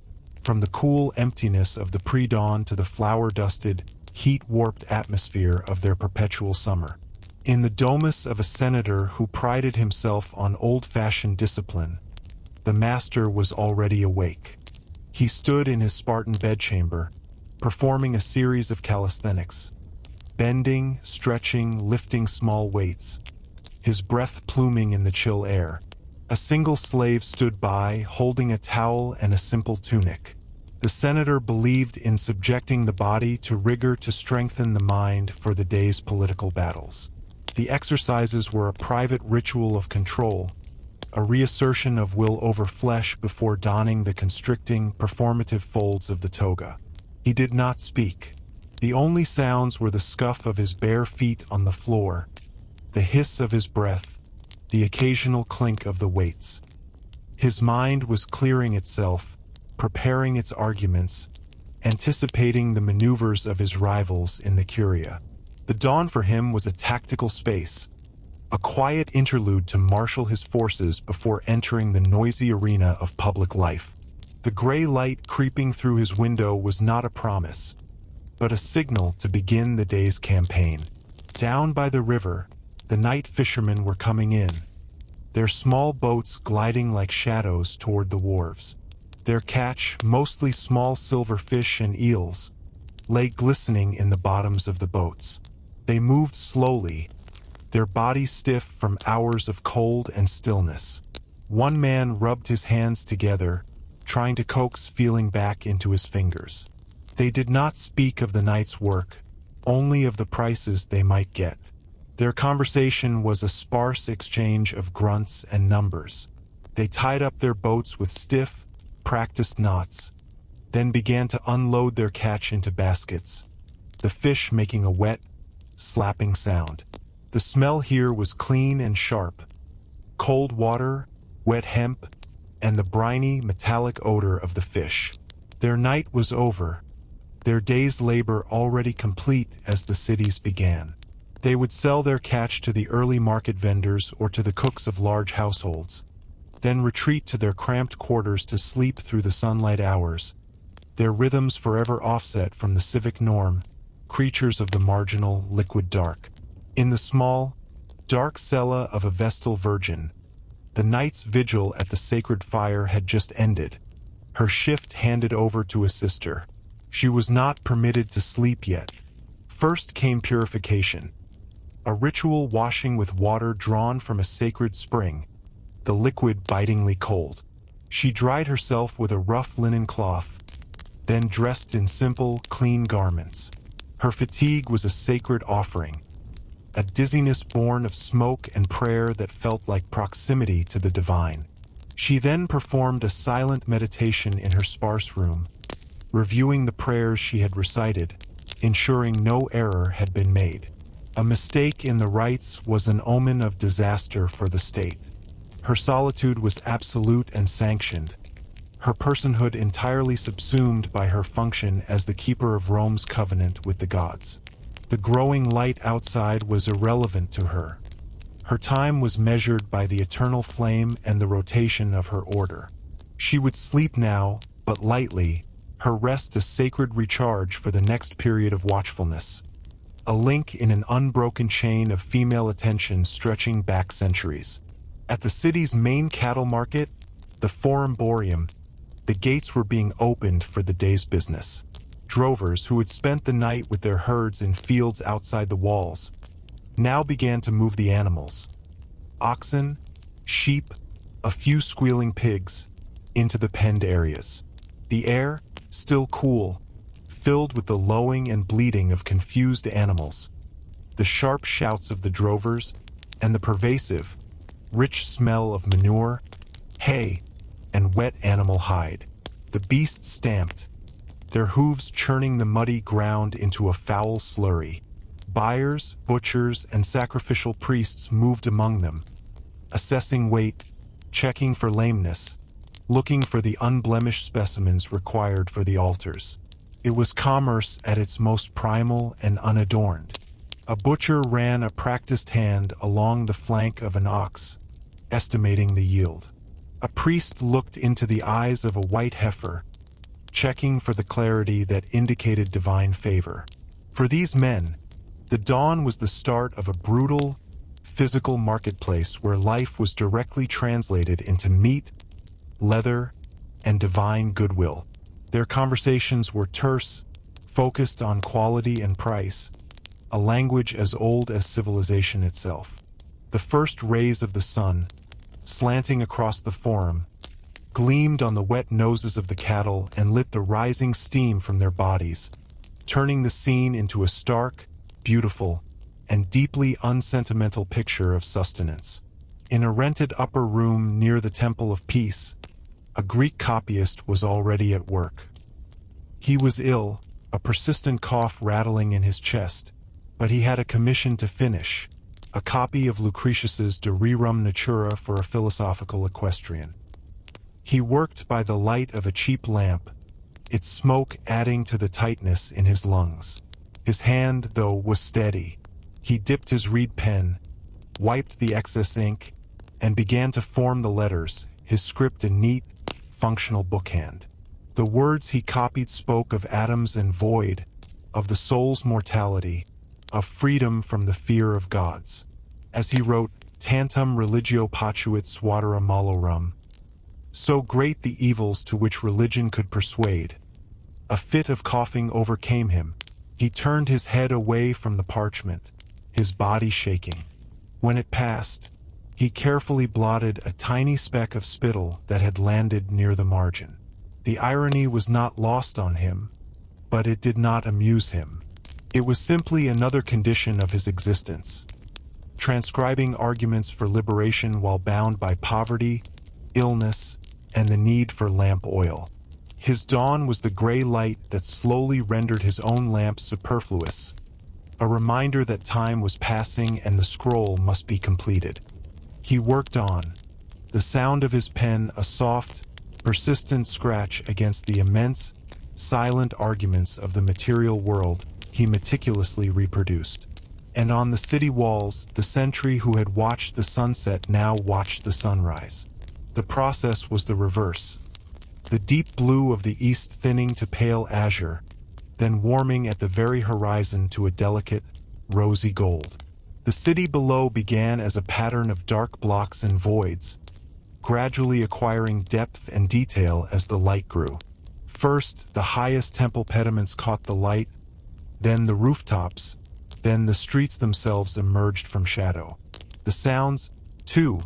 from the cool emptiness of the pre-dawn to the flour-dusted, heat-warped atmosphere of their perpetual summer. In the domus of a senator who prided himself on old-fashioned discipline, the master was already awake. He stood in his Spartan bedchamber, performing a series of calisthenics, bending, stretching, lifting small weights, his breath pluming in the chill air. A single slave stood by, holding a towel and a simple tunic. The senator believed in subjecting the body to rigor to strengthen the mind for the day's political battles. The exercises were a private ritual of control, a reassertion of will over flesh before donning the constricting, performative folds of the toga. He did not speak. The only sounds were the scuff of his bare feet on the floor, the hiss of his breath, the occasional clink of the weights. His mind was clearing itself, preparing its arguments, anticipating the maneuvers of his rivals in the curia. The dawn for him was a tactical space, a quiet interlude to marshal his forces before entering the noisy arena of public life. The gray light creeping through his window was not a promise, but a signal to begin the day's campaign. Down by the river, the night fishermen were coming in, their small boats gliding like shadows toward the wharves. Their catch, mostly small silver fish and eels, lay glistening in the bottoms of the boats. They moved slowly, their bodies stiff from hours of cold and stillness. One man rubbed his hands together, trying to coax feeling back into his fingers. They did not speak of the night's work, only of the prices they might get. Their conversation was a sparse exchange of grunts and numbers. They tied up their boats with stiff, practiced knots, then began to unload their catch into baskets, the fish making a wet, slapping sound. The smell here was clean and sharp. Cold water, wet hemp, and the briny, metallic odor of the fish. Their night was over, their day's labor already complete as the cities began. They would sell their catch to the early market vendors or to the cooks of large households, then retreat to their cramped quarters to sleep through the sunlight hours, their rhythms forever offset from the civic norm, creatures of the marginal, liquid dark. In the small, dark cella of a Vestal Virgin, the night's vigil at the sacred fire had just ended, her shift handed over to a sister. She was not permitted to sleep yet. First came purification, a ritual washing with water drawn from a sacred spring, the liquid bitingly cold. She dried herself with a rough linen cloth, then dressed in simple, clean garments. Her fatigue was a sacred offering, a dizziness born of smoke and prayer that felt like proximity to the divine. She then performed a silent meditation in her sparse room, reviewing the prayers she had recited, ensuring no error had been made. A mistake in the rites was an omen of disaster for the state. Her solitude was absolute and sanctioned, her personhood entirely subsumed by her function as the keeper of Rome's covenant with the gods. The growing light outside was irrelevant to her. Her time was measured by the eternal flame and the rotation of her order. She would sleep now, but lightly, her rest a sacred recharge for the next period of watchfulness, a link in an unbroken chain of female attention stretching back centuries. At the city's main cattle market, the Forum Boreum, the gates were being opened for the day's business. Drovers who had spent the night with their herds in fields outside the walls now began to move the animals, oxen, sheep, a few squealing pigs, into the penned areas. The air, still cool, filled with the lowing and bleating of confused animals, the sharp shouts of the drovers, and the pervasive, rich smell of manure, hay, and wet animal hide. The beasts stamped, their hooves churning the muddy ground into a foul slurry. Buyers, butchers, and sacrificial priests moved among them, assessing weight, checking for lameness, looking for the unblemished specimens required for the altars. It was commerce at its most primal and unadorned. A butcher ran a practiced hand along the flank of an ox, estimating the yield. A priest looked into the eyes of a white heifer, checking for the clarity that indicated divine favor. For these men, the dawn was the start of a brutal, physical marketplace where life was directly translated into meat, leather, and divine goodwill. Their conversations were terse, focused on quality and price, a language as old as civilization itself. The first rays of the sun, slanting across the forum, gleamed on the wet noses of the cattle and lit the rising steam from their bodies, turning the scene into a stark, beautiful, and deeply unsentimental picture of sustenance. In a rented upper room near the Temple of Peace, a Greek copyist was already at work. He was ill, a persistent cough rattling in his chest, but he had a commission to finish, a copy of Lucretius's De Rerum Natura for a philosophical equestrian. He worked by the light of a cheap lamp, its smoke adding to the tightness in his lungs. His hand, though, was steady. He dipped his reed pen, wiped the excess ink, and began to form the letters, his script a neat, functional bookhand. The words he copied spoke of atoms and void, of the soul's mortality, of freedom from the fear of gods. As he wrote, Tantum religio potuit suadere malorum, so great the evils to which religion could persuade. A fit of coughing overcame him. He turned his head away from the parchment, his body shaking. When it passed, he carefully blotted a tiny speck of spittle that had landed near the margin. The irony was not lost on him, but it did not amuse him. It was simply another condition of his existence, transcribing arguments for liberation while bound by poverty, illness, and the need for lamp oil. His dawn was the gray light that slowly rendered his own lamp superfluous, a reminder that time was passing and the scroll must be completed. He worked on, the sound of his pen a soft, persistent scratch against the immense, silent arguments of the material world he meticulously reproduced. And on the city walls, the sentry who had watched the sunset now watched the sunrise. The process was the reverse. The deep blue of the east thinning to pale azure, then warming at the very horizon to a delicate, rosy gold. The city below began as a pattern of dark blocks and voids, gradually acquiring depth and detail as the light grew. First, the highest temple pediments caught the light, then the rooftops, then the streets themselves emerged from shadow. The sounds, too,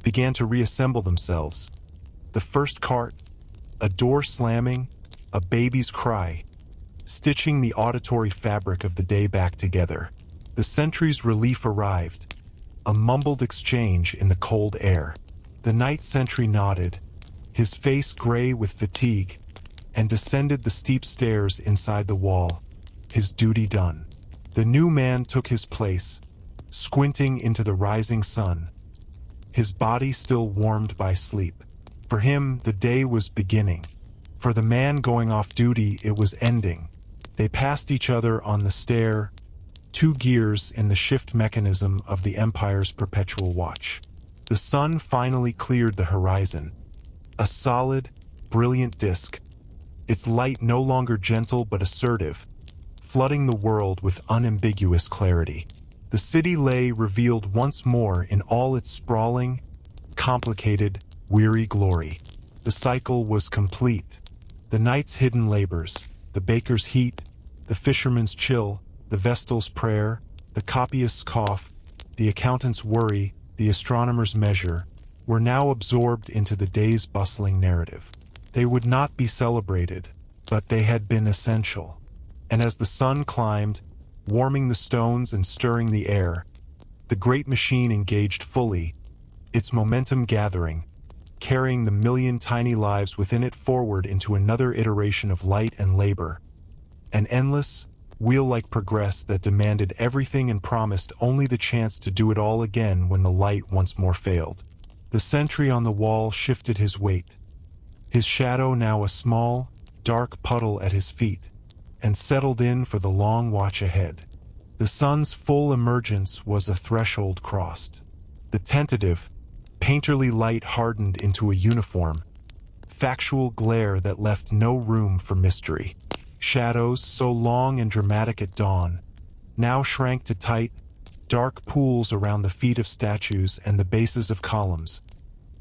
began to reassemble themselves. The first cart, a door slamming, a baby's cry, stitching the auditory fabric of the day back together. The sentry's relief arrived, a mumbled exchange in the cold air. The night sentry nodded, his face gray with fatigue, and descended the steep stairs inside the wall, his duty done. The new man took his place, squinting into the rising sun, his body still warmed by sleep. For him, the day was beginning. For the man going off duty, it was ending. They passed each other on the stair, two gears in the shift mechanism of the Empire's perpetual watch. The sun finally cleared the horizon, a solid, brilliant disk, its light no longer gentle but assertive, flooding the world with unambiguous clarity. The city lay revealed once more in all its sprawling, complicated, weary glory. The cycle was complete. The night's hidden labors, the baker's heat, the fisherman's chill, the vestal's prayer, the copyist's cough, the accountant's worry, the astronomer's measure, were now absorbed into the day's bustling narrative. They would not be celebrated, but they had been essential. And as the sun climbed, warming the stones and stirring the air, the great machine engaged fully, its momentum gathering, carrying the million tiny lives within it forward into another iteration of light and labor. An endless, wheel-like progress that demanded everything and promised only the chance to do it all again when the light once more failed. The sentry on the wall shifted his weight, his shadow now a small, dark puddle at his feet, and settled in for the long watch ahead. The sun's full emergence was a threshold crossed. The tentative, painterly light hardened into a uniform, factual glare that left no room for mystery. Shadows, so long and dramatic at dawn, now shrank to tight, dark pools around the feet of statues and the bases of columns,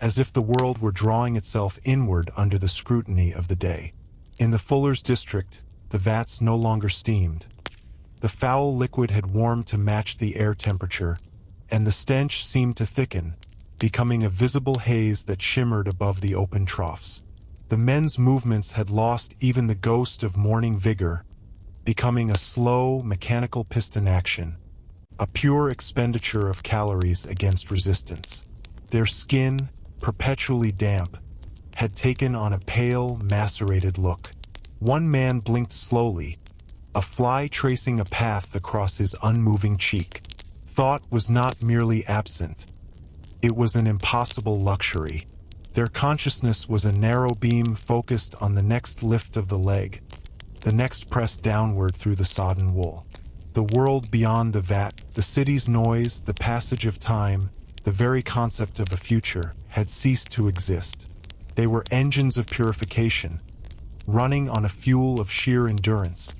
as if the world were drawing itself inward under the scrutiny of the day. In the fuller's district, the vats no longer steamed. The foul liquid had warmed to match the air temperature, and the stench seemed to thicken, becoming a visible haze that shimmered above the open troughs. The men's movements had lost even the ghost of morning vigor, becoming a slow, mechanical piston action, a pure expenditure of calories against resistance. Their skin, perpetually damp, had taken on a pale, macerated look. One man blinked slowly, a fly tracing a path across his unmoving cheek. Thought was not merely absent. It was an impossible luxury. Their consciousness was a narrow beam focused on the next lift of the leg, the next press downward through the sodden wool. The world beyond the vat, the city's noise, the passage of time, the very concept of a future, had ceased to exist. They were engines of purification, running on a fuel of sheer endurance,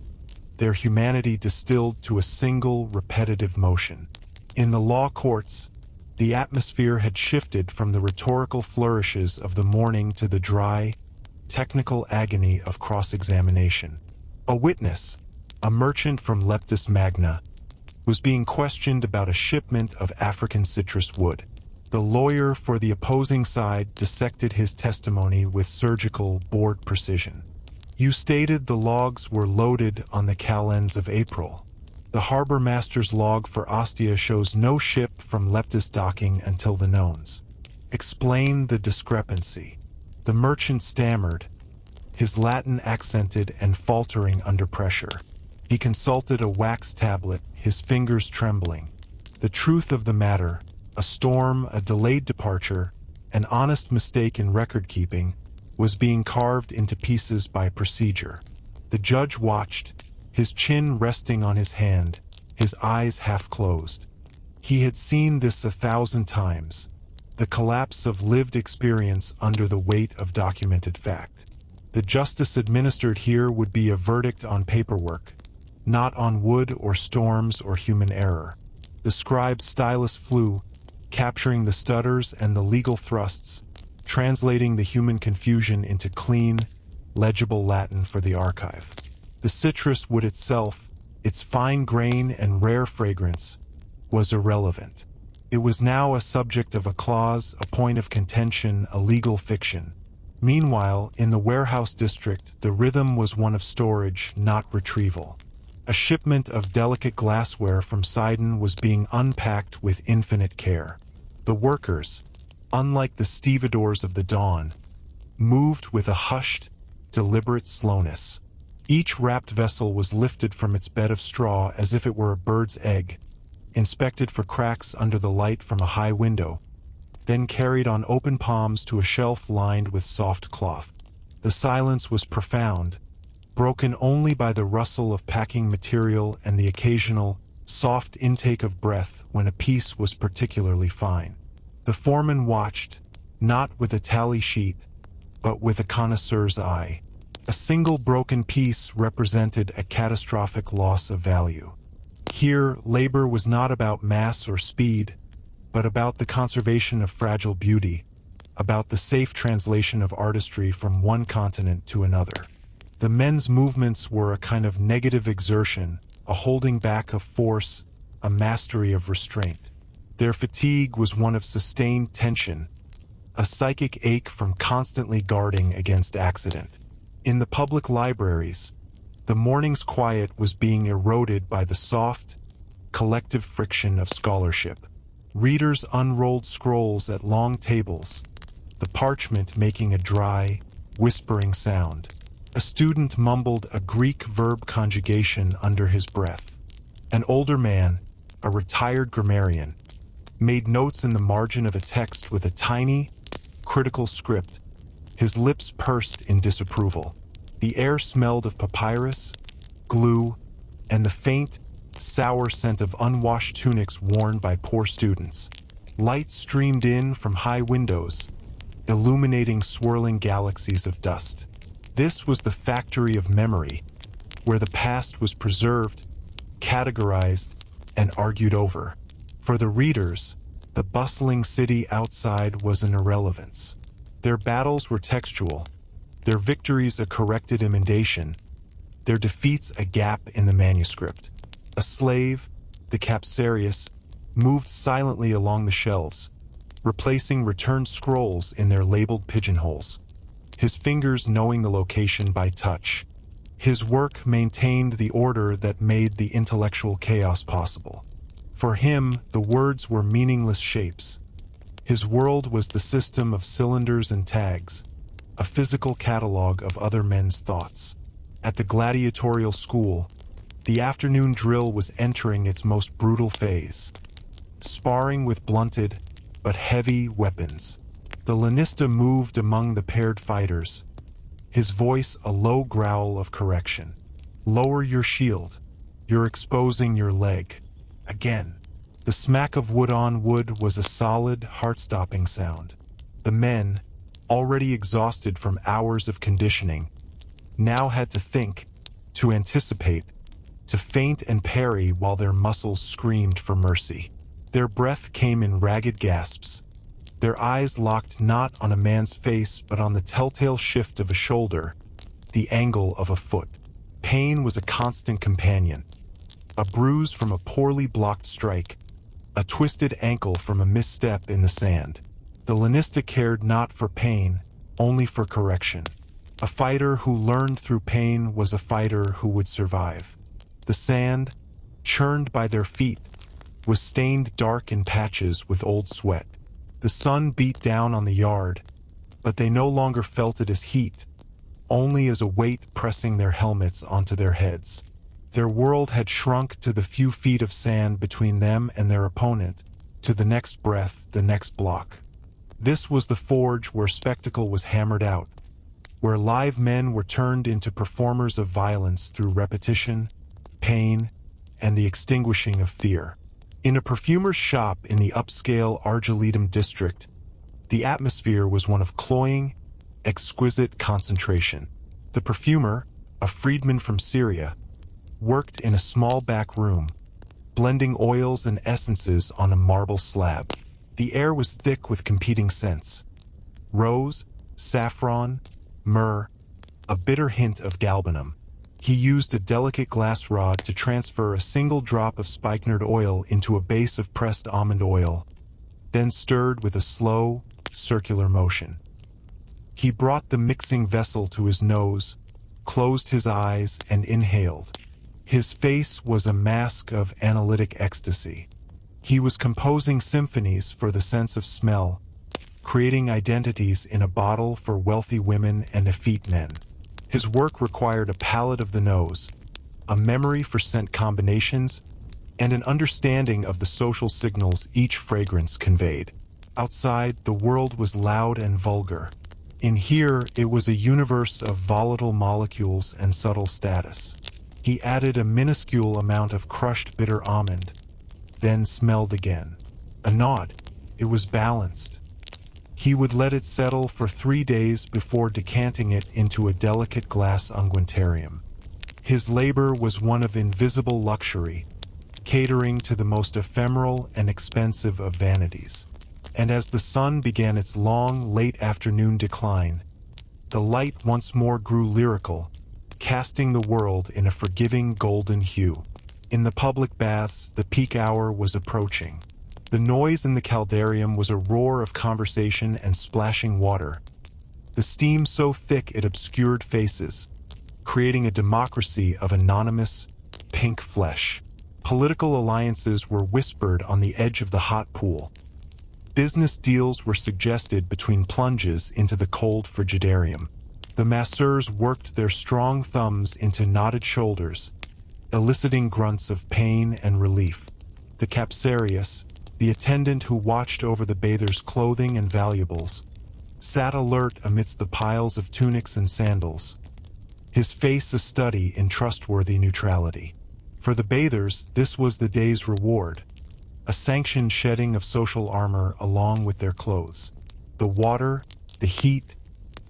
their humanity distilled to a single, repetitive motion. In the law courts, the atmosphere had shifted from the rhetorical flourishes of the morning to the dry, technical agony of cross-examination. A witness, a merchant from Leptis Magna, was being questioned about a shipment of African citrus wood. The lawyer for the opposing side dissected his testimony with surgical, bored precision. You stated the logs were loaded on the calends of April. The harbor master's log for Ostia shows no ship from Leptis docking until the Nones. Explain the discrepancy. The merchant stammered, his Latin accented and faltering under pressure. He consulted a wax tablet, his fingers trembling. The truth of the matter, a storm, a delayed departure, an honest mistake in record-keeping, was being carved into pieces by procedure. The judge watched, his chin resting on his hand, his eyes half closed. He had seen this 1,000 times, the collapse of lived experience under the weight of documented fact. The justice administered here would be a verdict on paperwork, not on wood or storms or human error. The scribe's stylus flew, capturing the stutters and the legal thrusts, translating the human confusion into clean, legible Latin for the archive. The citrus wood itself, its fine grain and rare fragrance, was irrelevant. It was now a subject of a clause, a point of contention, a legal fiction. Meanwhile, in the warehouse district, the rhythm was one of storage, not retrieval. A shipment of delicate glassware from Sidon was being unpacked with infinite care. The workers, unlike the stevedores of the dawn, moved with a hushed, deliberate slowness. Each wrapped vessel was lifted from its bed of straw as if it were a bird's egg, inspected for cracks under the light from a high window, then carried on open palms to a shelf lined with soft cloth. The silence was profound, broken only by the rustle of packing material and the occasional, soft intake of breath when a piece was particularly fine. The foreman watched, not with a tally sheet, but with a connoisseur's eye. A single broken piece represented a catastrophic loss of value. Here, labor was not about mass or speed, but about the conservation of fragile beauty, about the safe translation of artistry from one continent to another. The men's movements were a kind of negative exertion, a holding back of force, a mastery of restraint. Their fatigue was one of sustained tension, a psychic ache from constantly guarding against accident. In the public libraries, the morning's quiet was being eroded by the soft, collective friction of scholarship. Readers unrolled scrolls at long tables, the parchment making a dry, whispering sound. A student mumbled a Greek verb conjugation under his breath. An older man, a retired grammarian, made notes in the margin of a text with a tiny, critical script, his lips pursed in disapproval. The air smelled of papyrus, glue, and the faint, sour scent of unwashed tunics worn by poor students. Light streamed in from high windows, illuminating swirling galaxies of dust. This was the factory of memory, where the past was preserved, categorized, and argued over. For the readers, the bustling city outside was an irrelevance. Their battles were textual, their victories a corrected emendation, their defeats a gap in the manuscript. A slave, the Capsarius, moved silently along the shelves, replacing returned scrolls in their labeled pigeonholes, his fingers knowing the location by touch. His work maintained the order that made the intellectual chaos possible. For him, the words were meaningless shapes. His world was the system of cylinders and tags, a physical catalog of other men's thoughts. At the gladiatorial school, the afternoon drill was entering its most brutal phase, sparring with blunted but heavy weapons. The lanista moved among the paired fighters, his voice a low growl of correction. "Lower your shield. You're exposing your leg." Again. The smack of wood on wood was a solid, heart-stopping sound. The men, already exhausted from hours of conditioning, now had to think, to anticipate, to feint and parry while their muscles screamed for mercy. Their breath came in ragged gasps. Their eyes locked not on a man's face but on the telltale shift of a shoulder, the angle of a foot. Pain was a constant companion. A bruise from a poorly blocked strike, a twisted ankle from a misstep in the sand. The lanista cared not for pain, only for correction. A fighter who learned through pain was a fighter who would survive. The sand, churned by their feet, was stained dark in patches with old sweat. The sun beat down on the yard, but they no longer felt it as heat, only as a weight pressing their helmets onto their heads. Their world had shrunk to the few feet of sand between them and their opponent, to the next breath, the next block. This was the forge where spectacle was hammered out, where live men were turned into performers of violence through repetition, pain, and the extinguishing of fear. In a perfumer's shop in the upscale Argiletum district, the atmosphere was one of cloying, exquisite concentration. The perfumer, a freedman from Syria, worked in a small back room, blending oils and essences on a marble slab. The air was thick with competing scents: rose, saffron, myrrh, a bitter hint of galbanum. He used a delicate glass rod to transfer a single drop of spikenard oil into a base of pressed almond oil, then stirred with a slow, circular motion. He brought the mixing vessel to his nose, closed his eyes, and inhaled. His face was a mask of analytic ecstasy. He was composing symphonies for the sense of smell, creating identities in a bottle for wealthy women and effete men. His work required a palate of the nose, a memory for scent combinations, and an understanding of the social signals each fragrance conveyed. Outside, the world was loud and vulgar. In here, it was a universe of volatile molecules and subtle status. He added a minuscule amount of crushed bitter almond, then smelled again. A nod. It was balanced. He would let it settle for 3 days before decanting it into a delicate glass unguentarium. His labor was one of invisible luxury, catering to the most ephemeral and expensive of vanities. And as the sun began its long, late afternoon decline, the light once more grew lyrical, casting the world in a forgiving golden hue. In the public baths, the peak hour was approaching. The noise in the caldarium was a roar of conversation and splashing water, the steam so thick it obscured faces, creating a democracy of anonymous, pink flesh. Political alliances were whispered on the edge of the hot pool. Business deals were suggested between plunges into the cold frigidarium. The masseurs worked their strong thumbs into knotted shoulders, eliciting grunts of pain and relief. The capsarius, the attendant who watched over the bather's clothing and valuables, sat alert amidst the piles of tunics and sandals, his face a study in trustworthy neutrality. For the bathers, this was the day's reward, a sanctioned shedding of social armor along with their clothes. The water, the heat,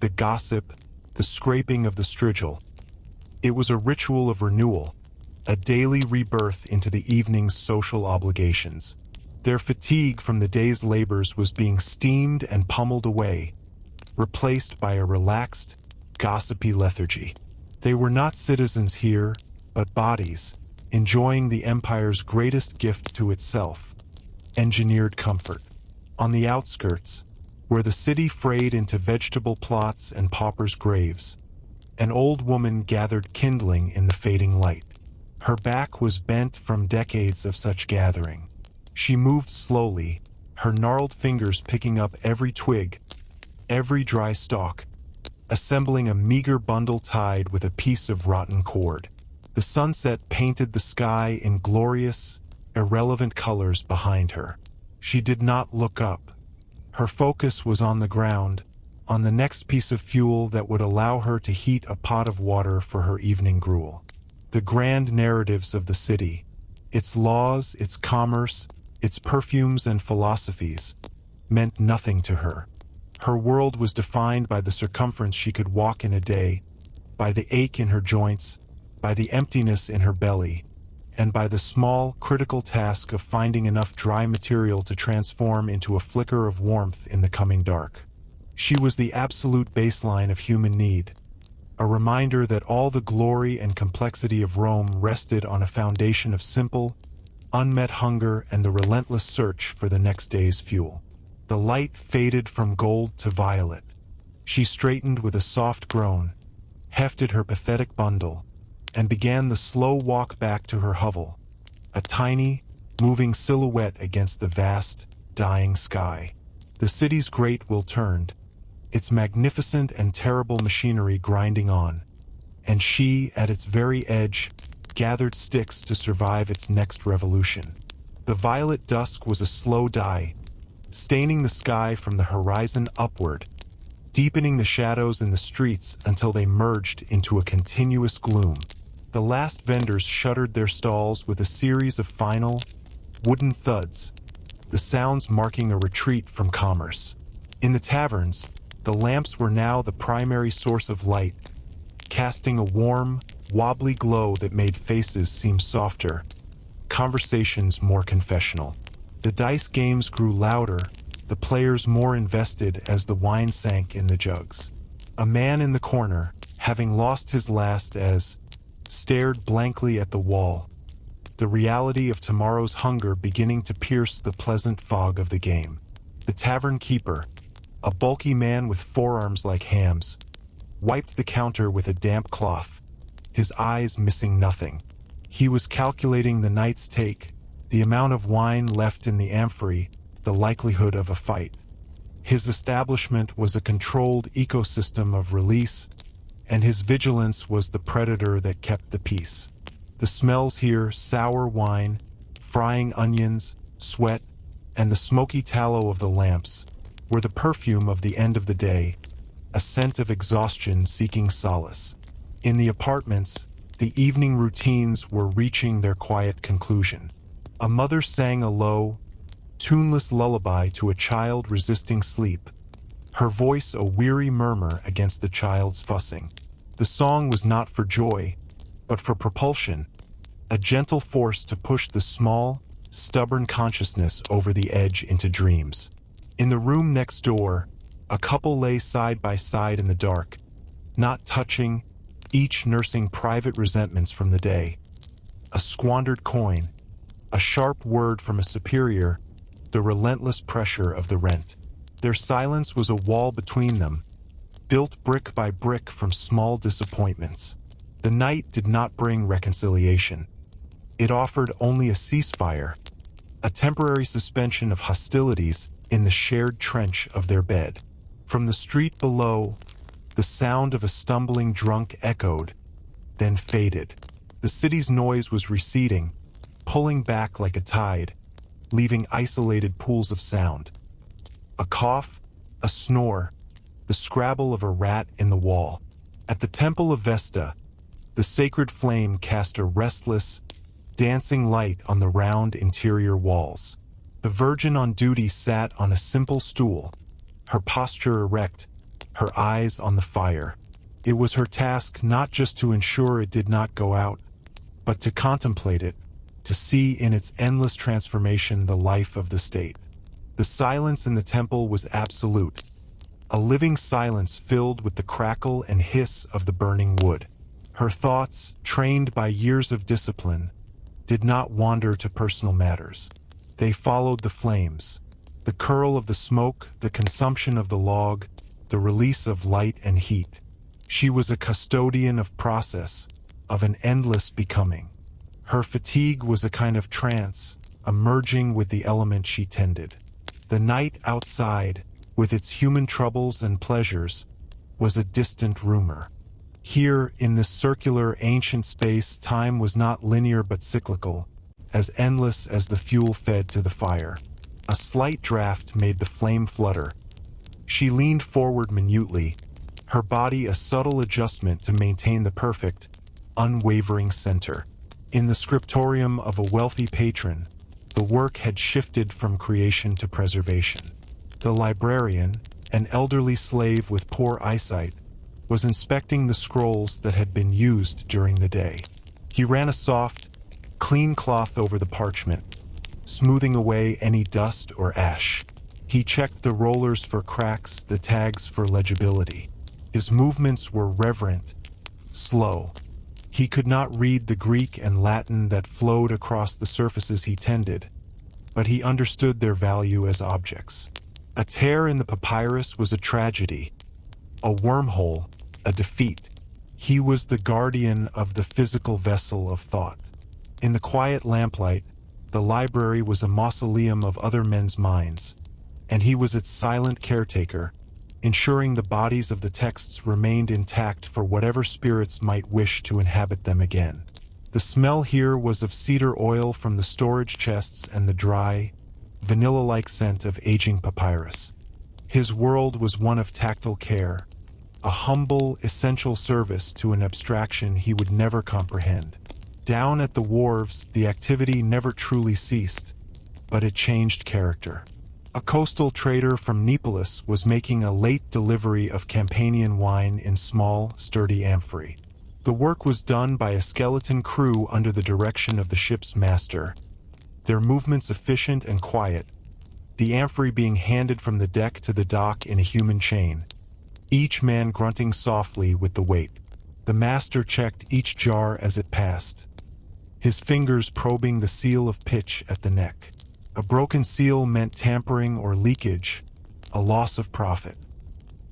the gossip, the scraping of the strigil. It was a ritual of renewal, a daily rebirth into the evening's social obligations. Their fatigue from the day's labors was being steamed and pummeled away, replaced by a relaxed, gossipy lethargy. They were not citizens here, but bodies, enjoying the empire's greatest gift to itself, engineered comfort. On the outskirts, where the city frayed into vegetable plots and paupers' graves, an old woman gathered kindling in the fading light. Her back was bent from decades of such gathering. She moved slowly, her gnarled fingers picking up every twig, every dry stalk, assembling a meager bundle tied with a piece of rotten cord. The sunset painted the sky in glorious, irrelevant colors behind her. She did not look up. Her focus was on the ground, on the next piece of fuel that would allow her to heat a pot of water for her evening gruel. The grand narratives of the city, its laws, its commerce, its perfumes and philosophies, meant nothing to her. Her world was defined by the circumference she could walk in a day, by the ache in her joints, by the emptiness in her belly, and by the small, critical task of finding enough dry material to transform into a flicker of warmth in the coming dark. She was the absolute baseline of human need, a reminder that all the glory and complexity of Rome rested on a foundation of simple, unmet hunger and the relentless search for the next day's fuel. The light faded from gold to violet. She straightened with a soft groan, hefted her pathetic bundle, and began the slow walk back to her hovel, a tiny, moving silhouette against the vast, dying sky. The city's great will turned, its magnificent and terrible machinery grinding on, and she, at its very edge, gathered sticks to survive its next revolution. The violet dusk was a slow dye, staining the sky from the horizon upward, deepening the shadows in the streets until they merged into a continuous gloom. The last vendors shuttered their stalls with a series of final, wooden thuds, the sounds marking a retreat from commerce. In the taverns, the lamps were now the primary source of light, casting a warm, wobbly glow that made faces seem softer, conversations more confessional. The dice games grew louder, the players more invested as the wine sank in the jugs. A man in the corner, having lost his last stared blankly at the wall, the reality of tomorrow's hunger beginning to pierce the pleasant fog of the game. The tavern keeper, A bulky man with forearms like hams wiped the counter with a damp cloth, his eyes missing nothing. He was calculating the night's take, the amount of wine left in the amphory, the likelihood of a fight. His establishment was a controlled ecosystem of release, and his vigilance was the predator that kept the peace. The smells here, sour wine, frying onions, sweat, and the smoky tallow of the lamps, were the perfume of the end of the day, a scent of exhaustion seeking solace. In the apartments, the evening routines were reaching their quiet conclusion. A mother sang a low, tuneless lullaby to a child resisting sleep, her voice a weary murmur against the child's fussing. The song was not for joy, but for propulsion, a gentle force to push the small, stubborn consciousness over the edge into dreams. In the room next door, a couple lay side by side in the dark, not touching, each nursing private resentments from the day. A squandered coin, a sharp word from a superior, the relentless pressure of the rent. Their silence was a wall between them, built brick by brick from small disappointments. The night did not bring reconciliation. It offered only a ceasefire, a temporary suspension of hostilities in the shared trench of their bed. From the street below, the sound of a stumbling drunk echoed, then faded. The city's noise was receding, pulling back like a tide, leaving isolated pools of sound. A cough, a snore, the scrabble of a rat in the wall. At the Temple of Vesta, the sacred flame cast a restless, dancing light on the round interior walls. The Virgin on duty sat on a simple stool, her posture erect, her eyes on the fire. It was her task not just to ensure it did not go out, but to contemplate it, to see in its endless transformation the life of the state. The silence in the temple was absolute, a living silence filled with the crackle and hiss of the burning wood. Her thoughts, trained by years of discipline, did not wander to personal matters. They followed the flames, the curl of the smoke, the consumption of the log, the release of light and heat. She was a custodian of process, of an endless becoming. Her fatigue was a kind of trance, a merging with the element she tended. The night outside, with its human troubles and pleasures, was a distant rumor. Here, in this circular, ancient space, time was not linear but cyclical, as endless as the fuel fed to the fire. A slight draft made the flame flutter. She leaned forward minutely, her body a subtle adjustment to maintain the perfect, unwavering center. In the scriptorium of a wealthy patron, the work had shifted from creation to preservation. The librarian, an elderly slave with poor eyesight, was inspecting the scrolls that had been used during the day. He ran a soft, clean cloth over the parchment, smoothing away any dust or ash. He checked the rollers for cracks, the tags for legibility. His movements were reverent, slow. He could not read the Greek and Latin that flowed across the surfaces he tended, but he understood their value as objects. A tear in the papyrus was a tragedy, a wormhole, a defeat. He was the guardian of the physical vessel of thought. In the quiet lamplight, the library was a mausoleum of other men's minds, and he was its silent caretaker, ensuring the bodies of the texts remained intact for whatever spirits might wish to inhabit them again. The smell here was of cedar oil from the storage chests and the dry, vanilla-like scent of aging papyrus. His world was one of tactile care, a humble, essential service to an abstraction he would never comprehend. Down at the wharves, the activity never truly ceased, but it changed character. A coastal trader from Neapolis was making a late delivery of Campanian wine in small, sturdy amphorae. The work was done by a skeleton crew under the direction of the ship's master, their movements efficient and quiet, the amphorae being handed from the deck to the dock in a human chain, each man grunting softly with the weight. The master checked each jar as it passed, his fingers probing the seal of pitch at the neck. A broken seal meant tampering or leakage, a loss of profit.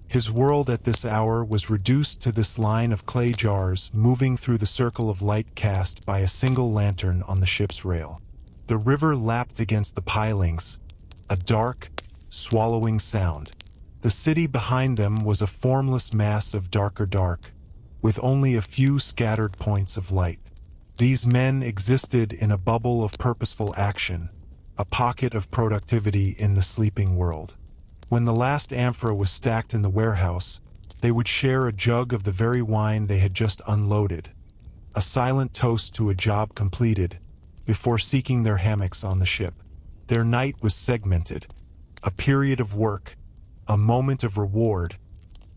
His world at this hour was reduced to this line of clay jars moving through the circle of light cast by a single lantern on the ship's rail. The river lapped against the pilings, a dark, swallowing sound. The city behind them was a formless mass of darker dark, with only a few scattered points of light. These men existed in a bubble of purposeful action, a pocket of productivity in the sleeping world. When the last amphora was stacked in the warehouse, they would share a jug of the very wine they had just unloaded, a silent toast to a job completed, before seeking their hammocks on the ship. Their night was segmented, a period of work, a moment of reward,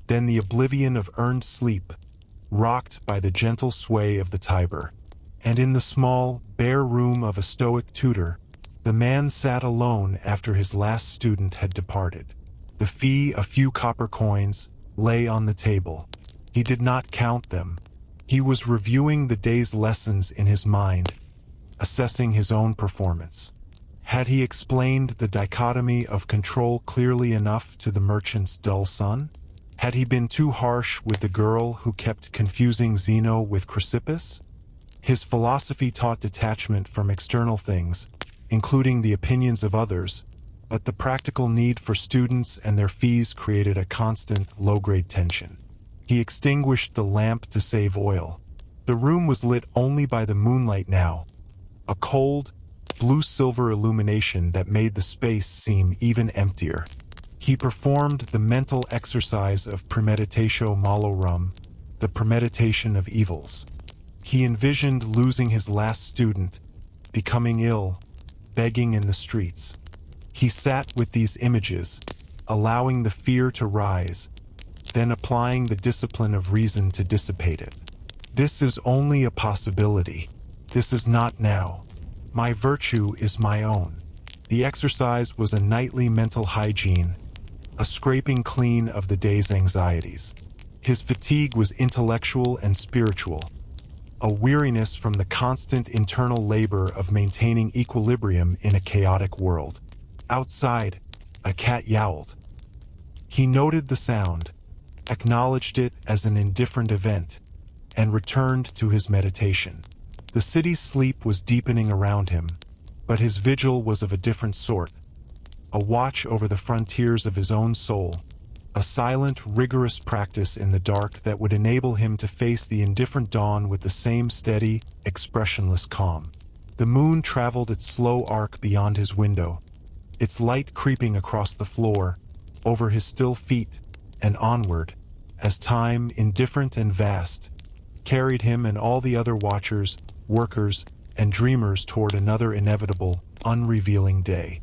then the oblivion of earned sleep, rocked by the gentle sway of the Tiber. And in the small, bare room of a stoic tutor, the man sat alone after his last student had departed. The fee, a few copper coins, lay on the table. He did not count them. He was reviewing the day's lessons in his mind, assessing his own performance. Had he explained the dichotomy of control clearly enough to the merchant's dull son? Had he been too harsh with the girl who kept confusing Zeno with Chrysippus? His philosophy taught detachment from external things, including the opinions of others, but the practical need for students and their fees created a constant, low-grade tension. He extinguished the lamp to save oil. The room was lit only by the moonlight now, a cold, blue-silver illumination that made the space seem even emptier. He performed the mental exercise of premeditatio malorum, the premeditation of evils. He envisioned losing his last student, becoming ill, begging in the streets. He sat with these images, allowing the fear to rise, then applying the discipline of reason to dissipate it. This is only a possibility. This is not now. My virtue is my own. The exercise was a nightly mental hygiene, a scraping clean of the day's anxieties. His fatigue was intellectual and spiritual, a weariness from the constant internal labor of maintaining equilibrium in a chaotic world. Outside, a cat yowled. He noted the sound, acknowledged it as an indifferent event, and returned to his meditation. The city's sleep was deepening around him, but his vigil was of a different sort, a watch over the frontiers of his own soul, a silent, rigorous practice in the dark that would enable him to face the indifferent dawn with the same steady, expressionless calm. The moon traveled its slow arc beyond his window, its light creeping across the floor, over his still feet, and onward, as time, indifferent and vast, carried him and all the other watchers, workers, and dreamers toward another inevitable, unrevealing day.